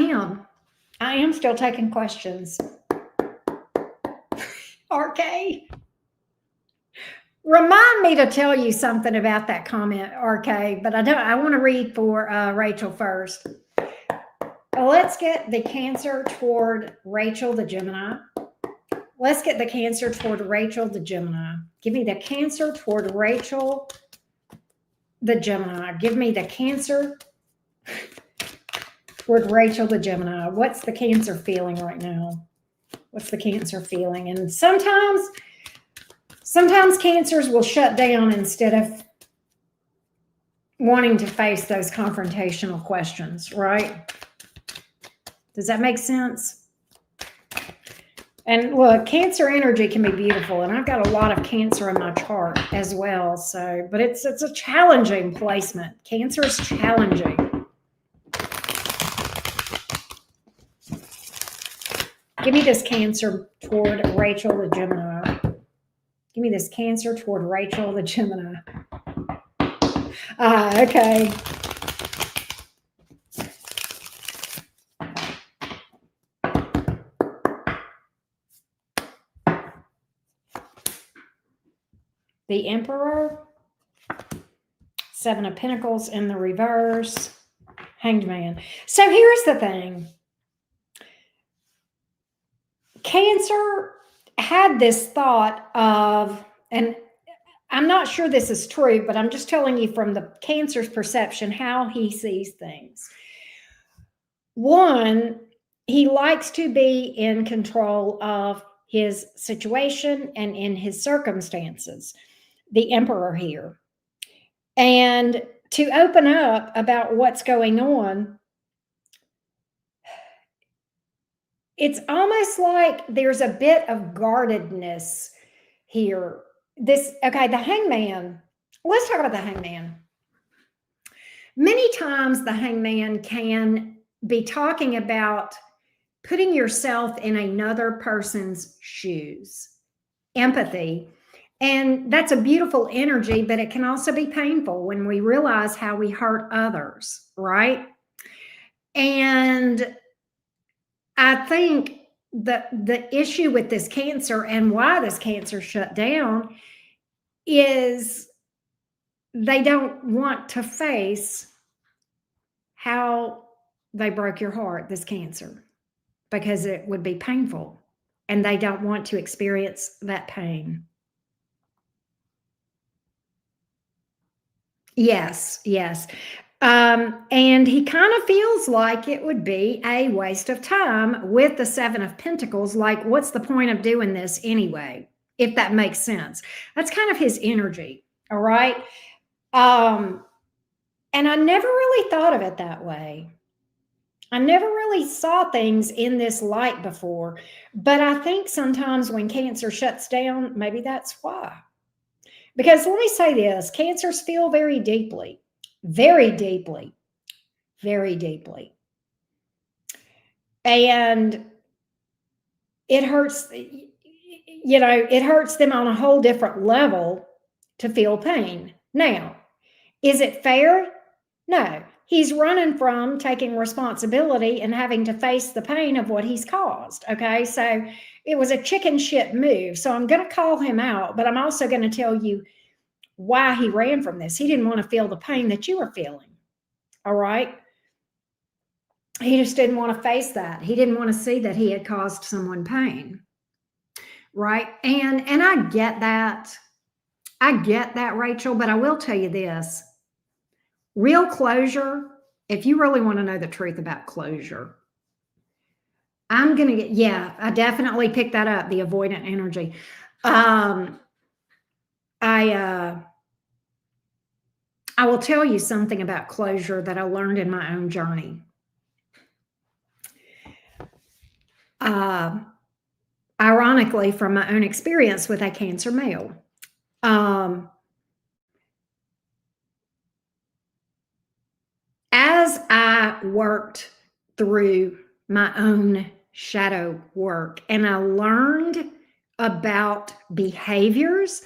am still taking questions. RK, remind me to tell you something about that comment, RK, but I want to read for Rachel first. Let's get the Cancer toward Rachel, the Gemini. Let's get the Cancer toward Rachel, the Gemini. Give me the Cancer toward Rachel, the Gemini. Give me the Cancer toward Rachel, the Gemini. What's the Cancer feeling right now? What's the Cancer feeling? And sometimes Cancers will shut down instead of wanting to face those confrontational questions, right? Does that make sense? And look, Cancer energy can be beautiful, and I've got a lot of Cancer in my chart as well. So, but it's a challenging placement. Cancer is challenging. Give me this Cancer toward Rachel, the Gemini. Give me this Cancer toward Rachel, the Gemini. Okay. the Emperor, Seven of Pentacles in the reverse, Hanged Man. So here's the thing. Cancer had this thought of, and I'm not sure this is true, but I'm just telling you from the Cancer's perception how he sees things. One, he likes to be in control of his situation and in his circumstances, the Emperor here. And to open up about what's going on, it's almost like there's a bit of guardedness here. Okay, the Hangman. Let's talk about the Hangman. Many times the Hangman can be talking about putting yourself in another person's shoes, empathy. And that's a beautiful energy, but it can also be painful when we realize how we hurt others, right? And I think the issue with this Cancer and why this Cancer shut down is they don't want to face how they broke your heart, this Cancer, because it would be painful and they don't want to experience that pain. Yes, yes. And he kind of feels like it would be a waste of time with the Seven of Pentacles. Like, what's the point of doing this anyway? If that makes sense. That's kind of his energy. All right. And I never really thought of it that way. I never really saw things in this light before, but I think sometimes when Cancer shuts down, maybe that's why. Because let me say this, Cancers feel very deeply, very deeply, very deeply. And it hurts, it hurts them on a whole different level to feel pain. Now, is it fair? No. He's running from taking responsibility and having to face the pain of what he's caused. Okay, so it was a chicken shit move. So I'm going to call him out, but I'm also going to tell you why he ran from this. He didn't want to feel the pain that you were feeling. All right. He just didn't want to face that. He didn't want to see that he had caused someone pain. Right. And I get that. I get that, Rachel, but I will tell you this. Real closure, if you really want to know the truth about closure, I'm going to get, yeah, I definitely picked that up, the avoidant energy. I will tell you something about closure that I learned in my own journey. Ironically, from my own experience with a Cancer male. As I worked through my own shadow work and I learned about behaviors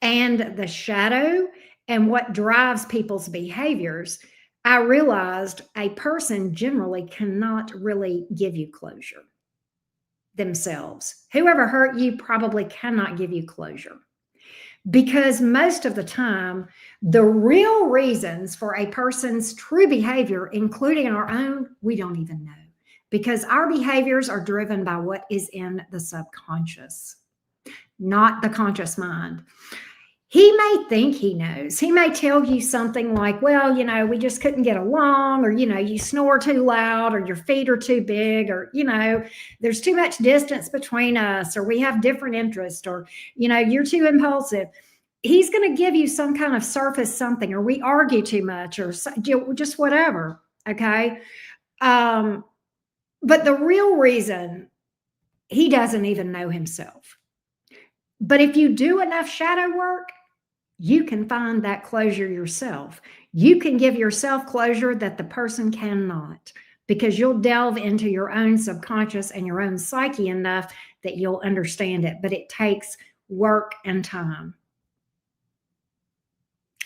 and the shadow and what drives people's behaviors, I realized a person generally cannot really give you closure themselves. Whoever hurt you probably cannot give you closure. Because most of the time, the real reasons for a person's true behavior, including our own, we don't even know. Because our behaviors are driven by what is in the subconscious, not the conscious mind. He may think he knows. He may tell you something like, well, we just couldn't get along, or, you snore too loud, or your feet are too big, or, there's too much distance between us, or we have different interests, or, you're too impulsive. He's going to give you some kind of surface something, or we argue too much, or just whatever. Okay. But the real reason, he doesn't even know himself. But if you do enough shadow work, you can find that closure yourself. You can give yourself closure that the person cannot, because you'll delve into your own subconscious and your own psyche enough that you'll understand it. But it takes work and time.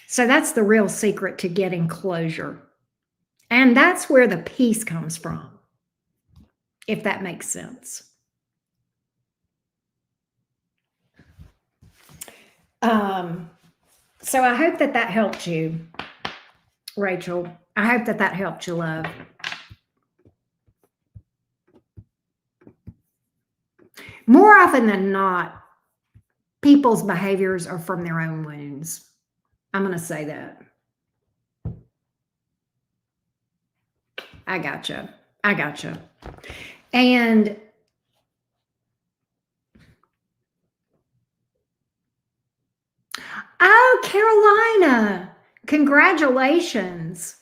So that's the real secret to getting closure. And that's where the peace comes from, if that makes sense. So I hope that that helped you, Rachel. I hope that that helped you, love. More often than not, people's behaviors are from their own wounds. I'm going to say that. I gotcha. I gotcha. And oh, Carolina, congratulations.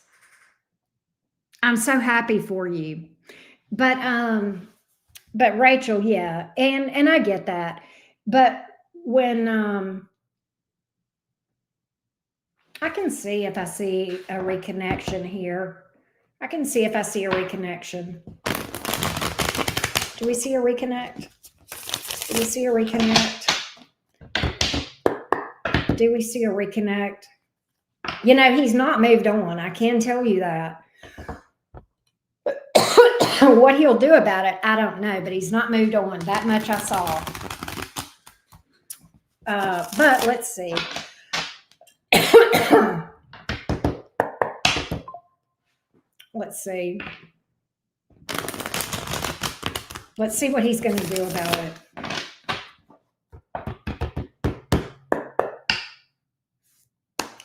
I'm so happy for you. But Rachel, yeah, and I get that. But when I can see if I see a reconnection here. I can see if I see a reconnection. Do we see a reconnect? Do we see a reconnect? Do we see a reconnect? You know, he's not moved on. I can tell you that. What he'll do about it, I don't know, but he's not moved on. That much I saw. But let's see. Let's see. Let's see what he's going to do about it.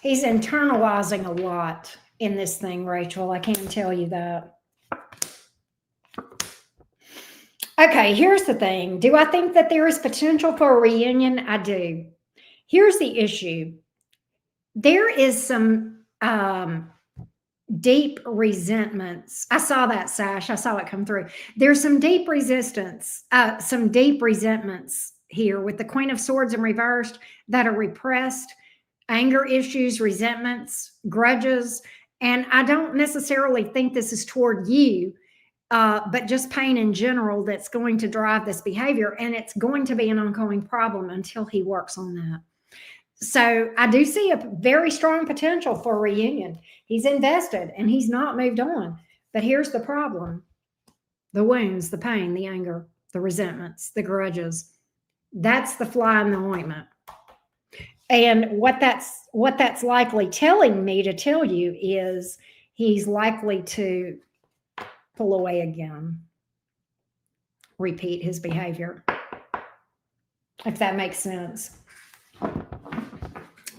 He's internalizing a lot in this thing, Rachel. I can tell you that. Okay, here's the thing. Do I think that there is potential for a reunion? I do. Here's the issue. There is some deep resentments. I saw that, Sash. I saw it come through. There's some deep resistance, some deep resentments here with the Queen of Swords in reversed that are repressed, anger issues, resentments, grudges. And I don't necessarily think this is toward you, but just pain in general that's going to drive this behavior. And it's going to be an ongoing problem until he works on that. So I do see a very strong potential for a reunion. He's invested and he's not moved on. But here's the problem. The wounds, the pain, the anger, the resentments, the grudges. That's the fly in the ointment. And what that's likely telling me to tell you is he's likely to pull away again, repeat his behavior, if that makes sense.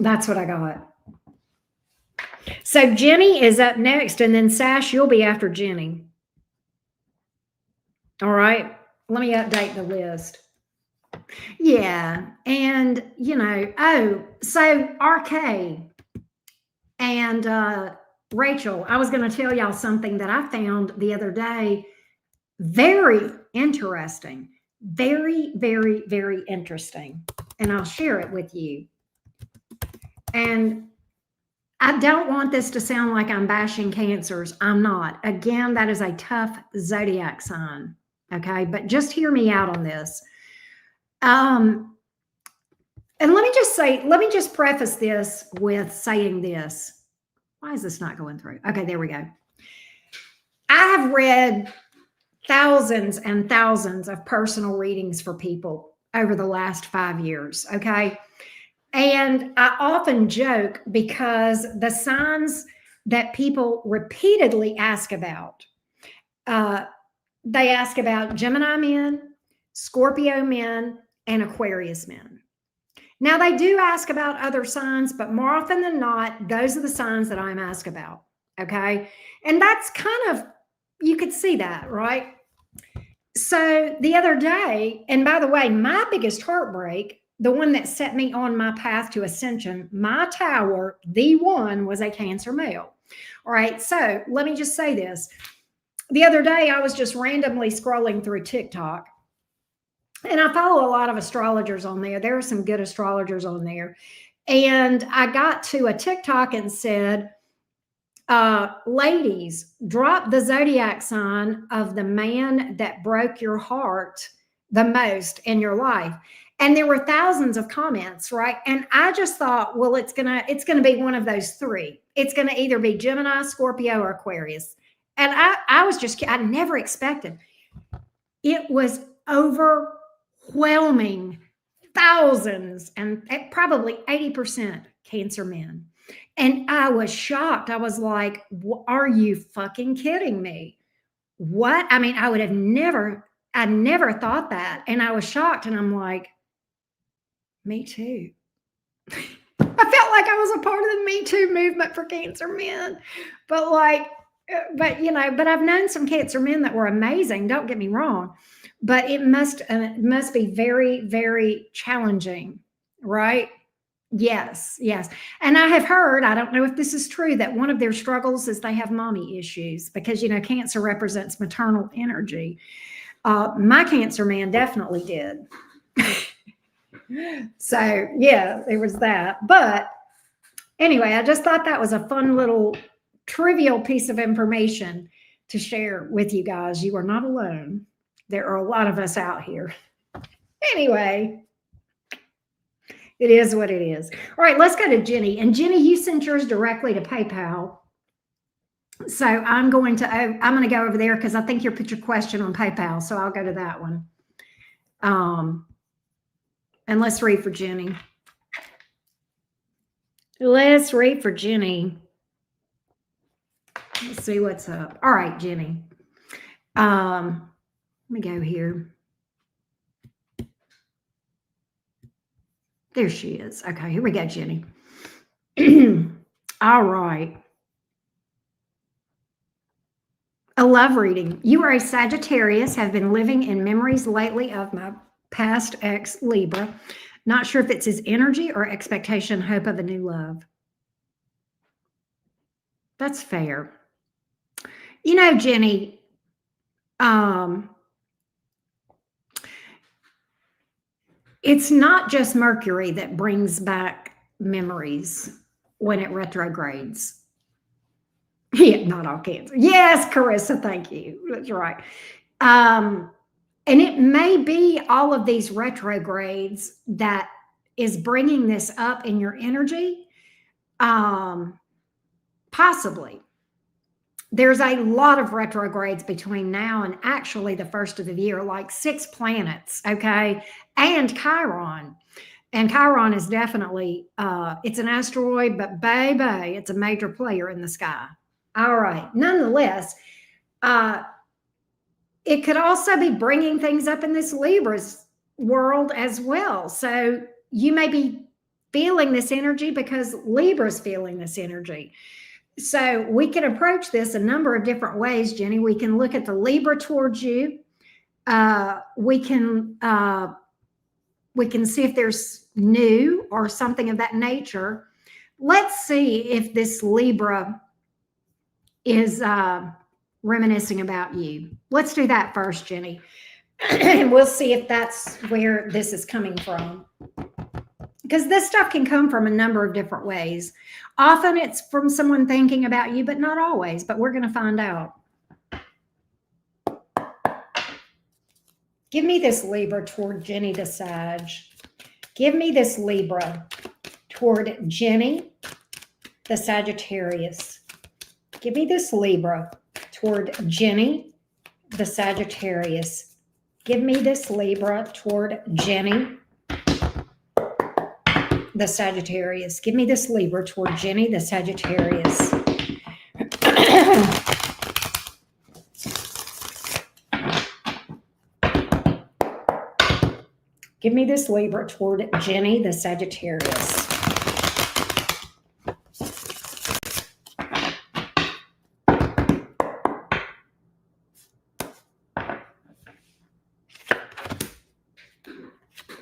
That's what I got. So Jenny is up next, and then Sash, you'll be after Jenny. All right, let me update the list. Yeah, and you know, oh, so RK and Rachel, I was going to tell y'all something that I found the other day. Very interesting. Very, very, very interesting. And I'll share it with you. And I don't want this to sound like I'm bashing cancers. I'm not. Again, that is a tough zodiac sign. Okay. But just hear me out on this. And let me just preface this with saying this. Why is this not going through? Okay, there we go. I have read thousands and thousands of personal readings for people over the last 5 years. Okay. And I often joke because the signs that people repeatedly ask about, they ask about Gemini men, Scorpio men, and Aquarius men. Now, they do ask about other signs, but more often than not, those are the signs that I'm asked about, okay? And that's kind of, you could see that, right? So the other day, and by the way, my biggest heartbreak, the one that set me on my path to ascension, my tower, the one, was a Cancer male. All right, so let me just say this. The other day, I was just randomly scrolling through TikTok, and I follow a lot of astrologers on there. There are some good astrologers on there. And I got to a TikTok and said, ladies, drop the zodiac sign of the man that broke your heart the most in your life. And there were thousands of comments, right? And I just thought, well, it's gonna be one of those three. It's gonna either be Gemini, Scorpio, or Aquarius. And I never expected. It was overwhelming thousands, and probably 80% Cancer men. And I was shocked. I was like, are you fucking kidding me? What? I mean, I never thought that. And I was shocked. And I'm like, me too. I felt like I was a part of the Me Too movement for Cancer men. But but I've known some Cancer men that were amazing. Don't get me wrong. But it must be very, very challenging, right? Yes, yes. And I have heard, I don't know if this is true, that one of their struggles is they have mommy issues because, Cancer represents maternal energy. My Cancer man definitely did. So, yeah, there was that. But anyway, I just thought that was a fun little trivial piece of information to share with you guys. You are not alone. There are a lot of us out here. Anyway. It is what it is. All right, let's go to Jenny. And Jenny, you sent yours directly to PayPal. So I'm going to go over there because I think you put your question on PayPal. So I'll go to that one. And let's read for Jenny. Let's read for Jenny. Let's see what's up. All right, Jenny. Let me go here. There she is. Okay, here we go, Jenny. All right. A love reading. You are a Sagittarius, have been living in memories lately of my past ex, Libra. Not sure if it's his energy or expectation, hope of a new love. That's fair. Jenny, it's not just Mercury that brings back memories when it retrogrades. Yeah, not all Cancer. Yes, Carissa, thank you. That's right. And it may be all of these retrogrades that is bringing this up in your energy. Possibly. There's a lot of retrogrades between now and actually the first of the year, like 6 planets, okay? And Chiron. And Chiron is definitely, it's an asteroid, but baby, it's a major player in the sky. All right. Nonetheless, it could also be bringing things up in this Libra's world as well. So you may be feeling this energy because Libra's feeling this energy. So we can approach this a number of different ways, Jenny. We can look at the Libra towards you. We can see if there's new or something of that nature. Let's see if this Libra is reminiscing about you. Let's do that first, Jenny. And we'll see if that's where this is coming from. Because this stuff can come from a number of different ways. Often it's from someone thinking about you, but not always. But we're going to find out. Give me this Libra toward Jenny the Sag. Give me this Libra toward Jenny the Sagittarius. Give me this Libra toward Jenny the Sagittarius. Give me this Libra toward Jenny the Sagittarius. Give me this Libra toward Jenny the Sagittarius. Give me this Libra toward Jenny the Sagittarius.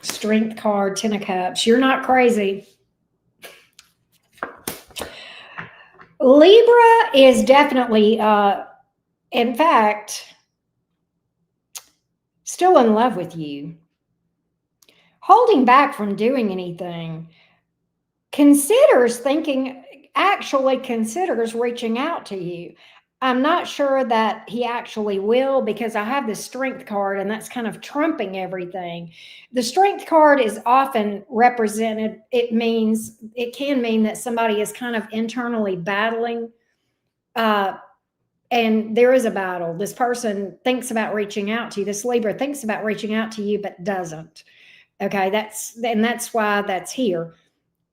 Strength card, 10 of Cups. You're not crazy. Libra is definitely, in fact, still in love with you. Holding back from doing anything. Actually considers reaching out to you. I'm not sure that he actually will because I have the Strength card and that's kind of trumping everything. The Strength card is often represented. It can mean that somebody is kind of internally battling and there is a battle. This person thinks about reaching out to you. This Libra thinks about reaching out to you, but doesn't. Okay, that's why that's here.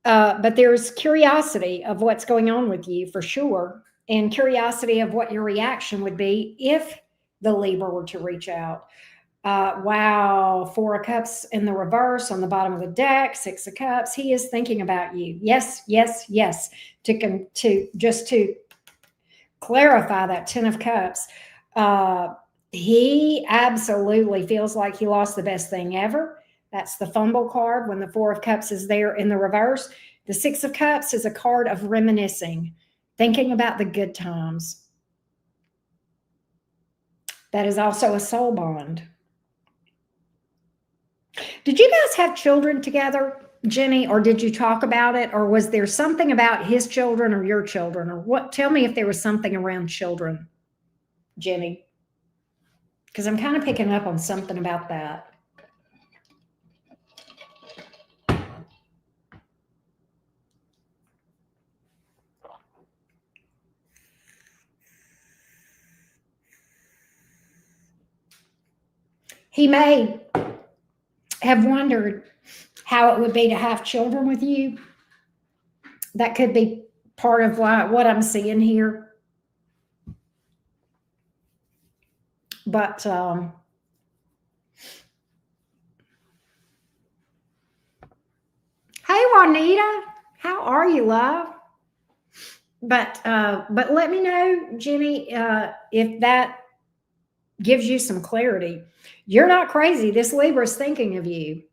But there's curiosity of what's going on with you for sure, and curiosity of what your reaction would be if the Libra were to reach out. Wow, Four of Cups in the reverse on the bottom of the deck, Six of Cups. He is thinking about you. Yes, yes, yes. To clarify that Ten of Cups, he absolutely feels like he lost the best thing ever. That's the fumble card when the Four of Cups is there in the reverse. The Six of Cups is a card of reminiscing, thinking about the good times. That is also a soul bond. Did you guys have children together, Jenny, or did you talk about it? Or was there something about his children or your children? Or what? Tell me if there was something around children, Jenny, because I'm kind of picking up on something about that. He may have wondered how it would be to have children with you. That could be part of what I'm seeing here. But hey, Juanita, how are you, love? But let me know, Jenny, if that gives you some clarity. You're not crazy. This Libra is thinking of you.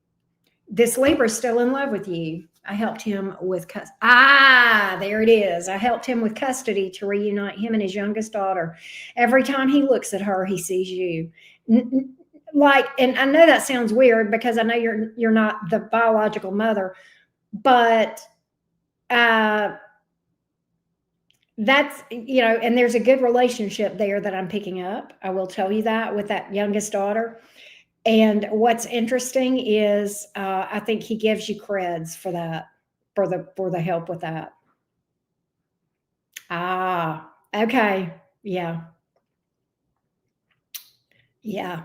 This Libra is still in love with you. I helped him with there it is. I helped him with custody to reunite him and his youngest daughter. Every time he looks at her, he sees you. Like, and I know that sounds weird because I know you're not the biological mother, but that's, and there's a good relationship there that I'm picking up. I will tell you that with that youngest daughter. And what's interesting is I think he gives you creds for that, for the help with that. Ah, okay. Yeah. Yeah.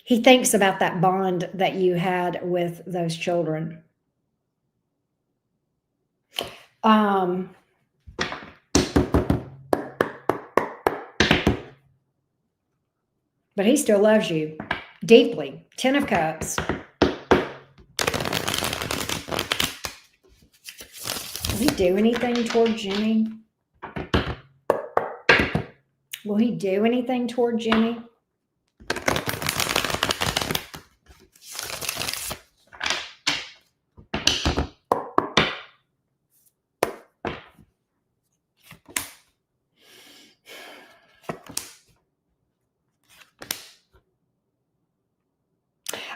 He thinks about that bond that you had with those children. But he still loves you deeply. Ten of Cups. Will he do anything toward Jenny? Will he do anything toward Jenny?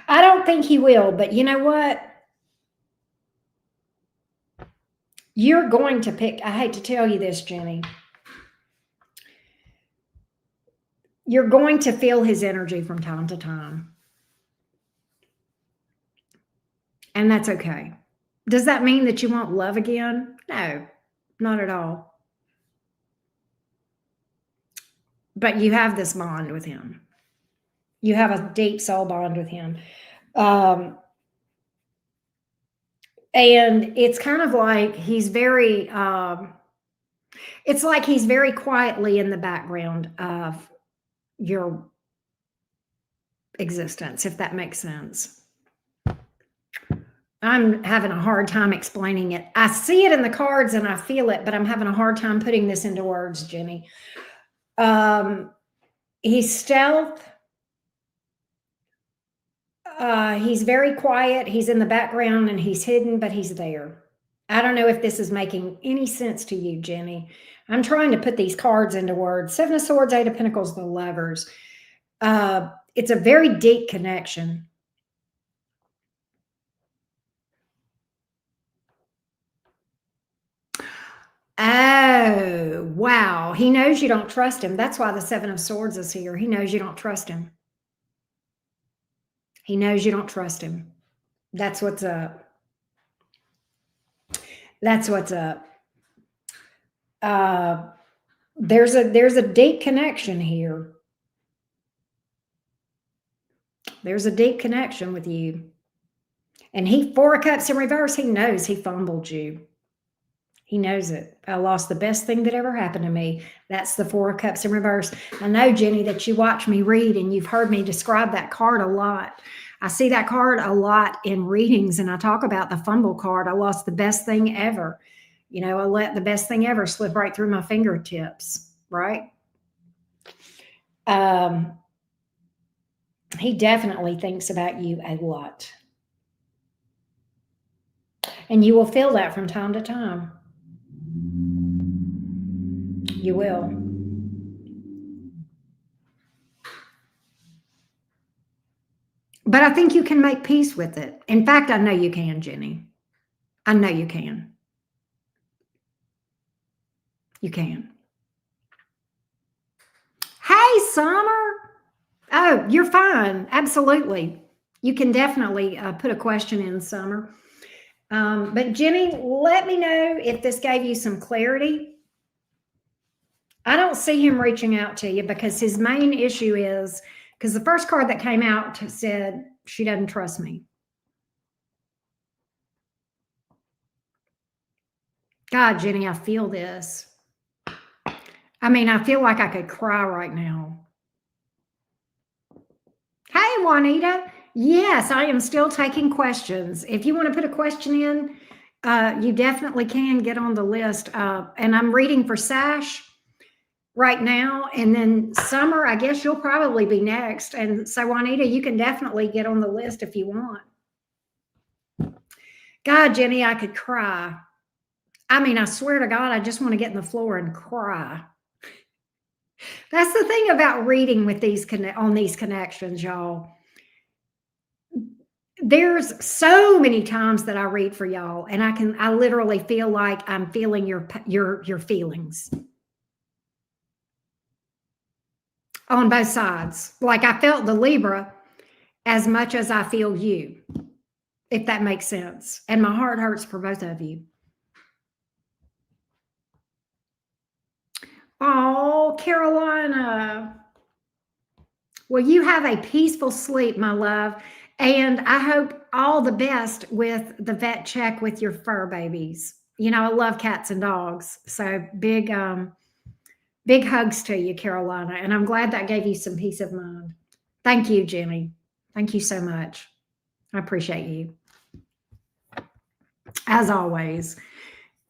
I don't think he will, but you know what? You're going to pick, I hate to tell you this, Jenny. You're going to feel his energy from time to time. And that's okay. Does that mean that you won't love again? No, not at all. But you have this bond with him. You have a deep soul bond with him. And it's kind of like he's very, it's like he's very quietly in the background of your existence, if that makes sense. I'm having a hard time explaining it. I see it in the cards and I feel it, but I'm having a hard time putting this into words, Jenny. He's stealth. He's very quiet. He's in the background and he's hidden, but he's there. I don't know if this is making any sense to you, Jenny. I'm trying to put these cards into words. Seven of Swords, Eight of Pentacles, the Lovers. It's a very deep connection. Oh, wow. He knows you don't trust him. That's why the Seven of Swords is here. He knows you don't trust him. He knows you don't trust him. That's what's up. That's what's up. There's a deep connection here. There's a deep connection with you. And he, 4 of Cups in reverse, he knows he fumbled you. He knows it. I lost the best thing that ever happened to me. That's the 4 of Cups in reverse. I know, Jenny, that you watch me read and you've heard me describe that card a lot. I see that card a lot in readings, and I talk about the fumble card. I lost the best thing ever. You know, I let the best thing ever slip right through my fingertips, right? He definitely thinks about you a lot. And you will feel that from time to time. You will. But I think you can make peace with it. In fact, I know you can, Jenny. I know you can. You can. Hey, Summer. Oh, you're fine. Absolutely. You can definitely put a question in, Summer. But Jenny, let me know if this gave you some clarity. I don't see him reaching out to you because his main issue is, because the first card that came out said, she doesn't trust me. God, Jenny, I feel this. I mean, I feel like I could cry right now. Hey, Juanita. Yes, I am still taking questions. If you want to put a question in, you definitely can get on the list. And I'm reading for Sash right now. And then Summer, I guess you'll probably be next. And so, Juanita, you can definitely get on the list if you want. God, Jenny, I could cry. I mean, I swear to God, I just want to get in the floor and cry. That's the thing about reading with these on these connections, y'all. There's so many times that I read for y'all, and I literally feel like I'm feeling your feelings on both sides. Like I felt the Libra as much as I feel you, if that makes sense. And my heart hurts for both of you. Oh, Carolina. Well, you have a peaceful sleep, my love. And I hope all the best with the vet check with your fur babies. You know, I love cats and dogs. So big hugs to you, Carolina. And I'm glad that gave you some peace of mind. Thank you, Jenny. Thank you so much. I appreciate you. As always.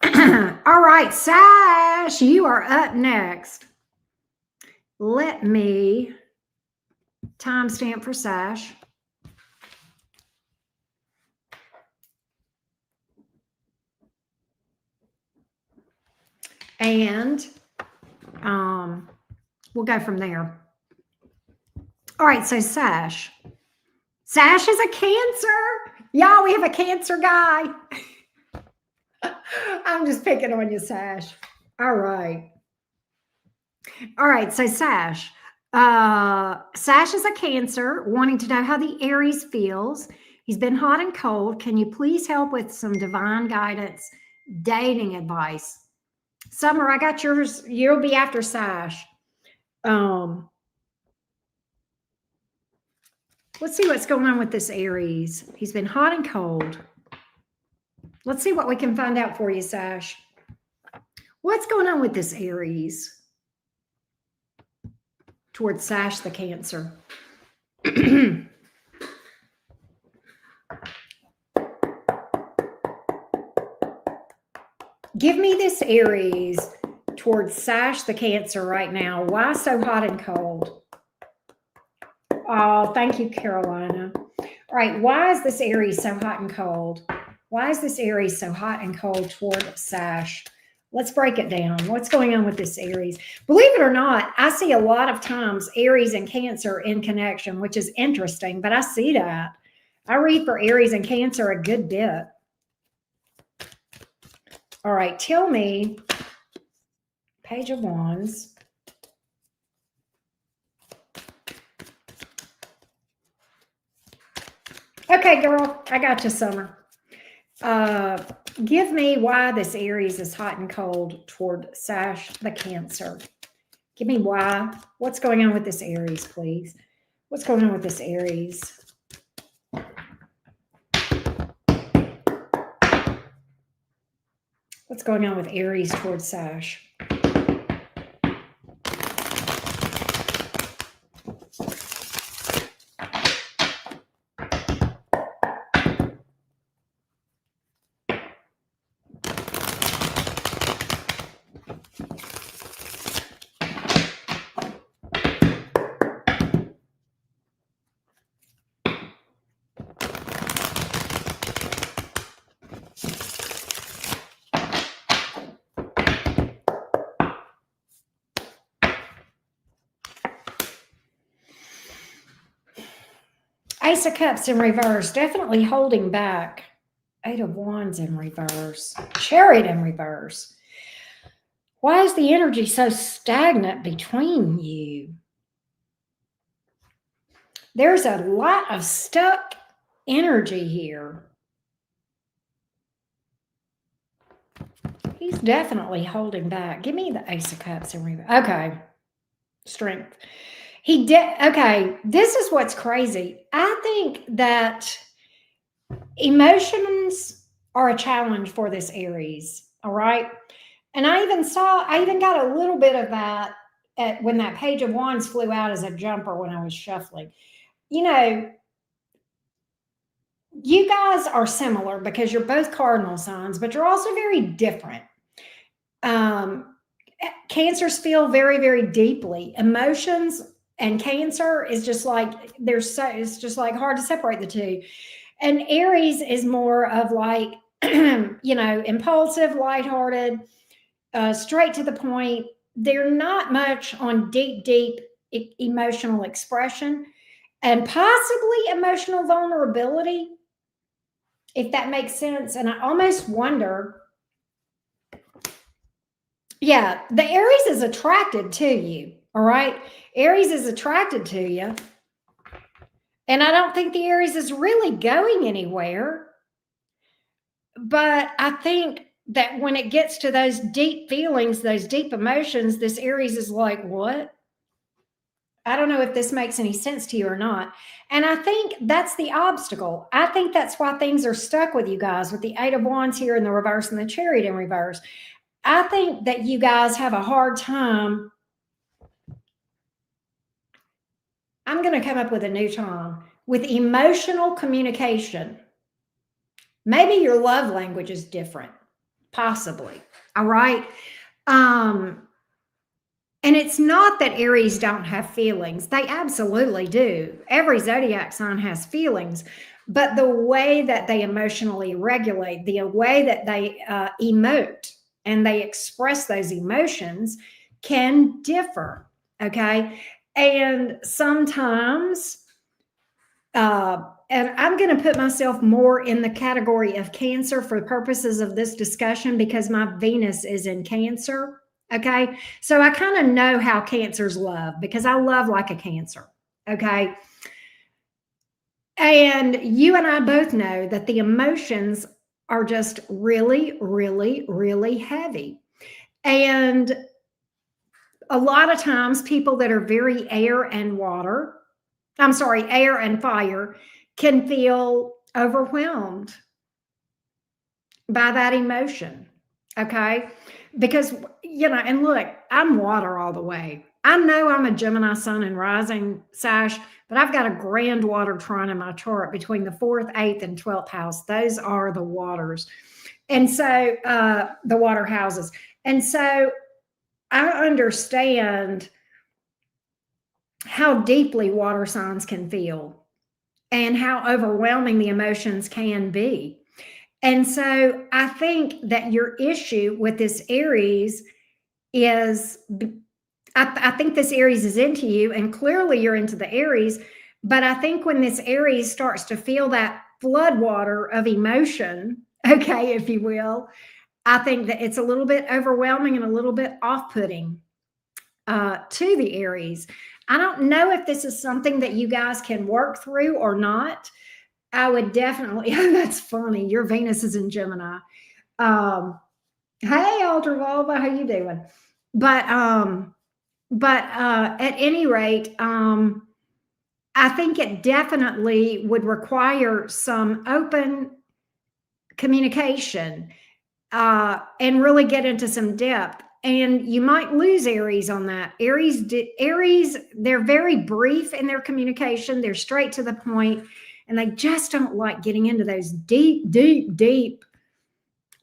All right, Sash, you are up next. Let me timestamp for Sash. And we'll go from there. All right, so Sash. Sash is a Cancer. Y'all, we have a Cancer guy. I'm just picking on you, Sash. All right. All right, so Sash. Sash is a Cancer, wanting to know how the Aries feels. He's been hot and cold. Can you please help with some divine guidance, dating advice? Summer, I got yours. You'll be after Sash. Let's see what's going on with this Aries. He's been hot and cold. Let's see what we can find out for you, Sash. What's going on with this Aries towards Sash the Cancer? Give me this Aries towards Sash the Cancer right now. Why so hot and cold? Oh, thank you, Carolina. All right, why is this Aries so hot and cold? Why is this Aries so hot and cold toward Sash? Let's break it down. What's going on with this Aries? Believe it or not, I see a lot of times Aries and Cancer in connection, which is interesting, but I see that. I read for Aries and Cancer a good bit. All right, tell me, Page of Wands. Okay, girl, I got you, Summer. Give me why this Aries is hot and cold toward Sash the Cancer. Give me why. What's going on with this Aries, please? What's going on with this Aries? What's going on with Aries towards Sash? Ace of Cups in reverse, definitely holding back. Eight of Wands in reverse. Chariot in reverse. Why is the energy so stagnant between you? There's a lot of stuck energy here. He's definitely holding back. Give me the Ace of Cups in reverse. Okay. Strength. Okay, this is what's crazy. I think that emotions are a challenge for this Aries, all right? And I even got a little bit of that when that Page of Wands flew out as a jumper when I was shuffling. You know, you guys are similar because you're both cardinal signs, but you're also very different. Cancers feel very, very deeply. Emotions and Cancer is just like it's just like hard to separate the two. And Aries is more of like, impulsive, lighthearted, straight to the point. They're not much on deep emotional expression and possibly emotional vulnerability, if that makes sense. And I almost wonder, yeah, the Aries is attracted to you. All right. Aries is attracted to you. And I don't think the Aries is really going anywhere. But I think that when it gets to those deep feelings, those deep emotions, this Aries is like, what? I don't know if this makes any sense to you or not. And I think that's the obstacle. I think that's why things are stuck with you guys, with the Eight of Wands here in the reverse and the Chariot in reverse. I think that you guys have a hard time. I'm going to come up with a new term, with emotional communication. Maybe your love language is different, possibly. All right. And it's not that Aries don't have feelings. They absolutely do. Every zodiac sign has feelings, but the way that they emotionally regulate, the way that they emote and they express those emotions can differ. Okay. And sometimes, and I'm going to put myself more in the category of Cancer for purposes of this discussion because my Venus is in Cancer. Okay. So I kind of know how Cancers love because I love like a Cancer. Okay. And you and I both know that the emotions are just really, really, really heavy. And a lot of times people that are very air and fire can feel overwhelmed by that emotion. Okay. Because, and look, I'm water all the way. I know I'm a Gemini sun and rising, Sash, but I've got a grand water trine in my chart between the 4th, 8th, and 12th house. Those are the waters. And so the water houses. And so I understand how deeply water signs can feel and how overwhelming the emotions can be. And so I think that your issue with this Aries is, I think this Aries is into you, and clearly you're into the Aries. But I think when this Aries starts to feel that floodwater of emotion, okay, if you will, I think that it's a little bit overwhelming and a little bit off-putting to the Aries. I don't know if this is something that you guys can work through or not. I would definitely, that's funny. Your Venus is in Gemini. Hey, Alter Volva, how you doing? But at any rate, I think it definitely would require some open communication and really get into some depth. And you might lose Aries on that. Aries, they're very brief in their communication. They're straight to the point, and they just don't like getting into those deep, deep, deep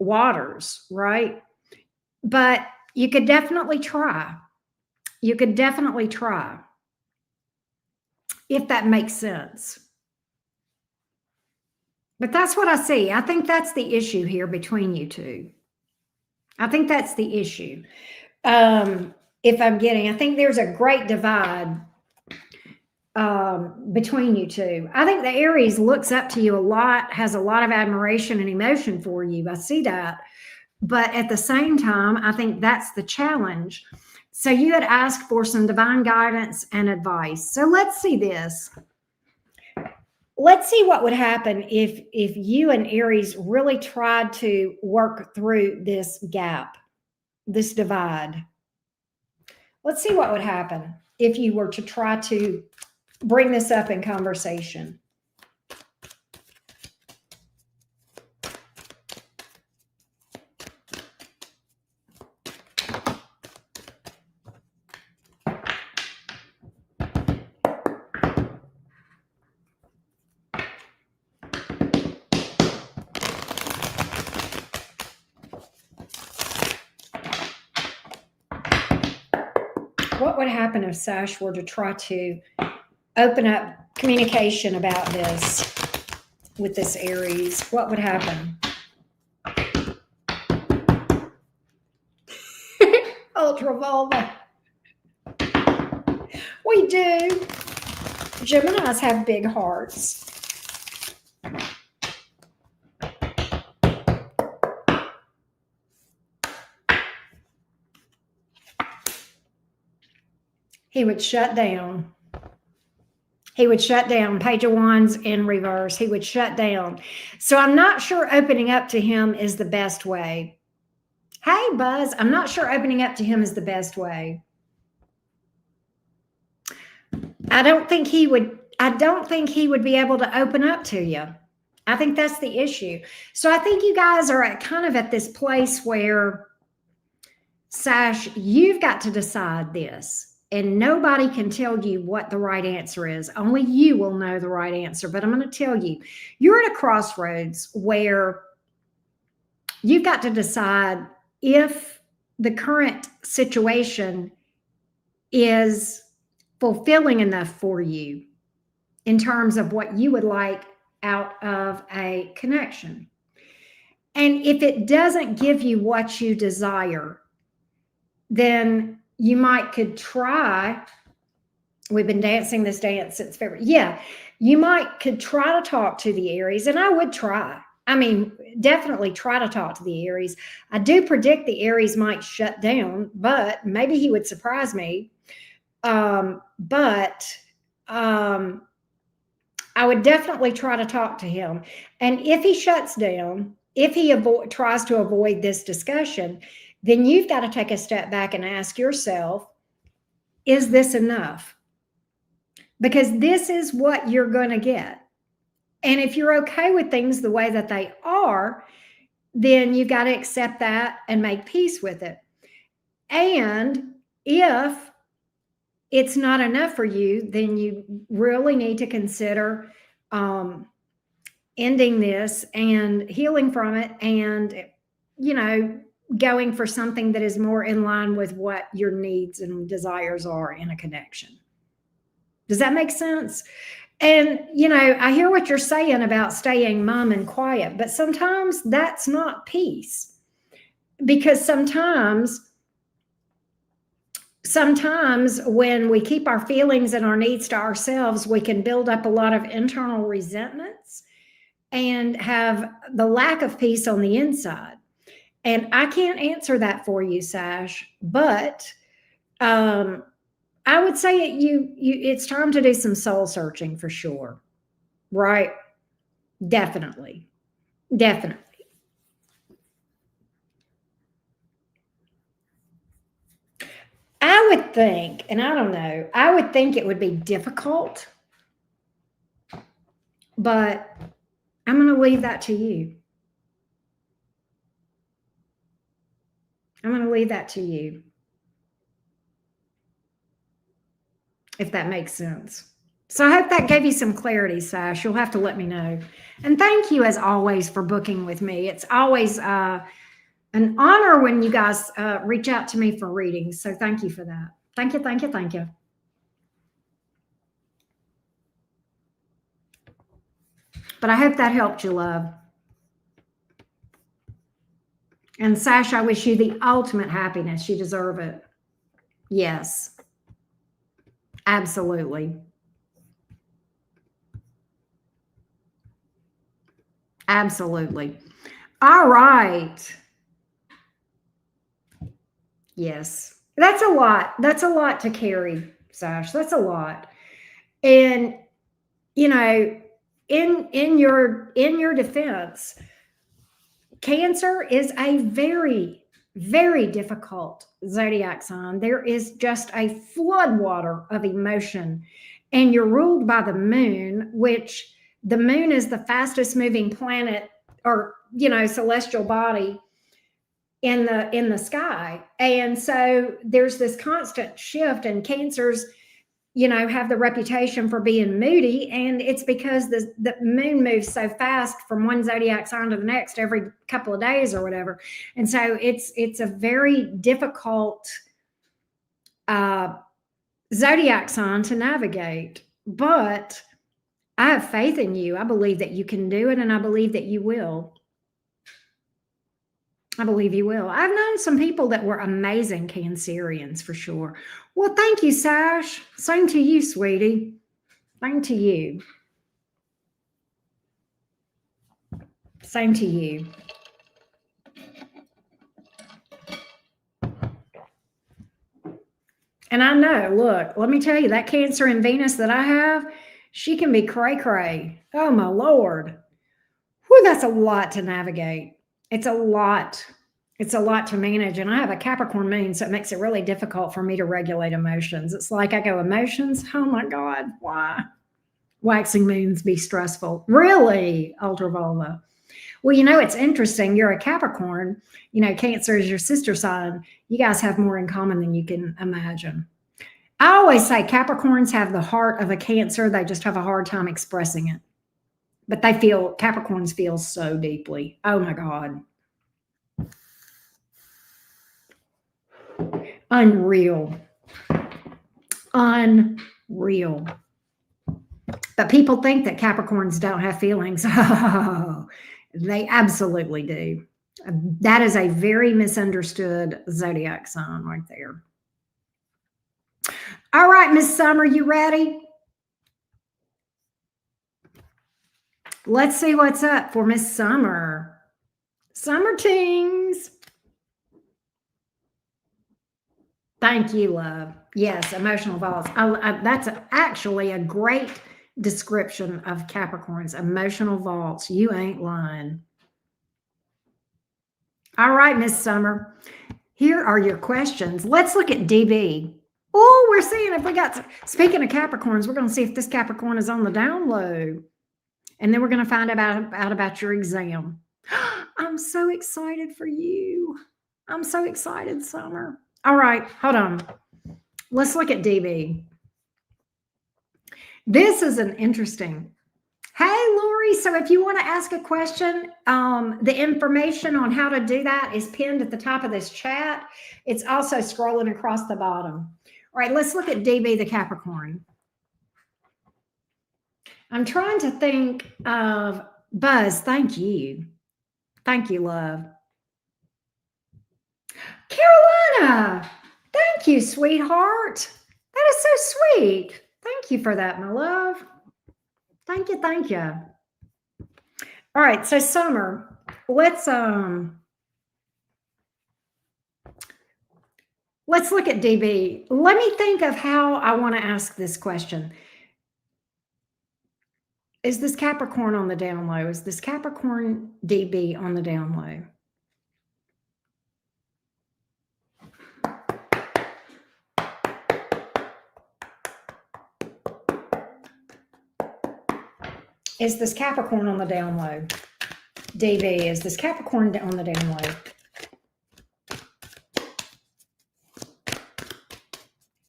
waters, right? But you could definitely try. You could definitely try, if that makes sense. But that's what I see. I think that's the issue here between you two. I think that's the issue. If I'm getting, I think there's a great divide between you two. I think the Aries looks up to you a lot, has a lot of admiration and emotion for you. I see that. But at the same time, I think that's the challenge. So you had asked for some divine guidance and advice. So let's see this. Let's see what would happen if you and Aries really tried to work through this gap, this divide. Let's see what would happen if you were to try to bring this up in conversation. What would happen if Sash were to try to open up communication about this with this Aries? What would happen? Ultra vulva. We do. Geminis have big hearts. He would shut down. He would shut down. Page of Wands in reverse. He would shut down. So I'm not sure opening up to him is the best way. Hey, Buzz, I'm not sure opening up to him is the best way. I don't think he would be able to open up to you. I think that's the issue. So I think you guys are at this place where, Sash, you've got to decide this. And nobody can tell you what the right answer is. Only you will know the right answer. But I'm going to tell you, you're at a crossroads where you've got to decide if the current situation is fulfilling enough for you in terms of what you would like out of a connection. And if it doesn't give you what you desire, then you could try. We've been dancing this dance since February. Yeah, you could try to talk to the Aries, and I would try. I mean, definitely try to talk to the Aries. I do predict the Aries might shut down, but maybe he would surprise me. I would definitely try to talk to him. And if he shuts down, if he tries to avoid this discussion, then you've got to take a step back and ask yourself, is this enough? Because this is what you're going to get. And if you're okay with things the way that they are, then you've got to accept that and make peace with it. And if it's not enough for you, then you really need to consider ending this and healing from it and, going for something that is more in line with what your needs and desires are in a connection. Does that make sense? And, I hear what you're saying about staying mum and quiet, but sometimes that's not peace. Because sometimes when we keep our feelings and our needs to ourselves, we can build up a lot of internal resentments and have the lack of peace on the inside. And I can't answer that for you, Sash, but I would say it's time to do some soul searching for sure. Right? Definitely. Definitely. I would think, and I don't know, I would think it would be difficult but I'm going to leave that to you. I'm going to leave that to you, if that makes sense. So I hope that gave you some clarity, Sash. You'll have to let me know. And thank you, as always, for booking with me. It's always an honor when you guys reach out to me for readings. So thank you for that. Thank you, thank you, thank you. But I hope that helped you, love. And Sash, I wish you the ultimate happiness. You deserve it. Yes, absolutely. Absolutely. All right. Yes. That's a lot. That's a lot to carry, Sash. That's a lot. And you know, in your defense, Cancer is a very, very difficult zodiac sign. There is just a floodwater of emotion, and you're ruled by the moon, which the moon is the fastest moving planet, or celestial body in the sky. And so there's this constant shift, and Cancers have the reputation for being moody, and it's because the moon moves so fast from one zodiac sign to the next every couple of days or whatever. And so it's a very difficult zodiac sign to navigate. But I have faith in you. I believe that you can do it, and I believe that you will. I believe you will. I've known some people that were amazing Cancerians, for sure. Well, thank you, Sash. Same to you, sweetie. Same to you. Same to you. And I know, look, let me tell you, that Cancer in Venus that I have, she can be cray cray. Oh, my Lord. Whew, that's a lot to navigate. It's a lot. It's a lot to manage. And I have a Capricorn moon, so it makes it really difficult for me to regulate emotions. It's like I go, emotions? Oh my God, why? Waxing moons be stressful. Really, Ultraviolet? Well, it's interesting. You're a Capricorn. Cancer is your sister sign. You guys have more in common than you can imagine. I always say Capricorns have the heart of a Cancer. They just have a hard time expressing it. But Capricorns feel so deeply. Oh my God. Unreal. Unreal. But people think that Capricorns don't have feelings. Oh, they absolutely do. That is a very misunderstood zodiac sign right there. All right, Miss Summer, you ready? Let's see what's up for Miss Summer. Summer Tings. Thank you, love. Yes, emotional vaults. That's actually a great description of Capricorns. Emotional vaults. You ain't lying. All right, Miss Summer. Here are your questions. Let's look at DB. Oh, we're seeing if we got, speaking of Capricorns, we're going to see if this Capricorn is on the down low. And then we're going to find out about your exam. I'm so excited for you. I'm so excited, Summer. All right, hold on. Let's look at DB. This is an interesting. Hey, Lori. So if you want to ask a question, the information on how to do that is pinned at the top of this chat. It's also scrolling across the bottom. All right, let's look at DB, the Capricorn. I'm trying to think of Buzz. Thank you. Thank you, love. Carolina. Thank you, sweetheart. That is so sweet. Thank you for that, my love. Thank you, thank you. All right, so Summer, let's look at DB. Let me think of how I want to ask this question. Is this Capricorn on the down low? Is this Capricorn DB on the down low? Is this Capricorn on the down low? DV, is this Capricorn on the down low?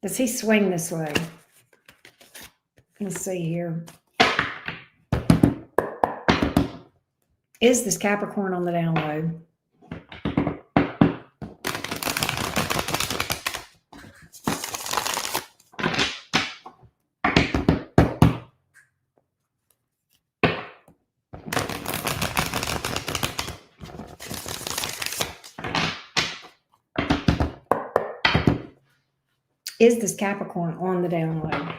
Does he swing this way? Let's see here. Is this Capricorn on the down low? Is this Capricorn on the down low?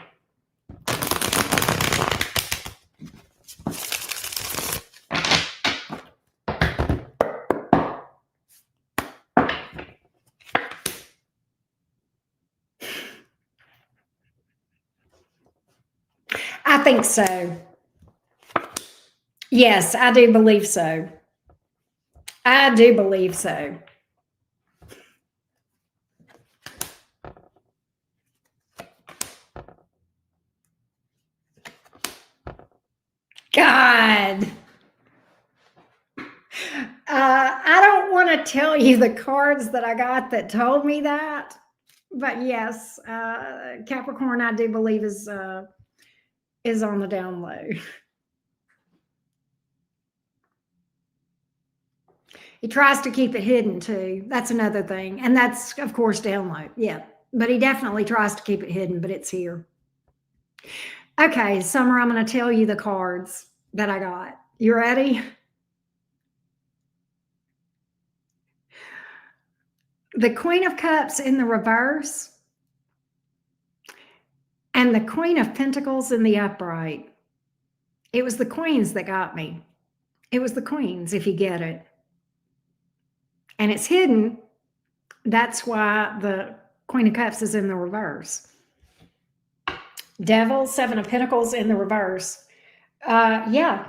I think so. Yes, I do believe so. I do believe so. God. I don't want to tell you the cards that I got that told me that, but yes, Capricorn, I do believe is on the down low. He tries to keep it hidden too. That's another thing, and that's of course down low. Yeah, but he definitely tries to keep it hidden, but it's here. Okay, Summer, I'm going to tell you the cards that I got. You ready? The Queen of Cups in the reverse and the Queen of Pentacles in the upright. It was the queens that got me. It was the queens, if you get it. And it's hidden. That's why the Queen of Cups is in the reverse. Devil, Seven of Pentacles in the reverse. Yeah.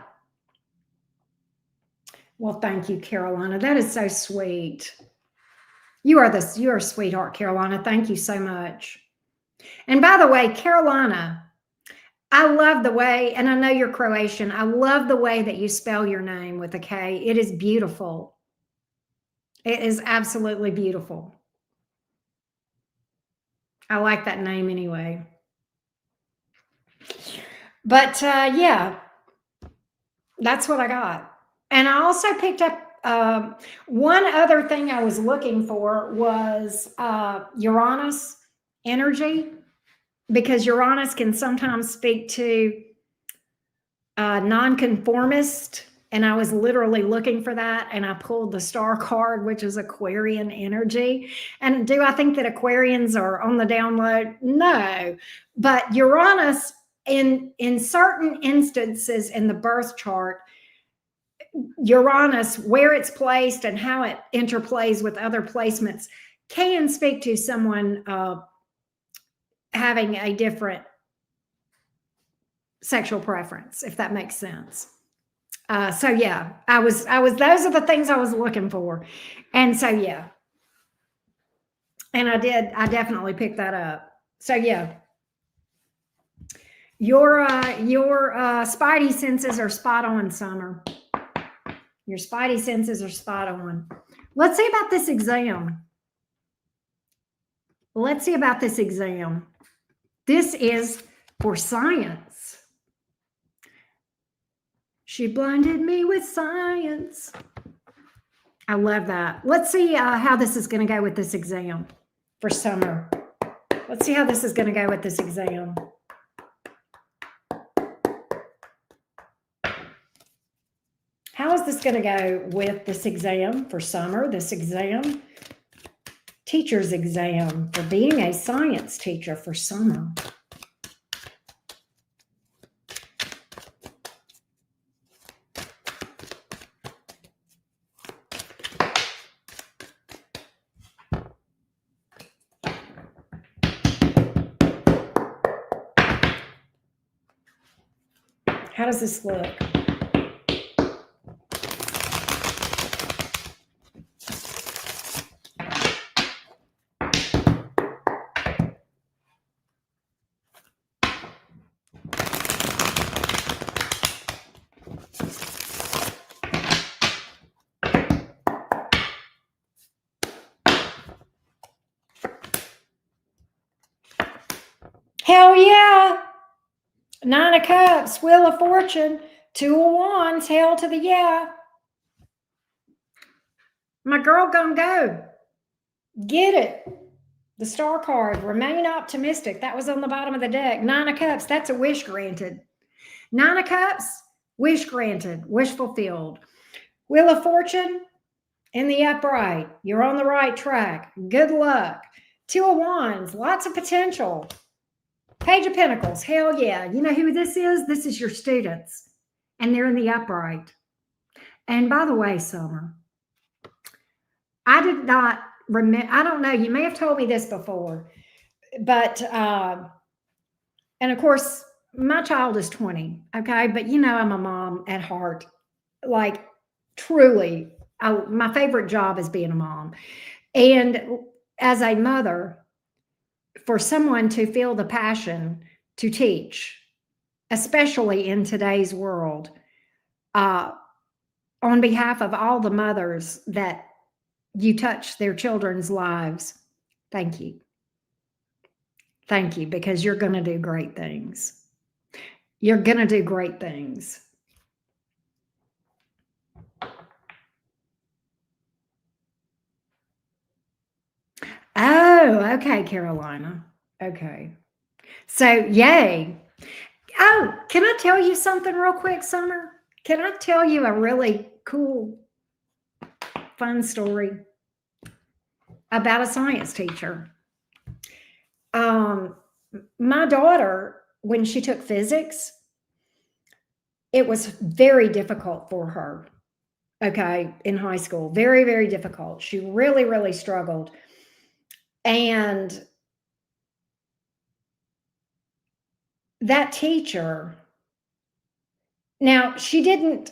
Well, thank you, Carolina. That is so sweet. You're a sweetheart, Carolina. Thank you so much. And by the way, Carolina, I love the way, and I know you're Croatian, I love the way that you spell your name with a K. It is beautiful. It is absolutely beautiful. I like that name anyway. But yeah, that's what I got. And I also picked up one other thing I was looking for was Uranus energy, because Uranus can sometimes speak to nonconformist. And I was literally looking for that, and I pulled the star card, which is Aquarian energy. And do I think that Aquarians are on the download? No. But Uranus, in certain instances in the birth chart, Uranus, where it's placed and how it interplays with other placements, can speak to someone having a different sexual preference, if that makes sense. So yeah, I was, those are the things I was looking for. And so, yeah. And I definitely picked that up. So yeah. Your spidey senses are spot on, Summer. Your spidey senses are spot on. Let's see about this exam. Let's see about this exam. This is for science. She blinded me with science. I love that. Let's see how this is going to go with this exam for Summer. Let's see how this is going to go with this exam. How is this going to go with this exam for Summer? This exam, teacher's exam for being a science teacher for Summer. How does this look? Hell yeah. Nine of Cups, Wheel of Fortune, Two of Wands, hell to the yeah. My girl gonna go. Get it. The Star card, remain optimistic. That was on the bottom of the deck. Nine of Cups, that's a wish granted. Nine of Cups, wish granted, wish fulfilled. Wheel of Fortune, in the upright. You're on the right track. Good luck. Two of Wands, lots of potential. Page of Pentacles, hell yeah. You know who this is? This is your students, and they're in the upright. And by the way, Summer, I did not remember, I don't know, you may have told me this before, but, and of course, my child is 20, okay? But you know, I'm a mom at heart. Like, truly, my favorite job is being a mom. And as a mother, for someone to feel the passion to teach, especially in today's world, on behalf of all the mothers that you touch their children's lives, thank you. Thank you, because you're going to do great things. You're going to do great things. Oh, okay, Carolina. Okay. So, yay. Oh, can I tell you something real quick, Summer? Can I tell you a really cool, fun story about a science teacher? My daughter, when she took physics, it was very difficult for her, okay, in high school. Very, very difficult. She really, really struggled. And that teacher, now she didn't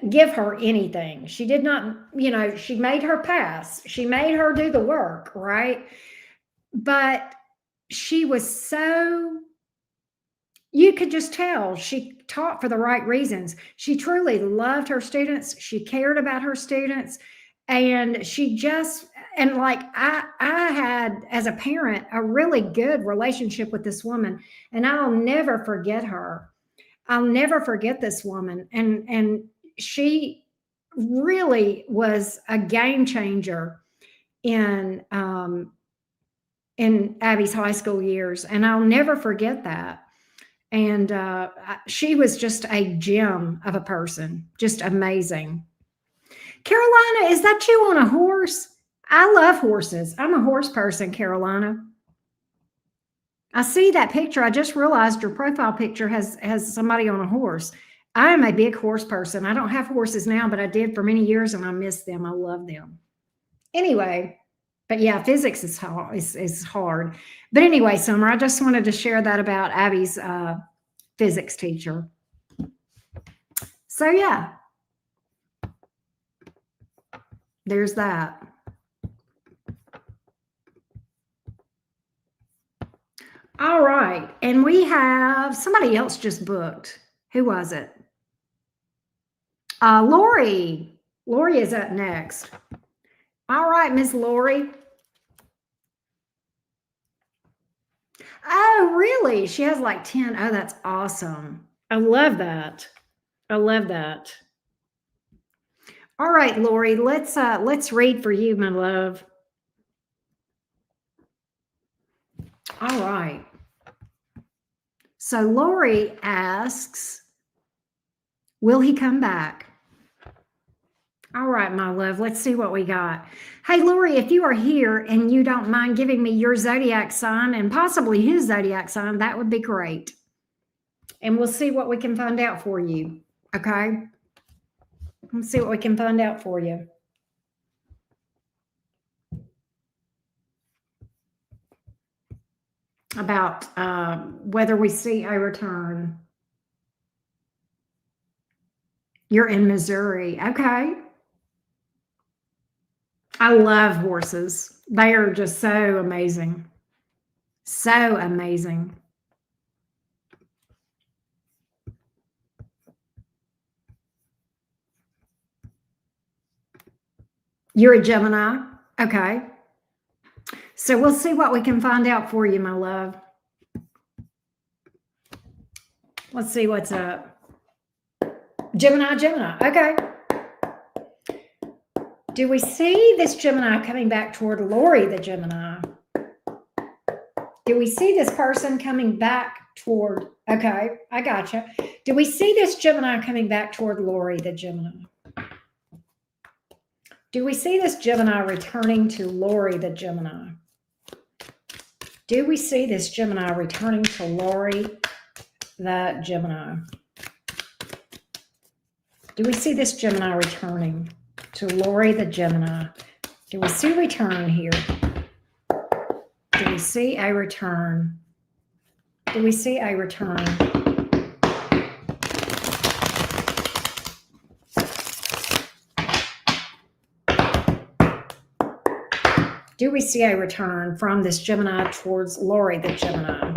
give her anything. She did not, you know, she made her pass. She made her do the work, right? But she was so, you could just tell she taught for the right reasons. She truly loved her students. She cared about her students. And she just, and like I had, as a parent, a really good relationship with this woman. And I'll never forget her. I'll never forget this woman. And she really was a game changer in Abby's high school years. And I'll never forget that. And she was just a gem of a person, just amazing. Carolina, is that you on a horse? I love horses. I'm a horse person, Carolina. I see that picture. I just realized your profile picture has somebody on a horse. I am a big horse person. I don't have horses now, but I did for many years, and I miss them. I love them. Anyway, but yeah, physics is hard. But anyway, Summer, I just wanted to share that about Abby's physics teacher. So yeah, there's that. All right, and we have somebody else just booked. Who was it? Lori. Lori is up next. All right, Miss Lori. Oh, really? She has like 10. Oh, that's awesome. I love that. I love that. All right, Lori, let's read for you, my love. All right. So Lori asks, will he come back? All right, my love, let's see what we got. Hey, Lori, if you are here and you don't mind giving me your zodiac sign and possibly his zodiac sign, that would be great. And we'll see what we can find out for you, okay? Let's see what we can find out for you. About whether we see a return. You're in Missouri, okay. I love horses. They are just so amazing. So amazing. You're a Gemini. Okay. So we'll see what we can find out for you, my love. Let's see what's up. Gemini. Okay. Do we see this Gemini coming back toward Lori, the Gemini? Do we see this person coming back toward, okay, I gotcha. Do we see this Gemini coming back toward Lori, the Gemini? Do we see this Gemini returning to Lori, the Gemini? Do we see this Gemini returning to Lori, the Gemini? Do we see this Gemini returning to Lori, the Gemini? Do we see return here? Do we see a return? Do we see a return? Do we see a return from this Gemini towards Lori, the Gemini?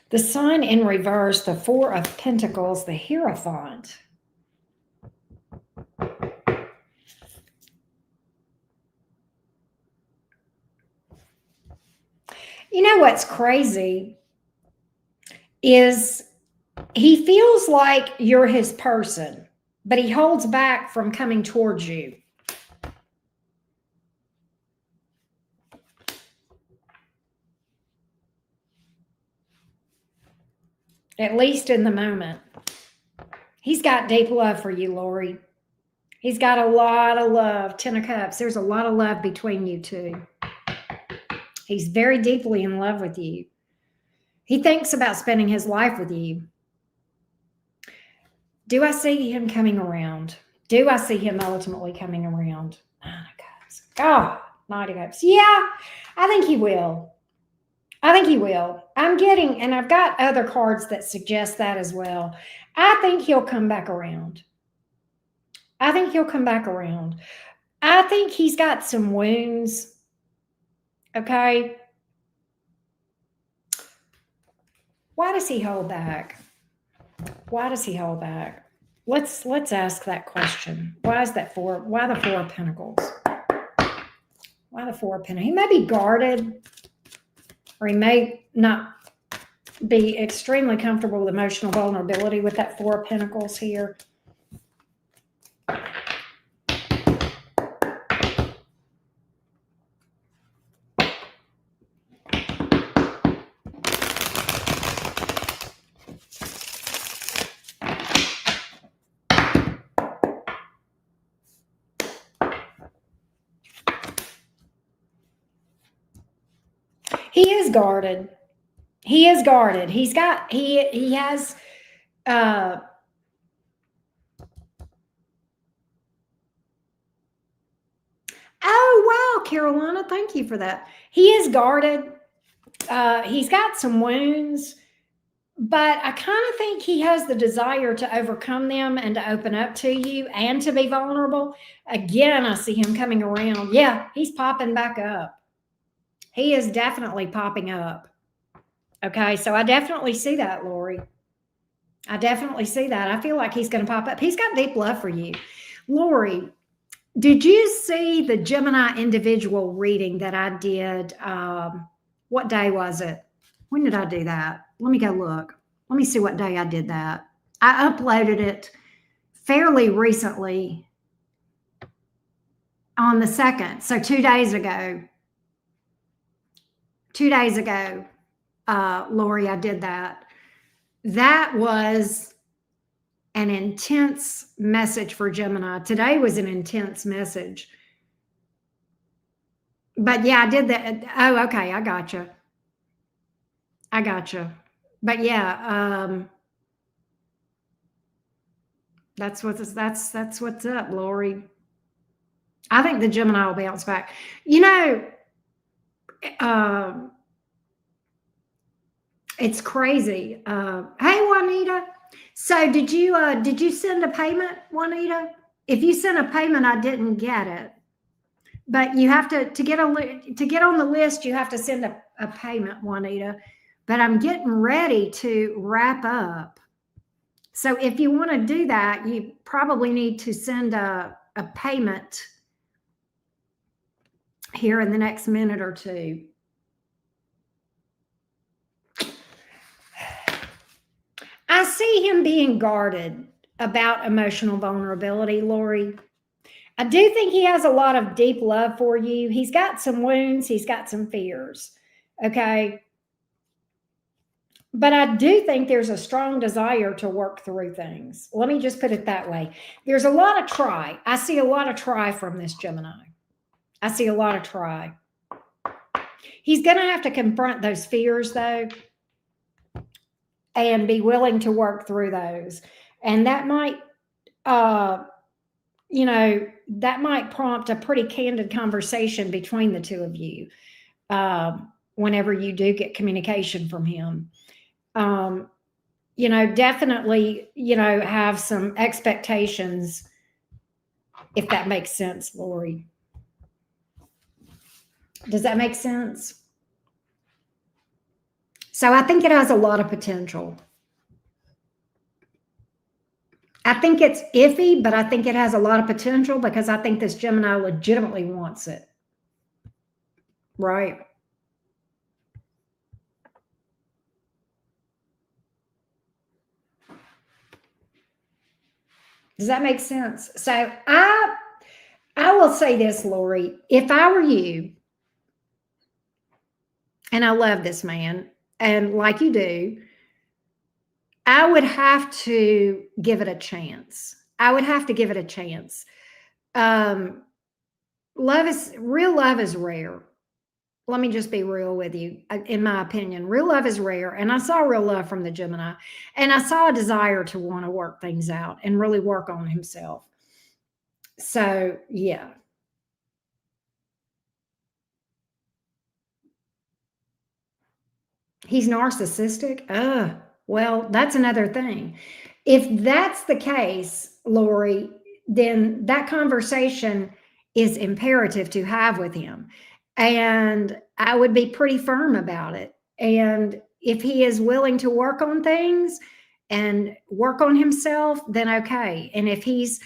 The Sun in reverse, the Four of Pentacles, the Hierophant. You know what's crazy is he feels like you're his person, but he holds back from coming towards you. At least in the moment. He's got deep love for you, Lori. He's got a lot of love. 10 of Cups. There's a lot of love between you two. He's very deeply in love with you. He thinks about spending his life with you. Do I see him coming around? Do I see him ultimately coming around? 9 of Cups. Oh, 9 of Cups. Yeah, I think he will. I think he will. I'm getting, and I've got other cards that suggest that as well. I think he'll come back around. I think he'll come back around. I think he's got some wounds. Okay. Why does he hold back? Why does he hold back? Let's ask that question. Why is that for? Why the Four of Pentacles? Why the Four of Pentacles? He may be guarded, or he may not be extremely comfortable with emotional vulnerability with that Four of Pentacles here. He is guarded. He is guarded. He has oh wow, Carolina, thank you for that. He is guarded. He's got some wounds, but I kind of think he has the desire to overcome them and to open up to you and to be vulnerable. Again, I see him coming around. Yeah, he's popping back up. He is definitely popping up. Okay, so I definitely see that, Lori. I definitely see that. I feel like he's going to pop up. He's got deep love for you. Lori, did you see the Gemini individual reading that I did? What day was it? When did I do that? Let me go look. Let me see what day I did that. I uploaded it fairly recently on the 2nd. So 2 days ago. 2 days ago, Lori, I did that. That was an intense message for Gemini. Today was an intense message. But yeah, I did that. Oh, okay. I gotcha. But yeah, that's what's up, Lori. I think the Gemini will bounce back. You know, it's crazy. Hey, Juanita. So did you send a payment, Juanita? If you sent a payment, I didn't get it. But you have to get on the list, you have to send a payment, Juanita. but I'm getting ready to wrap up. So if you want to do that, you probably need to send a payment here in the next minute or two. I see him being guarded about emotional vulnerability, Lori. I do think he has a lot of deep love for you. He's got some wounds, he's got some fears. Okay. But I do think there's a strong desire to work through things. Let me just put it that way. There's a lot of try. I see a lot of try from this Gemini. I see a lot of try. He's going to have to confront those fears, though, and be willing to work through those. And that might, that might prompt a pretty candid conversation between the two of you whenever you do get communication from him. Definitely, have some expectations, if that makes sense, Lori. Does that make sense? So I think it has a lot of potential. I think it's iffy, but I think it has a lot of potential because I think this Gemini legitimately wants it. Right? Does that make sense? So I will say this, Lori. If I were you, and I love this man, and like you do, I would have to give it a chance. I would have to give it a chance. Real love is rare. Let me just be real with you. In my opinion, real love is rare. And I saw real love from the Gemini, and I saw a desire to want to work things out and really work on himself. So, yeah. He's narcissistic. Well, that's another thing. If that's the case, Lori, then that conversation is imperative to have with him. And I would be pretty firm about it. And if he is willing to work on things and work on himself, then okay. And if he's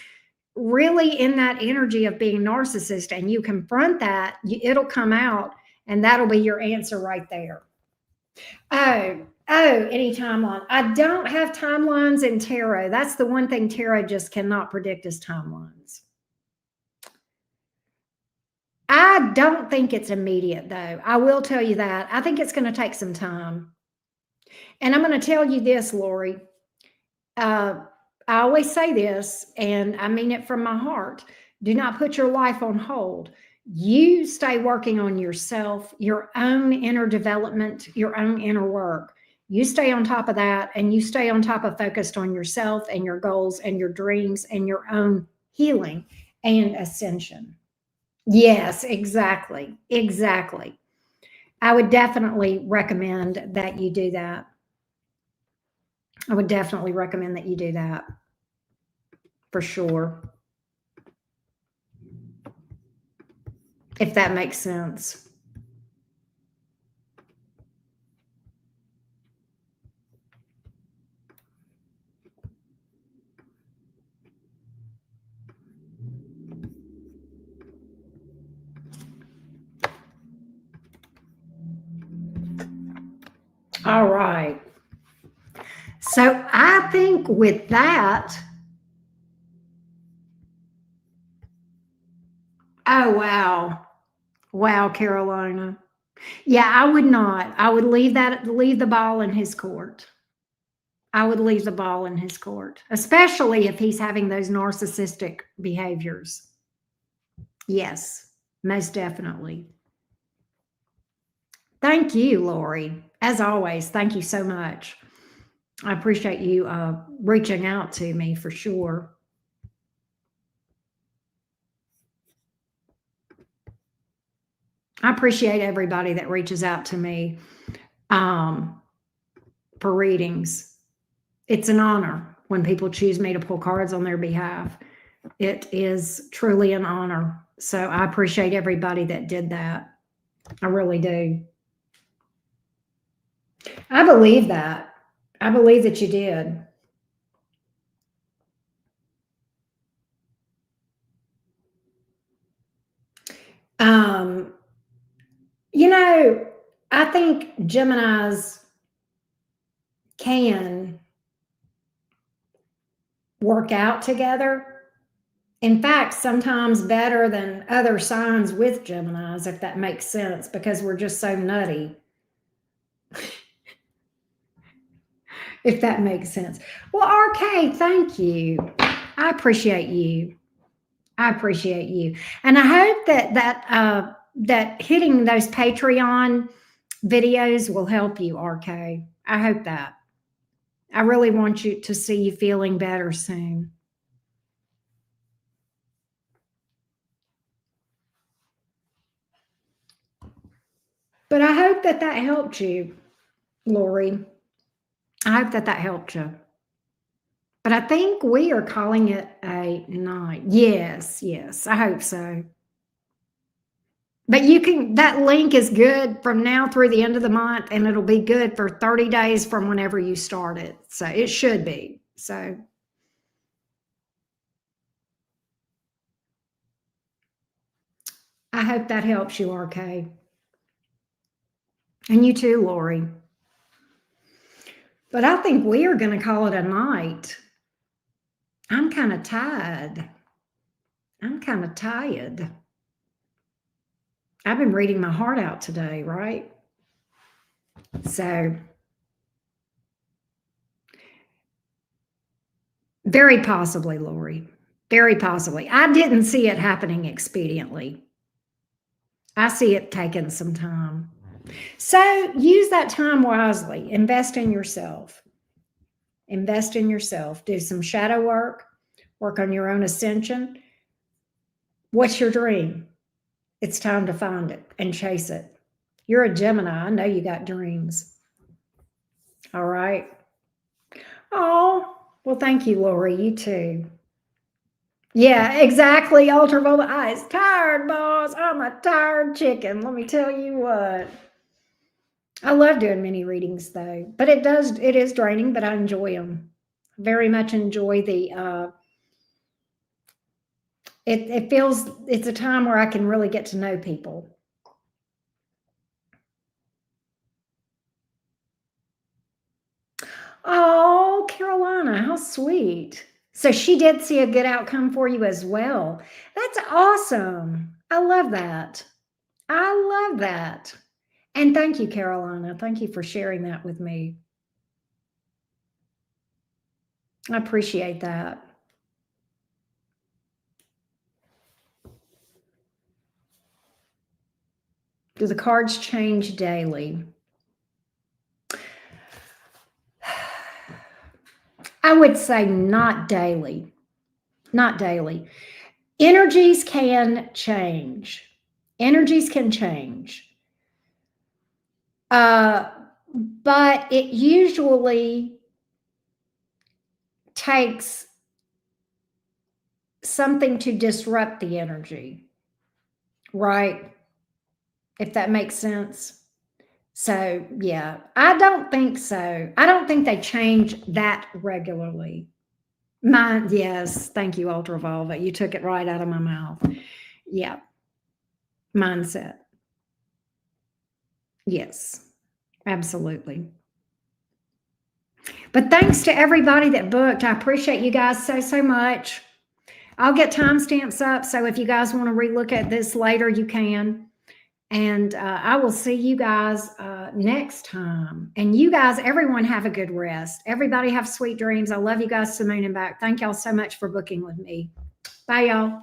really in that energy of being narcissist and you confront that, it'll come out, and that'll be your answer right there. Any timeline. I don't have timelines in tarot. That's the one thing tarot just cannot predict is timelines. I don't think it's immediate, though. I will tell you that. I think it's going to take some time. And I'm going to tell you this, Lori. I always say this, and I mean it from my heart. Do not put your life on hold. You stay working on yourself, your own inner development, your own inner work. You stay on top of that, and you stay on top of focused on yourself and your goals and your dreams and your own healing and ascension. Yes, exactly. Exactly. I would definitely recommend that you do that. I would definitely recommend that you do that for sure. If that makes sense. All right. So I think with that, oh, wow. Wow, Carolina. Yeah, I would not. I would leave the ball in his court. I would leave the ball in his court, especially if he's having those narcissistic behaviors. Yes, most definitely. Thank you, Lori. As always, thank you so much. I appreciate you reaching out to me for sure. I appreciate everybody that reaches out to me for readings. It's an honor when people choose me to pull cards on their behalf. It is truly an honor. So I appreciate everybody that did that. I really do. I believe that. I believe that you did. Um, you know, I think Geminis can work out together. In fact, sometimes better than other signs with Geminis, if that makes sense, because we're just so nutty, if that makes sense. Well, RK, thank you. I appreciate you. I appreciate you. And I hope that hitting those Patreon videos will help you, RK. I hope that. I really want you to see you feeling better soon. But I hope that helped you, Lori. I hope that helped you. But I think we are calling it a night. Yes, yes, I hope so. But you can, that link is good from now through the end of the month, and it'll be good for 30 days from whenever you start it. So it should be. So I hope that helps you, RK. And you too, Lori. But I think we are going to call it a night. I'm kind of tired. I'm kind of tired. I've been reading my heart out today, right? So very possibly, Lori. Very possibly. I didn't see it happening expediently. I see it taking some time. So use that time wisely. Invest in yourself. Invest in yourself. Do some shadow work. Work on your own ascension. What's your dream? It's time to find it and chase it. You're a Gemini. I know you got dreams. All right. Oh, well, thank you, Lori. You too. Yeah, exactly. Ultraviolet eyes. Tired, boss. I'm a tired chicken. Let me tell you what. I love doing mini readings though, but it is draining, but I enjoy them. Very much enjoy the it feels it's a time where I can really get to know people. Oh, Carolina, how sweet. So she did see a good outcome for you as well. That's awesome. I love that. I love that. And thank you, Carolina. Thank you for sharing that with me. I appreciate that. Do the cards change daily? I would say not daily. Not daily. Energies can change. Energies can change. But it usually takes something to disrupt the energy, right? If that makes sense. So, yeah, I don't think so. I don't think they change that regularly. Mine, yes. Thank you, Ultraviolet. You took it right out of my mouth. Yeah. Mindset. Yes, absolutely. But thanks to everybody that booked. I appreciate you guys so much. I'll get timestamps up. So if you guys want to relook at this later, you can. And I will see you guys next time. And you guys, everyone have a good rest. Everybody have sweet dreams. I love you guys to the moon and back. Thank y'all so much for booking with me. Bye, y'all.